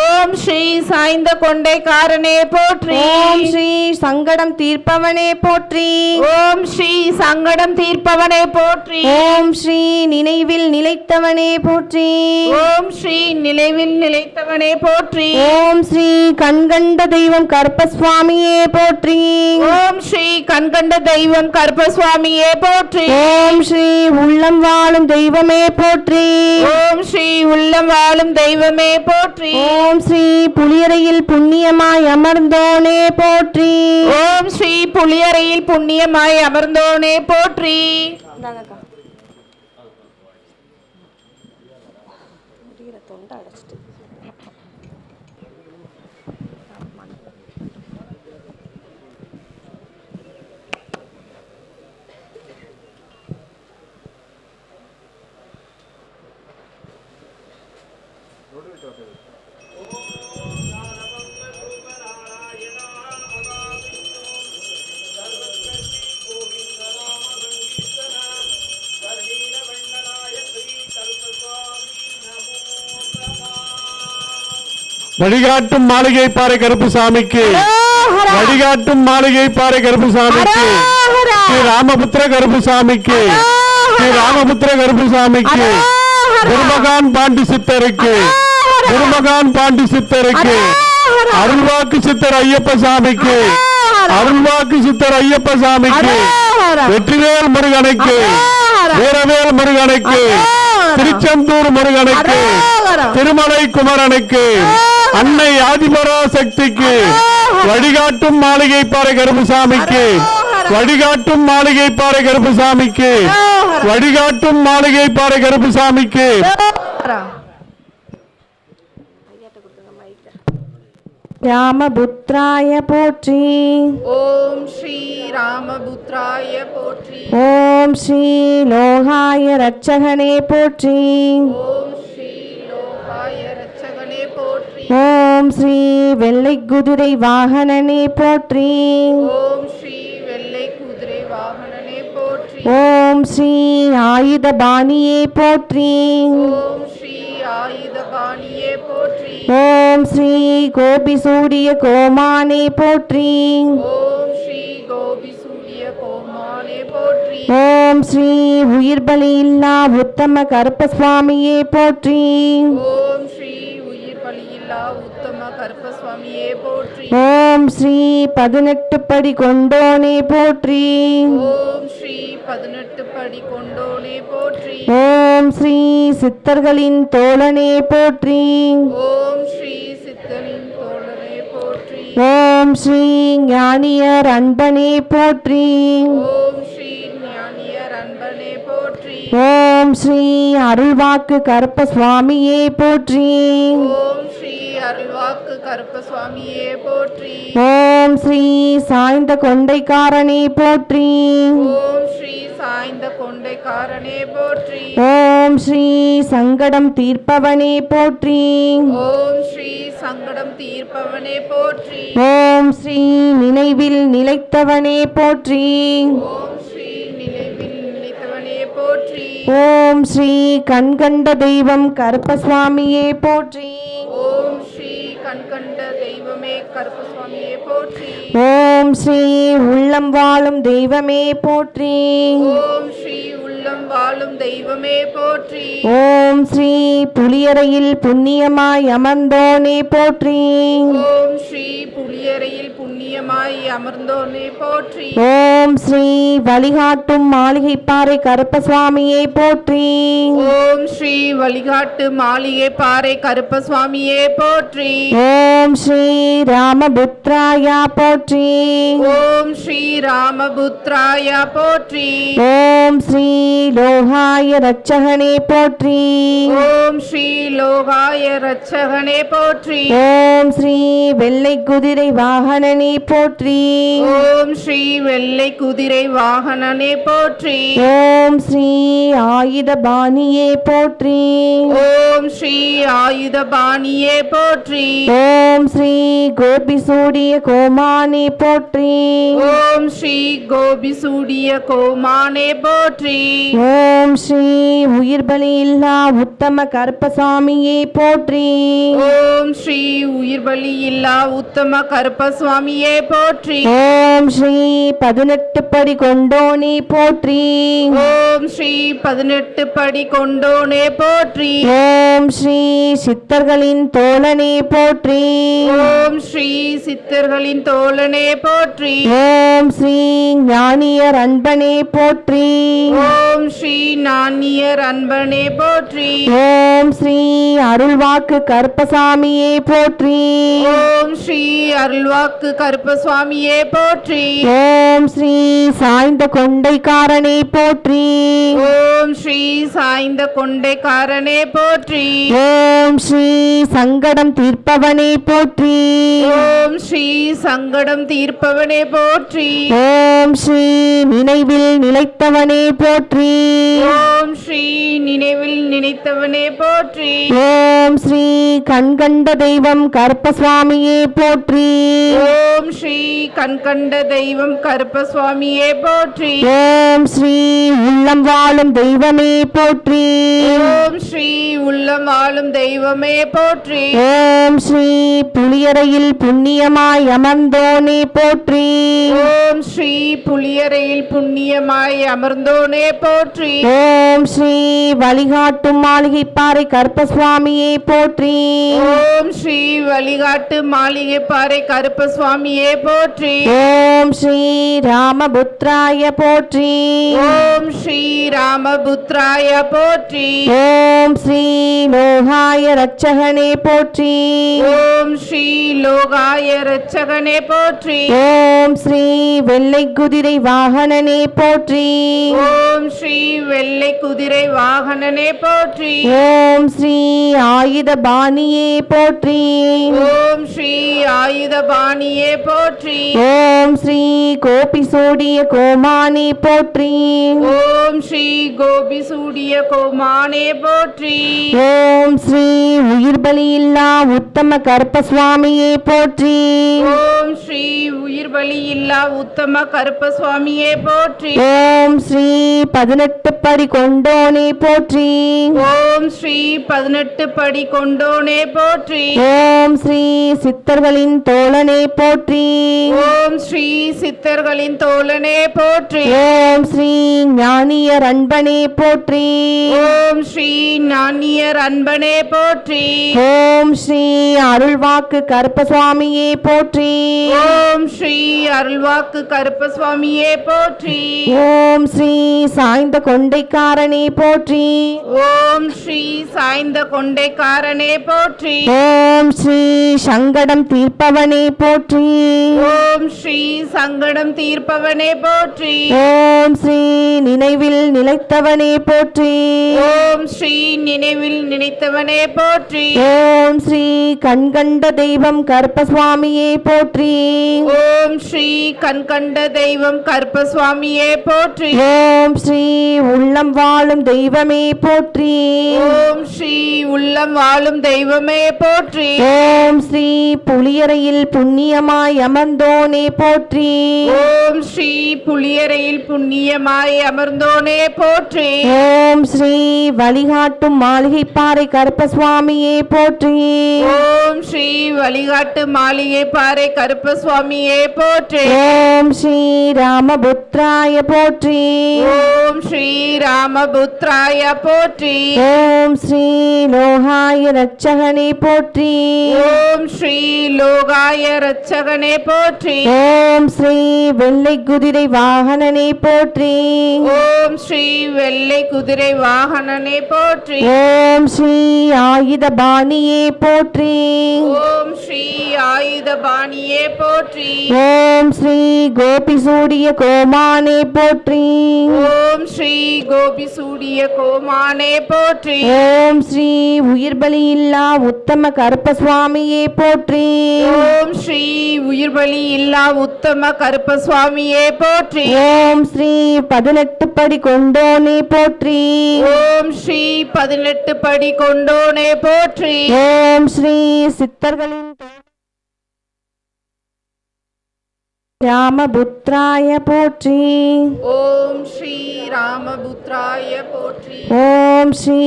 Speaker 2: ஓம் ஸ்ரீ சாய்ந்த கொண்டைக்காரனே போற்றி.
Speaker 1: ஓம் ஸ்ரீ சங்கடம் தீர்ப்பவனே போற்றி.
Speaker 2: ஓம் ஸ்ரீ சங்கடம் தீர்ப்பவனே போற்றி.
Speaker 1: ஓம் ஸ்ரீ நினைவில் நிலைத்தவனே போற்றி.
Speaker 2: ஓம் ஸ்ரீ நினைவில் நிலைத்தவனே போற்றி.
Speaker 1: ஓம் ஸ்ரீ கண்கண்ட தெய்வம் கருப்பசுவாமியே போற்றி.
Speaker 2: ஓம் ஸ்ரீ கண்கண்ட தெய்வம் கருப்பசுவாமியே போற்றி.
Speaker 1: ஓம் ஸ்ரீ உள்ளம் வாழும் தெய்வமே போற்றி.
Speaker 2: ஓம் ஸ்ரீ உள்ளம் வாழும் தெய்வமே போற்றி.
Speaker 1: ஓம் ஸ்ரீ புளியரையில் புண்ணியமாய் அமர்ந்தோனே போற்றி.
Speaker 2: ஓம் ஸ்ரீ புளியரையில் புண்ணியமாய் அமர்ந்தோனே போற்றி.
Speaker 4: வழிகாட்டும் மாளிகை பாறை கருப்புசாமிக்கு, வழிகாட்டும் மாளிகை பாறை கருப்புசாமிக்கு, ஸ்ரீ ராமபுத்திர கருப்புசாமிக்கு, ஸ்ரீ ராமபுத்திர கருப்புசாமிக்கு, குருமகான் பாண்டி சித்தருக்கு, குருமகான் பாண்டி சித்தருக்கு, அருள்வாக்கு சித்தர் ஐயப்ப சாமிக்கு, அருள்வாக்கு சித்தர் ஐயப்ப சாமிக்கு, வெற்றிவேல் முருகனுக்கு, வீரவேல் முருகனுக்கு, திருச்செந்தூர் முருகனுக்கு, திருமலை குமரனுக்கு, அன்னை ஆதிபராசக்திக்கு, வழிகாட்டும் மாளிகை பாறை கருப்புசாமிக்கு, வழிகாட்டும் மாளிகை பாறை கருப்புசாமிக்கு, வழிகாட்டும் மாளிகை பாறை கருப்புசாமிக்கு,
Speaker 1: ராமபுத்ராய போற்றி.
Speaker 2: ஓம் ஸ்ரீ ராமபுத்ராய போற்றி.
Speaker 1: ஓம் ஸ்ரீ லோகாய ரட்சகனே போற்றி.
Speaker 2: ஓம் ஸ்ரீ லோகாய ரட்சகனே போற்றி.
Speaker 1: ஓம் ஸ்ரீ வெள்ளை குதிரை வாகனனே போற்றி.
Speaker 2: ஓம் ஸ்ரீ வெள்ளை குதிரை வாகனனே போற்றி.
Speaker 1: ஓம் ஸ்ரீ ஆயுத பாணியே போற்றி.
Speaker 2: ஓம் ஸ்ரீ ஆயுதபாணியே போற்றி.
Speaker 1: ஓம் ஸ்ரீ கோபி சூரிய கோமானே போற்றி.
Speaker 2: ஓம் ஸ்ரீ கோபி சூரிய கோமானே போற்றி.
Speaker 1: ஓம் ஸ்ரீ உயிர் பலி இல்லா உத்தம கருப்பசுவாமியே போற்றி.
Speaker 2: ஓம் ஸ்ரீ உயிர் பலியில்லா உத்தம கருப்பசுவாமியே போற்றி.
Speaker 1: ஓம் ஸ்ரீ 18 படி கொண்டோனே போற்றி.
Speaker 2: ஓம் ஸ்ரீ 18 படி கொண்டோனே போற்றி.
Speaker 1: ஓம் ஸ்ரீ சித்தர்களின் தோழனே போற்றி.
Speaker 2: ஓம் ஸ்ரீ சித்தனின் தோழனே போற்றி.
Speaker 1: ஓம் ஸ்ரீ ஞானியர் அன்பனே போற்றி.
Speaker 2: ஓம் ஸ்ரீ ஞானியர் அன்பனே போற்றி.
Speaker 1: ஓம் ஸ்ரீ அருள்வாக்கு கருப்பசுவாமியே போற்றி.
Speaker 2: ஓம் ஸ்ரீ அருள்வாக்கு கருப்பசுவாமியே போற்றி.
Speaker 1: ஓம் ஸ்ரீ சாய்ந்த கொண்டைக்காரனே போற்றி.
Speaker 2: ஓம் ஸ்ரீ சாய்ந்த கொண்டைக்காரனே போற்றி.
Speaker 1: ஓம் ஸ்ரீ சங்கடம் தீர்ப்பவனே போற்றி.
Speaker 2: ஓம் ஸ்ரீ சங்கடம் தீர்ப்பவனே போற்றி.
Speaker 1: ஓம் ஸ்ரீ நினைவில் நிலைத்தவனே போற்றி.
Speaker 2: ஓம் ஸ்ரீ நினைவில் நிலைத்தவனே போற்றி.
Speaker 1: ஓம் ஸ்ரீ கண்கண்ட தெய்வம் கருப்பசுவாமியே போற்றி.
Speaker 2: ஓம் ஸ்ரீ கண்கண்ட தெய்வமே கருப்பசுவாமியே போற்றி.
Speaker 1: ஓம் ஸ்ரீ உள்ளம் வாழும் தெய்வமே போற்றி.
Speaker 2: ஓம் ஸ்ரீ உள்ளம் வாழும் தெய்வமே போற்றி.
Speaker 1: ஓம் ஸ்ரீ புலியறையில் புண்ணியமாய் அமர்ந்தோனே போற்றி.
Speaker 2: ஓம் ஸ்ரீ புலியறையில் புண்ணியமாய் அமர்ந்தோனே போற்றி.
Speaker 1: ஓம் ஸ்ரீ வழிகாட்டும் மாளிகை பாறை கருப்பசுவாமியே போற்றி.
Speaker 2: ஓம் ஸ்ரீ வழிகாட்டு மாளிகை பாறை கருப்பசுவாமியே போற்றி.
Speaker 1: ஓம் ஸ்ரீ ராமபுத்ராயா போற்றி.
Speaker 2: ஓம் ஸ்ரீ ராமபுத்ராய போற்றி.
Speaker 1: ஓம் ஸ்ரீ லோகாய ரட்சகனே போற்றி.
Speaker 2: ஓம் ஸ்ரீ லோகாய ரட்சகனே போற்றி.
Speaker 1: ஓம் ஸ்ரீ வெள்ளை குதிரை வாகனனே போற்றி.
Speaker 2: ஓம் ஸ்ரீ வெள்ளை குதிரை வாகனனே போற்றி.
Speaker 1: ஓம் ஸ்ரீ ஆயுத பாணியே போற்றி.
Speaker 2: ஓம் ஸ்ரீ ஆயுதபாணியே போற்றி.
Speaker 1: ஓம் ஸ்ரீ கோபி சூரிய கோமானே போற்றி.
Speaker 2: ஓம் ஸ்ரீ கோபி சூடிய கோமானே போற்றி.
Speaker 1: ஓம் ஸ்ரீ உயிர் பலி இல்லா உத்தம கருப்பசாமியே போற்றி.
Speaker 2: ஓம் ஸ்ரீ உயிர் பலி இல்லா உத்தம கருப்பசுவாமியே போற்றி.
Speaker 1: ஓம் ஸ்ரீ 18 படி கொண்டோனே போற்றி.
Speaker 2: ஓம் ஸ்ரீ 18 படி கொண்டோனே போற்றி.
Speaker 1: ஓம் ஸ்ரீ சித்தர்களின் தோழனே போற்றி.
Speaker 2: ஓம் ஸ்ரீ சித்தர்களின் தோழனே போற்றி.
Speaker 1: ஓம் ஸ்ரீ ஞானியர் அன்பனே போற்றி.
Speaker 2: ஓம் ஸ்ரீ ஞானியர் அன்பனே போற்றி.
Speaker 1: ஓம் ஸ்ரீ அருள்வாக்கு கருப்பசாமியே போற்றி.
Speaker 2: ஓம் ஸ்ரீ அருள்வாக்கு கருப்பசுவாமியே போற்றி.
Speaker 1: ஓம் ஸ்ரீ சாய்ந்த கொண்டைக்காரனே போற்றி.
Speaker 2: ஓம் ஸ்ரீ சாய்ந்த கொண்டைக்காரனே போற்றி.
Speaker 1: ஓம் ஸ்ரீ சங்கடம் தீர்ப்பவனே போற்றி.
Speaker 2: ஓம் ஓம் ஸ்ரீ சங்கடம் தீர்ப்பவனே போற்றி.
Speaker 1: ஓம் ஸ்ரீ நினைவில் நிலைத்தவனே போற்றி.
Speaker 2: ஓம் ஸ்ரீ நினைவில் நினைத்தவனே போற்றி.
Speaker 1: ஓம் ஸ்ரீ கண்கண்ட தெய்வம் கருப்பசுவாமியே போற்றி.
Speaker 2: ஓம் ஸ்ரீ கண்கண்ட தெய்வம் கருப்பசுவாமியே போற்றி.
Speaker 1: ஓம் ஸ்ரீ உள்ளம் வாழும் தெய்வமே போற்றி.
Speaker 2: ஓம் ஸ்ரீ உள்ளம் ஆளும் தெய்வமே போற்றி.
Speaker 1: ஓம் ஸ்ரீ புளியரையில் புண்ணியமாய் அமர்ந்தோனே போற்றி.
Speaker 2: ஓம் ஸ்ரீ புளியரையில் புண்ணியமாய் அமர்ந்தோனே போற்றி.
Speaker 1: ஓம் ஸ்ரீ வழிகாட்டும் மாளிகைப்பாறை கருப்பசுவாமியே போற்றி.
Speaker 2: ஓம் ஸ்ரீ வழிகாட்டு மாளிகைப்பாறை கருப்பசுவாமியே போற்றி.
Speaker 1: ஓம் ஸ்ரீ ராமபுத்ராய போற்றி.
Speaker 2: ஓம் ஸ்ரீ ராமபுத்ராய போற்றி.
Speaker 1: ஓம் ஸ்ரீ லோகாய ரட்சகனே போற்றி.
Speaker 2: ஓம் ஸ்ரீ லோகாய ரட்சகனே போற்றி.
Speaker 1: ஓம் ஸ்ரீ வெள்ளை குதிரை வாகனனே போற்றி.
Speaker 2: ஓம் ஸ்ரீ வெள்ளை குதிரை வாகனனே போற்றி.
Speaker 1: ஓம் ஸ்ரீ ஆயுத பாணியே போற்றி.
Speaker 2: ஓம் ஸ்ரீ ஆயுதபாணியே போற்றி.
Speaker 1: ஓம் ஸ்ரீ கோபி சூடிய கோமானே போற்றி.
Speaker 2: ஓம் ஸ்ரீ கோபி சூடிய கோமானே போற்றி.
Speaker 1: ஓம் ஸ்ரீ உயிர் பலியில்லா உத்தம கருப்பசுவாமியே போற்றி.
Speaker 2: ஓம் ஸ்ரீ உயிர் பலி இல்லா உத்தம கருப்பசுவாமியே போற்றி.
Speaker 1: ஓம் ஸ்ரீ 18 படி கொண்டோனே போற்றி.
Speaker 2: ஓம் ஸ்ரீ 18 படி கொண்டோனே போற்றி.
Speaker 1: ஓம் ஸ்ரீ சித்தர்களின் தோழனே போற்றி.
Speaker 2: ஓம் ஸ்ரீ சித்தர்களின் தோழனே போற்றி.
Speaker 1: ஓம் ஸ்ரீ ஞானியர் அன்பனே போற்றி.
Speaker 2: ஓம் ஸ்ரீ ஞானியர் அன்பனே போற்றி.
Speaker 1: ஓம் ஸ்ரீ அருள்வாக்கு கருப்பசுவாமியே போற்றி.
Speaker 2: ஓம் ஸ்ரீ அருள்வாக்கு கருப்பசுவாமியே போற்றி.
Speaker 1: ஓம் ஸ்ரீ சாய்ந்த கொண்டைக்காரனே போற்றி.
Speaker 2: ஓம் ஸ்ரீ சாய்ந்த கொண்டைக்காரனே போற்றி.
Speaker 1: ஓம் ஸ்ரீ சங்கடம் தீர்ப்பவனே போற்றி.
Speaker 2: ஓம் ஸ்ரீ சங்கடம் தீர்ப்பவனே போற்றி.
Speaker 1: ஓம் ஸ்ரீ நினைவில் நிலைத்தவனே போற்றி.
Speaker 2: ஓம் ஸ்ரீ நினைவில் நினைத்தவனே போற்றி.
Speaker 1: ஓம் ஸ்ரீ கண்கண்ட தெய்வம் கருப்பசுவாமியே போற்றி.
Speaker 2: ஓம் ஸ்ரீ கண்கண்ட தெய்வம் கருப்பசுவாமியே போற்றி.
Speaker 1: ஓம் ஸ்ரீ உள்ளம் வாழும் தெய்வமே போற்றி.
Speaker 2: ஓம் ஸ்ரீ உள்ளம் வாழும் தெய்வமே போற்றி.
Speaker 1: ஓம் ஸ்ரீ புளியரையில் புண்ணியமாய் அமர்ந்தோனே போற்றி.
Speaker 2: ஓம் ஸ்ரீ புளியரையில் புண்ணியமாய் அமர்ந்தோனே போற்றி.
Speaker 1: ஓம் ஸ்ரீ வழிகாட்டும் மாளிகைப்பாறை கருப்பசுவாமியே போற்றி.
Speaker 2: ஓம் ஸ்ரீ வழிகாட்டு மாளிகைப்பாறை கருப்பசுவாமியே போற்றி.
Speaker 1: ஓம் ஸ்ரீ ராமபுத்ராய போற்றி.
Speaker 2: ஓம் ஸ்ரீ ராமபுத்ராய போற்றி.
Speaker 1: ஓம் ஸ்ரீ லோகாய ரட்சகனே போற்றி.
Speaker 2: ஓம் ஸ்ரீ லோகாய ரட்சகனே போற்றி.
Speaker 1: ஓம் ஸ்ரீ வெள்ளை குதிரை வாகனனே போற்றி.
Speaker 2: ஓம் ஸ்ரீ வெள்ளை குதிரை வாகனனே போற்றி.
Speaker 1: ஓம் ஸ்ரீ ஆயுத பாணியே போற்றி.
Speaker 2: ஓம் ஸ்ரீ ஆயுதபாணியே போற்றி.
Speaker 1: ஓம் ஸ்ரீ கோபி சூடிய கோமானே போற்றி.
Speaker 2: ஓம் ஸ்ரீ கோபி சூடிய கோமானே போற்றி.
Speaker 1: ஓம் ஸ்ரீ உயிர் பலியில்லா உத்தம கருப்பசுவாமியே போற்றி.
Speaker 2: ஓம் ஸ்ரீ உயிர் பலி இல்லா உத்தம கருப்பசுவாமியே போற்றி.
Speaker 1: ஓம் ஸ்ரீ 18 படி கொண்டோனே போற்றி.
Speaker 2: ஓம் ஸ்ரீ 18 படி கொண்டோனே போற்றி.
Speaker 1: ஓம் ஸ்ரீ சித்தர்களின் ராமபுத்ராய போற்றி.
Speaker 2: ஓம் ஸ்ரீ ராமபுத்ராய போற்றி.
Speaker 1: ஓம் ஸ்ரீ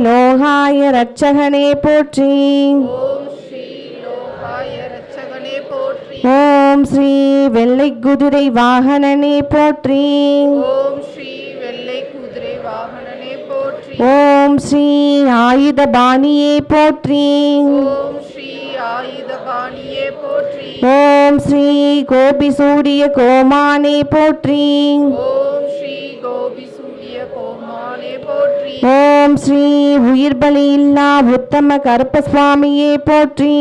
Speaker 1: லோகாய ரட்சகனே போற்றி.
Speaker 2: ஓம் ஸ்ரீ லோகாய ரட்சகனே போற்றி.
Speaker 1: ஓம் ஸ்ரீ வெள்ளை குதிரை வாகனனே போற்றி.
Speaker 2: ஓம் ஸ்ரீ வெள்ளை குதிரை வாகனனே போற்றி.
Speaker 1: ஓம் ஸ்ரீ ஆயுத பாணியே போற்றி.
Speaker 2: ஓம் ஸ்ரீ ஆயுதபாணியே போற்றி.
Speaker 1: ஓம் ஸ்ரீ கோபி சூடிய கோமானே போற்றி.
Speaker 2: ஓம் ஸ்ரீ கோபி சூடிய கோமானே போற்றி.
Speaker 1: ஓம் ஸ்ரீ உயிர் பலியில்லா உத்தம கருப்பசுவாமியே போற்றி.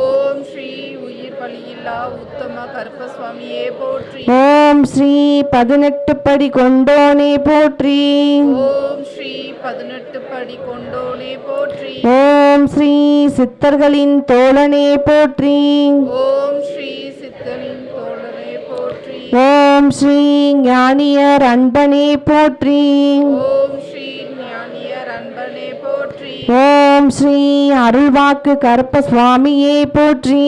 Speaker 2: ஓம் ஸ்ரீ உயிர் பலியில்லா உத்தம கருப்பசுவாமியே போற்றி.
Speaker 1: ஓம் ஸ்ரீ 18 படி கொண்டோனே போற்றி.
Speaker 2: ஓம் ஸ்ரீ 18 படி கொண்டோனே போற்றி.
Speaker 1: ஓம் ஸ்ரீ சித்தர்களின் தோழனே போற்றி.
Speaker 2: ஓம் ஸ்ரீ
Speaker 1: ஓம் ஸ்ரீ ஞானியர் அன்பனே போற்றி.
Speaker 2: ஓம் ஸ்ரீ ஞானியர் அன்பனே போற்றி.
Speaker 1: ஓம் ஸ்ரீ அருள்வாக்கு கருப்ப சுவாமியே போற்றி.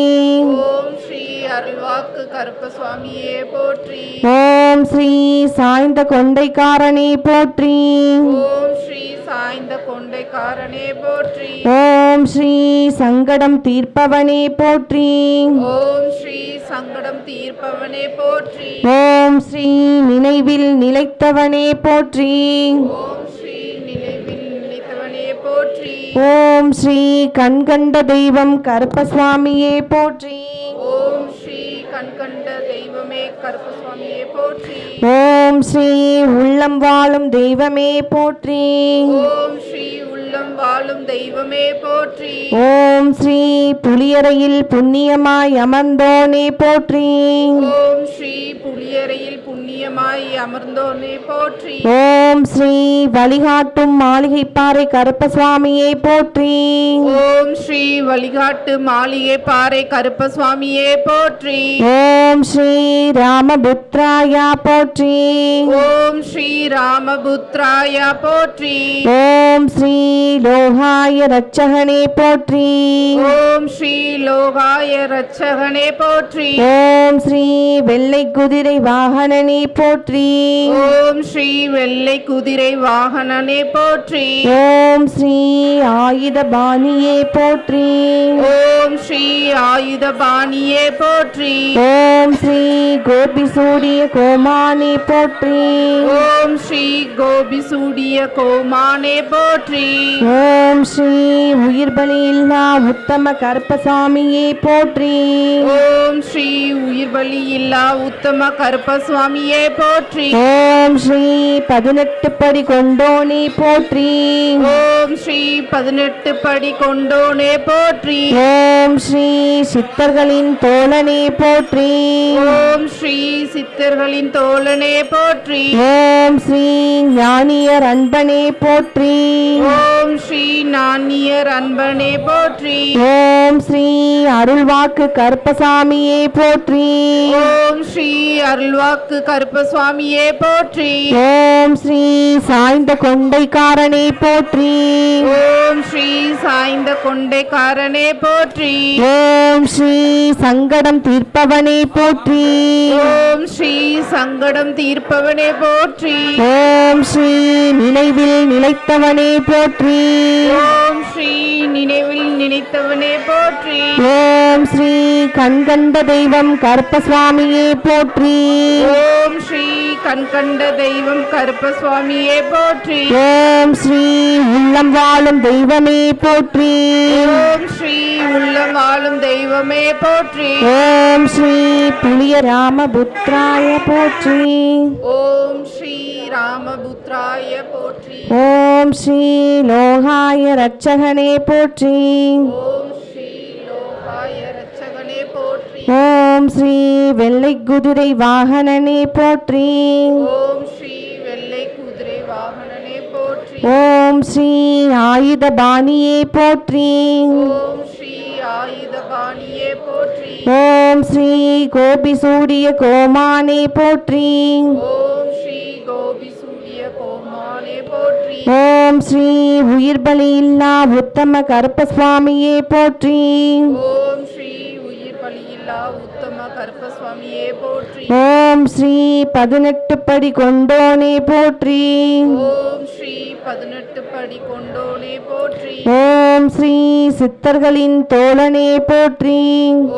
Speaker 2: ஓம் ஸ்ரீ அருள்வாக்கு கருப்ப சுவாமியே போற்றி.
Speaker 1: ஓம் ஸ்ரீ சாய்ந்த கொண்டைக்காரனே போற்றி.
Speaker 2: ஓம் ஸ்ரீ சாய்ந்த கொண்டைக்காரனே போற்றி.
Speaker 1: ஓம் ஸ்ரீ சங்கடம் தீர்ப்பவனே போற்றி.
Speaker 2: ஓம் ஸ்ரீ சங்கடம் தீர்ப்பவனே போற்றி.
Speaker 1: ஓம் ஸ்ரீ நினைவில் நிலைத்தவனே போற்றி.
Speaker 2: ஓம் ஸ்ரீ நினைவில் நிலைத்தவனே போற்றி.
Speaker 1: ஓம் ஸ்ரீ கண்கண்ட தெய்வம் கருப்பசுவாமியே போற்றி.
Speaker 2: ஓம் ஸ்ரீ கண்கண்ட தெய்வமே கருப்பசுவாமியே போற்றி.
Speaker 1: ஓம் ஸ்ரீ உள்ளம் வாழும் தெய்வமே போற்றி.
Speaker 2: ஓம் ஸ்ரீ உள்ளம் வாழும் தெய்வமே போற்றி.
Speaker 1: ஓம் ஸ்ரீ புலியரையில் புண்ணியமாய் அமர்ந்தோனே போற்றி.
Speaker 2: ஓம் ஸ்ரீ புலியரையில் புண்ணியமாய் அமர்ந்தோனே போற்றி.
Speaker 1: ஓம் ஸ்ரீ வழிகாட்டும் மாளிகைப்பாறை கருப்பசுவாமியே போற்றி.
Speaker 2: ஓம் ஸ்ரீ வழிகாட்டு மாளிகை பாறை கருப்பசுவாமியே போற்றி.
Speaker 1: ஓம் ஸ்ரீ ராமபுத்ராயா போற்றி.
Speaker 2: ஓம் ஸ்ரீ ராமபுத்ராய போற்றி.
Speaker 1: ஓம் ஸ்ரீ லோகாய ரட்சகனே போற்றி.
Speaker 2: ஓம் ஸ்ரீ லோகாய ரட்சகனே போற்றி.
Speaker 1: ஓம் ஸ்ரீ வெள்ளை குதிரை வாகனனே போற்றி.
Speaker 2: ஓம் ஸ்ரீ வெள்ளை குதிரை வாகனனே போற்றி.
Speaker 1: ஓம் ஸ்ரீ ஆயுத பாணியே போற்றி.
Speaker 2: ஓம் ஸ்ரீ ஆயுதபாணியே போற்றி.
Speaker 1: ஓம் ஸ்ரீ கோபி சூரிய கோமானே போற்றி.
Speaker 2: ஓம் ஸ்ரீ கோபி சூடிய கோமானே போற்றி.
Speaker 1: ஓம் ஸ்ரீ உயிர் பலி இல்லா உத்தம கருப்பசாமியே போற்றி.
Speaker 2: ஓம் ஸ்ரீ உயிர் பலி இல்லா உத்தம கருப்பசுவாமியே போற்றி.
Speaker 1: ஓம் ஸ்ரீ 18 படி கொண்டோனே போற்றி.
Speaker 2: ஓம் ஸ்ரீ 18 படி கொண்டோனே போற்றி.
Speaker 1: ஓம் ஸ்ரீ சித்தர்களின் தோழனே போற்றி.
Speaker 2: ஓம் ஸ்ரீ சித்தர்களின் தோழனே போற்றி.
Speaker 1: ஓம் ஸ்ரீ ஞானியர் அன்பனே போற்றி.
Speaker 2: ஓம் ஸ்ரீ ஞானியர் அன்பனே போற்றி.
Speaker 1: ஓம் ஸ்ரீ அருள்வாக்கு கருப்பசாமியே போற்றி.
Speaker 2: ஓம் ஸ்ரீ அருள்வாக்கு கருப்பசுவாமியே போற்றி.
Speaker 1: ஓம் ஸ்ரீ சாய்ந்த கொண்டைக்காரனே போற்றி.
Speaker 2: ஓம் ஸ்ரீ சாய்ந்த கொண்டைக்காரனே போற்றி.
Speaker 1: ஓம் ஸ்ரீ சங்கடம் தீர்ப்பவனே போற்றி.
Speaker 2: ஓம் ஸ்ரீ சங்கடம் தீர்ப்பவனே போற்றி.
Speaker 1: ஓம் ஸ்ரீ நினைவில் நிலைத்தவனே போற்றி.
Speaker 2: ஓம் ஸ்ரீ நினைவில் நினைத்தவனே போற்றி.
Speaker 1: ஓம் ஸ்ரீ கண்கண்ட தெய்வம் கருப்பசுவாமியே போற்றி.
Speaker 2: ஓம் ஸ்ரீ கண்கண்ட தெய்வம் கருப்பசுவாமியே போற்றி.
Speaker 1: ஓம் ஸ்ரீ உள்ளம் வாழும் தெய்வமே போற்றி.
Speaker 2: ஓம் ஸ்ரீ உள்ளம் வாழும் தெய்வமே போற்றி.
Speaker 1: ஓம் ஸ்ரீ புலிய ராமபுத்ராய போற்றி.
Speaker 2: ஓம் ஸ்ரீ ராமபுத்ராய போற்றி.
Speaker 1: ஓம் ஸ்ரீ லோகாய ரட்சகனே போற்றி.
Speaker 2: ஓம் ஸ்ரீ லோகாய ரட்சகனே போற்றி.
Speaker 1: ஓம் ஸ்ரீ வெள்ளை குதிரை வாகனனே போற்றி.
Speaker 2: ஓம் ஸ்ரீ வெள்ளை குதிரை வாகனனே போற்றி.
Speaker 1: ஓம் ஸ்ரீ ஆயுத பாணியே போற்றி.
Speaker 2: ஓம் ஸ்ரீ ஆயுதபாணியே போற்றி.
Speaker 1: ஓம் ஸ்ரீ கோபி சூரிய கோமானே போற்றி.
Speaker 2: ஓம் ஸ்ரீ கோபி சூரிய கோமானே போற்றி.
Speaker 1: ஓம் ஸ்ரீ உயிர் பலி இல்லா உத்தம கருப்பசுவாமியே போற்றி.
Speaker 2: ஓம் ஸ்ரீ உயிர் பலியில்லா உத்தம கருப்பசுவாமியே போற்றி.
Speaker 1: ஓம் ஸ்ரீ 18 படி கொண்டோனே போற்றி.
Speaker 2: ஓம் ஸ்ரீ 18 படி கொண்டோனே போற்றி.
Speaker 1: ஓம் ஸ்ரீ சித்தர்களின் தோழனே போற்றி.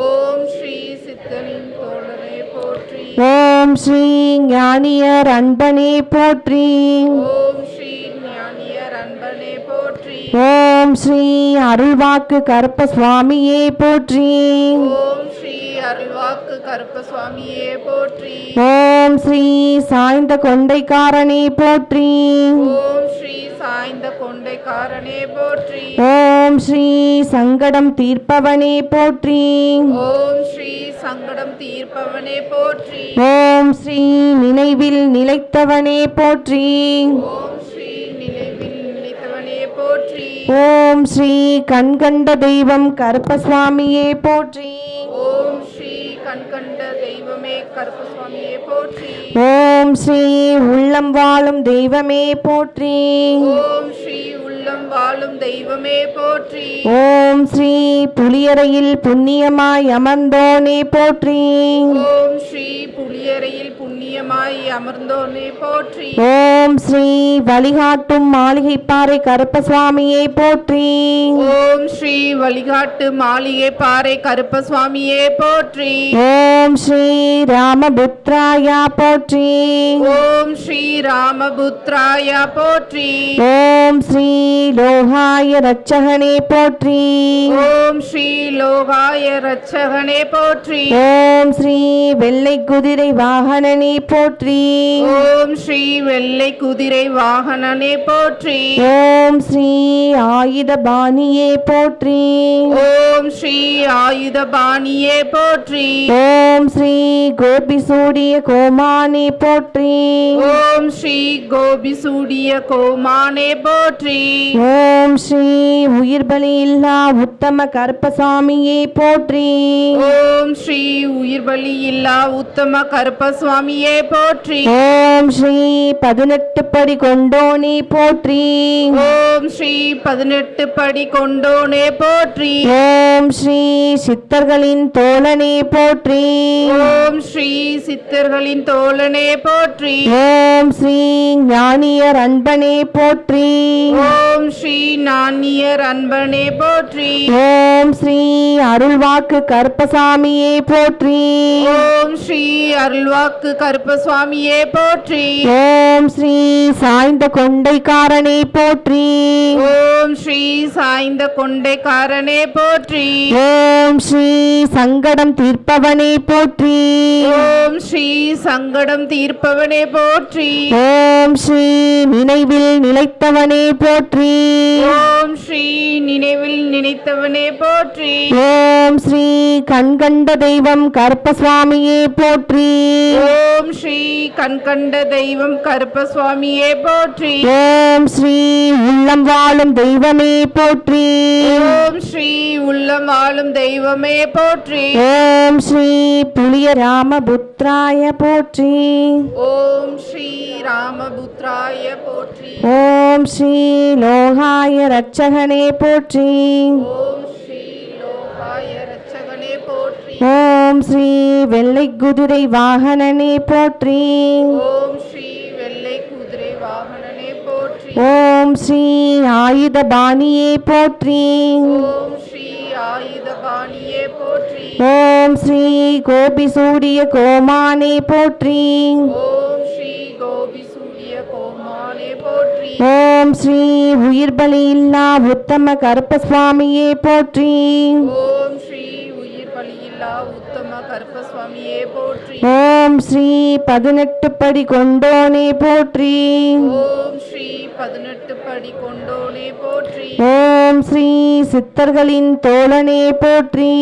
Speaker 2: ஓம் ஸ்ரீ சித்தனின் தோழனே போற்றி.
Speaker 1: ஓம் ஸ்ரீ ஞானியர் அன்பனே போற்றி.
Speaker 2: ஓம் ஸ்ரீ ஞானியர் அன்பனே போற்றி.
Speaker 1: ஓம் ஸ்ரீ அருள்வாக்கு கருப்பசுவாமியே போற்றி.
Speaker 2: ஓம் ஸ்ரீ அருள்வாக்கு கருப்பசுவாமியே போற்றி.
Speaker 1: ஓம் ஸ்ரீ சாய்ந்த கொண்டைக்காரனே போற்றி.
Speaker 2: ஓம் ஸ்ரீ சாய்ந்த கொண்டைக்காரனே போற்றி.
Speaker 1: ஓம் ஸ்ரீ சங்கடம் தீர்ப்பவனே போற்றி.
Speaker 2: ஓம் ஸ்ரீ சங்கடம் தீர்ப்பவனே போற்றி.
Speaker 1: ஓம் ஸ்ரீ நினைவில் நிலைத்தவனே போற்றி.
Speaker 2: ஓம் ஸ்ரீ நினைவில் நிலைத்தவனே போற்றி.
Speaker 1: ஓம் ஸ்ரீ கண்கண்ட தெய்வம் கருப்பசுவாமியே போற்றி.
Speaker 2: ஓம் ஸ்ரீ கண்கண்ட தெய்வமே கருப்பசுவாமியே போற்றி.
Speaker 1: ஓம் ஸ்ரீ உள்ளம் வாழும் தெய்வமே போற்றி.
Speaker 2: ஓம் ஸ்ரீ உள்ளம் வாழும் தெய்வமே போற்றி.
Speaker 1: ஓம் ஸ்ரீ புலியரையில் புண்ணியமாய் அமர்ந்தோனே போற்றி.
Speaker 2: ஓம் ஸ்ரீ புலியரையில் புண்ணியமாய் அமர்ந்தோனே போற்றி.
Speaker 1: ஓம் ஸ்ரீ வழிகாட்டும் மாளிகைப்பாறை கருப்பசுவாமியே போற்றி.
Speaker 2: ஓம் ஸ்ரீ வழிகாட்டு மாளிகை பாறை கருப்பசுவாமியே போற்றி.
Speaker 1: ஓம் ஸ்ரீ ராமபுத்ராயா போற்றி.
Speaker 2: ஓம் ஸ்ரீ ராமபுத்ராய போற்றி.
Speaker 1: ஓம் ஸ்ரீ லோகாய ரட்சகனே போற்றி.
Speaker 2: ஓம் ஸ்ரீ லோகாய ரட்சகனே போற்றி.
Speaker 1: ஓம் ஸ்ரீ வெள்ளை குதிரை வாகனனே போற்றி.
Speaker 2: ஓம் ஸ்ரீ வெள்ளை குதிரை வாகனனே போற்றி.
Speaker 1: ஓம் ஸ்ரீ ஆயுத பாணியே போற்றி.
Speaker 2: ஓம் ஸ்ரீ ஆயுதபாணியே போற்றி.
Speaker 1: ஓம் ஸ்ரீ கோபி சூடிய கோமானே போற்றி.
Speaker 2: ஓம் ஸ்ரீ கோபி சூடிய கோமானே போற்றி.
Speaker 1: ஓம் ஸ்ரீ உயிர் பலி இல்லா உத்தம கருப்பசாமியே போற்றி.
Speaker 2: ஓம் ஸ்ரீ உயிர் பலி இல்லா உத்தம கருப்பசுவாமியே போற்றி.
Speaker 1: ஓம் ஸ்ரீ 18 படி கொண்டோனே போற்றி.
Speaker 2: ஓம் ஸ்ரீ 18 படி கொண்டோனே போற்றி.
Speaker 1: ஓம் ஸ்ரீ சித்தர்களின் தோழனே போற்றி.
Speaker 2: ஓம் ஸ்ரீ சித்தர்களின் தோழனே போற்றி.
Speaker 1: ஓம் ஸ்ரீ ஞானியர் அன்பனே போற்றி.
Speaker 2: ஓம் ஸ்ரீ நானியர் அன்பனே போற்றி.
Speaker 1: ஓம் ஸ்ரீ அருள்வாக்கு கருப்பசாமியே போற்றி.
Speaker 2: ஓம் ஸ்ரீ அருள்வாக்கு கருப்பசுவாமியே போற்றி.
Speaker 1: ஓம் ஸ்ரீ சாய்ந்த கொண்டைக்காரனே போற்றி.
Speaker 2: ஓம் ஸ்ரீ சாய்ந்த கொண்டைக்காரனே போற்றி.
Speaker 1: ஓம் ஸ்ரீ சங்கடம் தீர்ப்பவனே போற்றி.
Speaker 2: ஓம் ஸ்ரீ சங்கடம் தீர்ப்பவனே போற்றி.
Speaker 1: ஓம் ஸ்ரீ நினைவில் நிலைத்தவனே போற்றி.
Speaker 2: ஓம் ஸ்ரீ நினைவில் நினைத்தவனே போற்றி.
Speaker 1: ஓம் ஸ்ரீ கண்கண்ட தெய்வம் கருப்பசுவாமியே போற்றி.
Speaker 2: ஓம் ஸ்ரீ கண்கண்ட தெய்வம் கருப்பசுவாமியே போற்றி.
Speaker 1: ஓம் ஸ்ரீ உள்ளம் வாழும் தெய்வமே போற்றி.
Speaker 2: ஓம் ஸ்ரீ உள்ளம் ஆளும் தெய்வமே போற்றி.
Speaker 1: ஓம் ஸ்ரீ புலிய ராமபுத்ராய போற்றி.
Speaker 2: ஓம் ஸ்ரீ ராமபுத்ராய போற்றி.
Speaker 1: ஓம் ஸ்ரீ லோகாய ரட்சகனே போற்றி.
Speaker 2: ஓம் ஸ்ரீ லோகாய ரட்சகனே போற்றி.
Speaker 1: ஓம் ஸ்ரீ வெள்ளை குதிரை வாகனனே போற்றி.
Speaker 2: ஓம் ஸ்ரீ வெள்ளை குதிரை வாகனனே போற்றி.
Speaker 1: ஓம் ஸ்ரீ ஆயுத பாணியே போற்றி.
Speaker 2: ஓம் ஸ்ரீ ஆயுதபாணியே போற்றி.
Speaker 1: ஓம் ஸ்ரீ கோபி சூடிய கோமானே போற்றி.
Speaker 2: ஓம் ஸ்ரீ கோபி சூடிய கோமானே போற்றி.
Speaker 1: ஓம் ஸ்ரீ உயிர் பலி இல்லா உத்தம கருப்பசுவாமியே போற்றி.
Speaker 2: ஓம் ஸ்ரீ உயிர் பலியில்லா உத்தம கருப்பசுவாமியே போற்றி.
Speaker 1: ஓம் ஸ்ரீ 18 படி கொண்டோனே போற்றி.
Speaker 2: ஓம் ஸ்ரீ 18 படி கொண்டோனே போற்றி.
Speaker 1: ஓம் ஸ்ரீ சித்தர்களின் தோழனே போற்றி.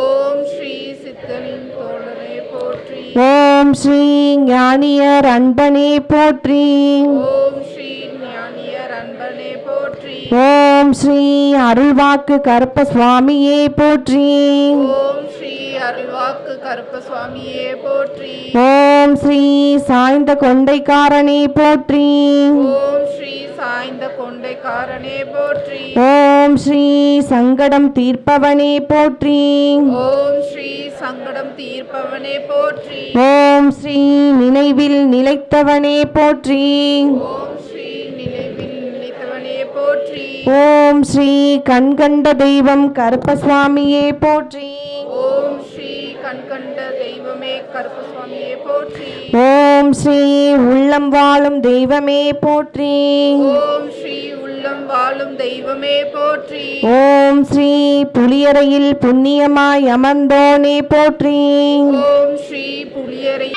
Speaker 2: ஓம் ஸ்ரீ சித்தனின் தோழனே போற்றி.
Speaker 1: ஓம் ஸ்ரீ ஞானியர் அன்பனே போற்றி.
Speaker 2: ஓம் ஸ்ரீ ஞானியர் அன்பனே போற்றி.
Speaker 1: ஓம் ஸ்ரீ அருள்வாக்கு கருப்பசுவாமியே போற்றி.
Speaker 2: ஓம் ஸ்ரீ அருள்வாக்கு கருப்பசுவாமியே போற்றி.
Speaker 1: ஓம் ஸ்ரீ சாய்ந்த கொண்டைக்காரனே போற்றி.
Speaker 2: ஓம் ஸ்ரீ சாய்ந்த கொண்டைக்காரனே போற்றி.
Speaker 1: ஓம் ஸ்ரீ சங்கடம் தீர்ப்பவனே போற்றி.
Speaker 2: ஓம் ஸ்ரீ சங்கடம் தீர்ப்பவனே போற்றி.
Speaker 1: ஓம் ஸ்ரீ நினைவில் நிலைத்தவனே போற்றி.
Speaker 2: ஓம் ஸ்ரீ நினைவில் நிலைத்தவனே போற்றி.
Speaker 1: ஓம் ஸ்ரீ கண்கண்ட தெய்வம் கருப்பசுவாமியே போற்றி.
Speaker 2: ஓம் ஸ்ரீ கண்கண்ட தெய்வமே கருப்பசுவாமியே போற்றி.
Speaker 1: ஓம் ஸ்ரீ உள்ளம் வாழும் தெய்வமே போற்றி.
Speaker 2: ஓம் ஸ்ரீ உள்ளம் வாழும் தெய்வமே போற்றி.
Speaker 1: ஓம் ஸ்ரீ புலியரையில் புண்ணியமாய் அமர்ந்தோனே போற்றி.
Speaker 2: ஓம் ஸ்ரீ புலியரை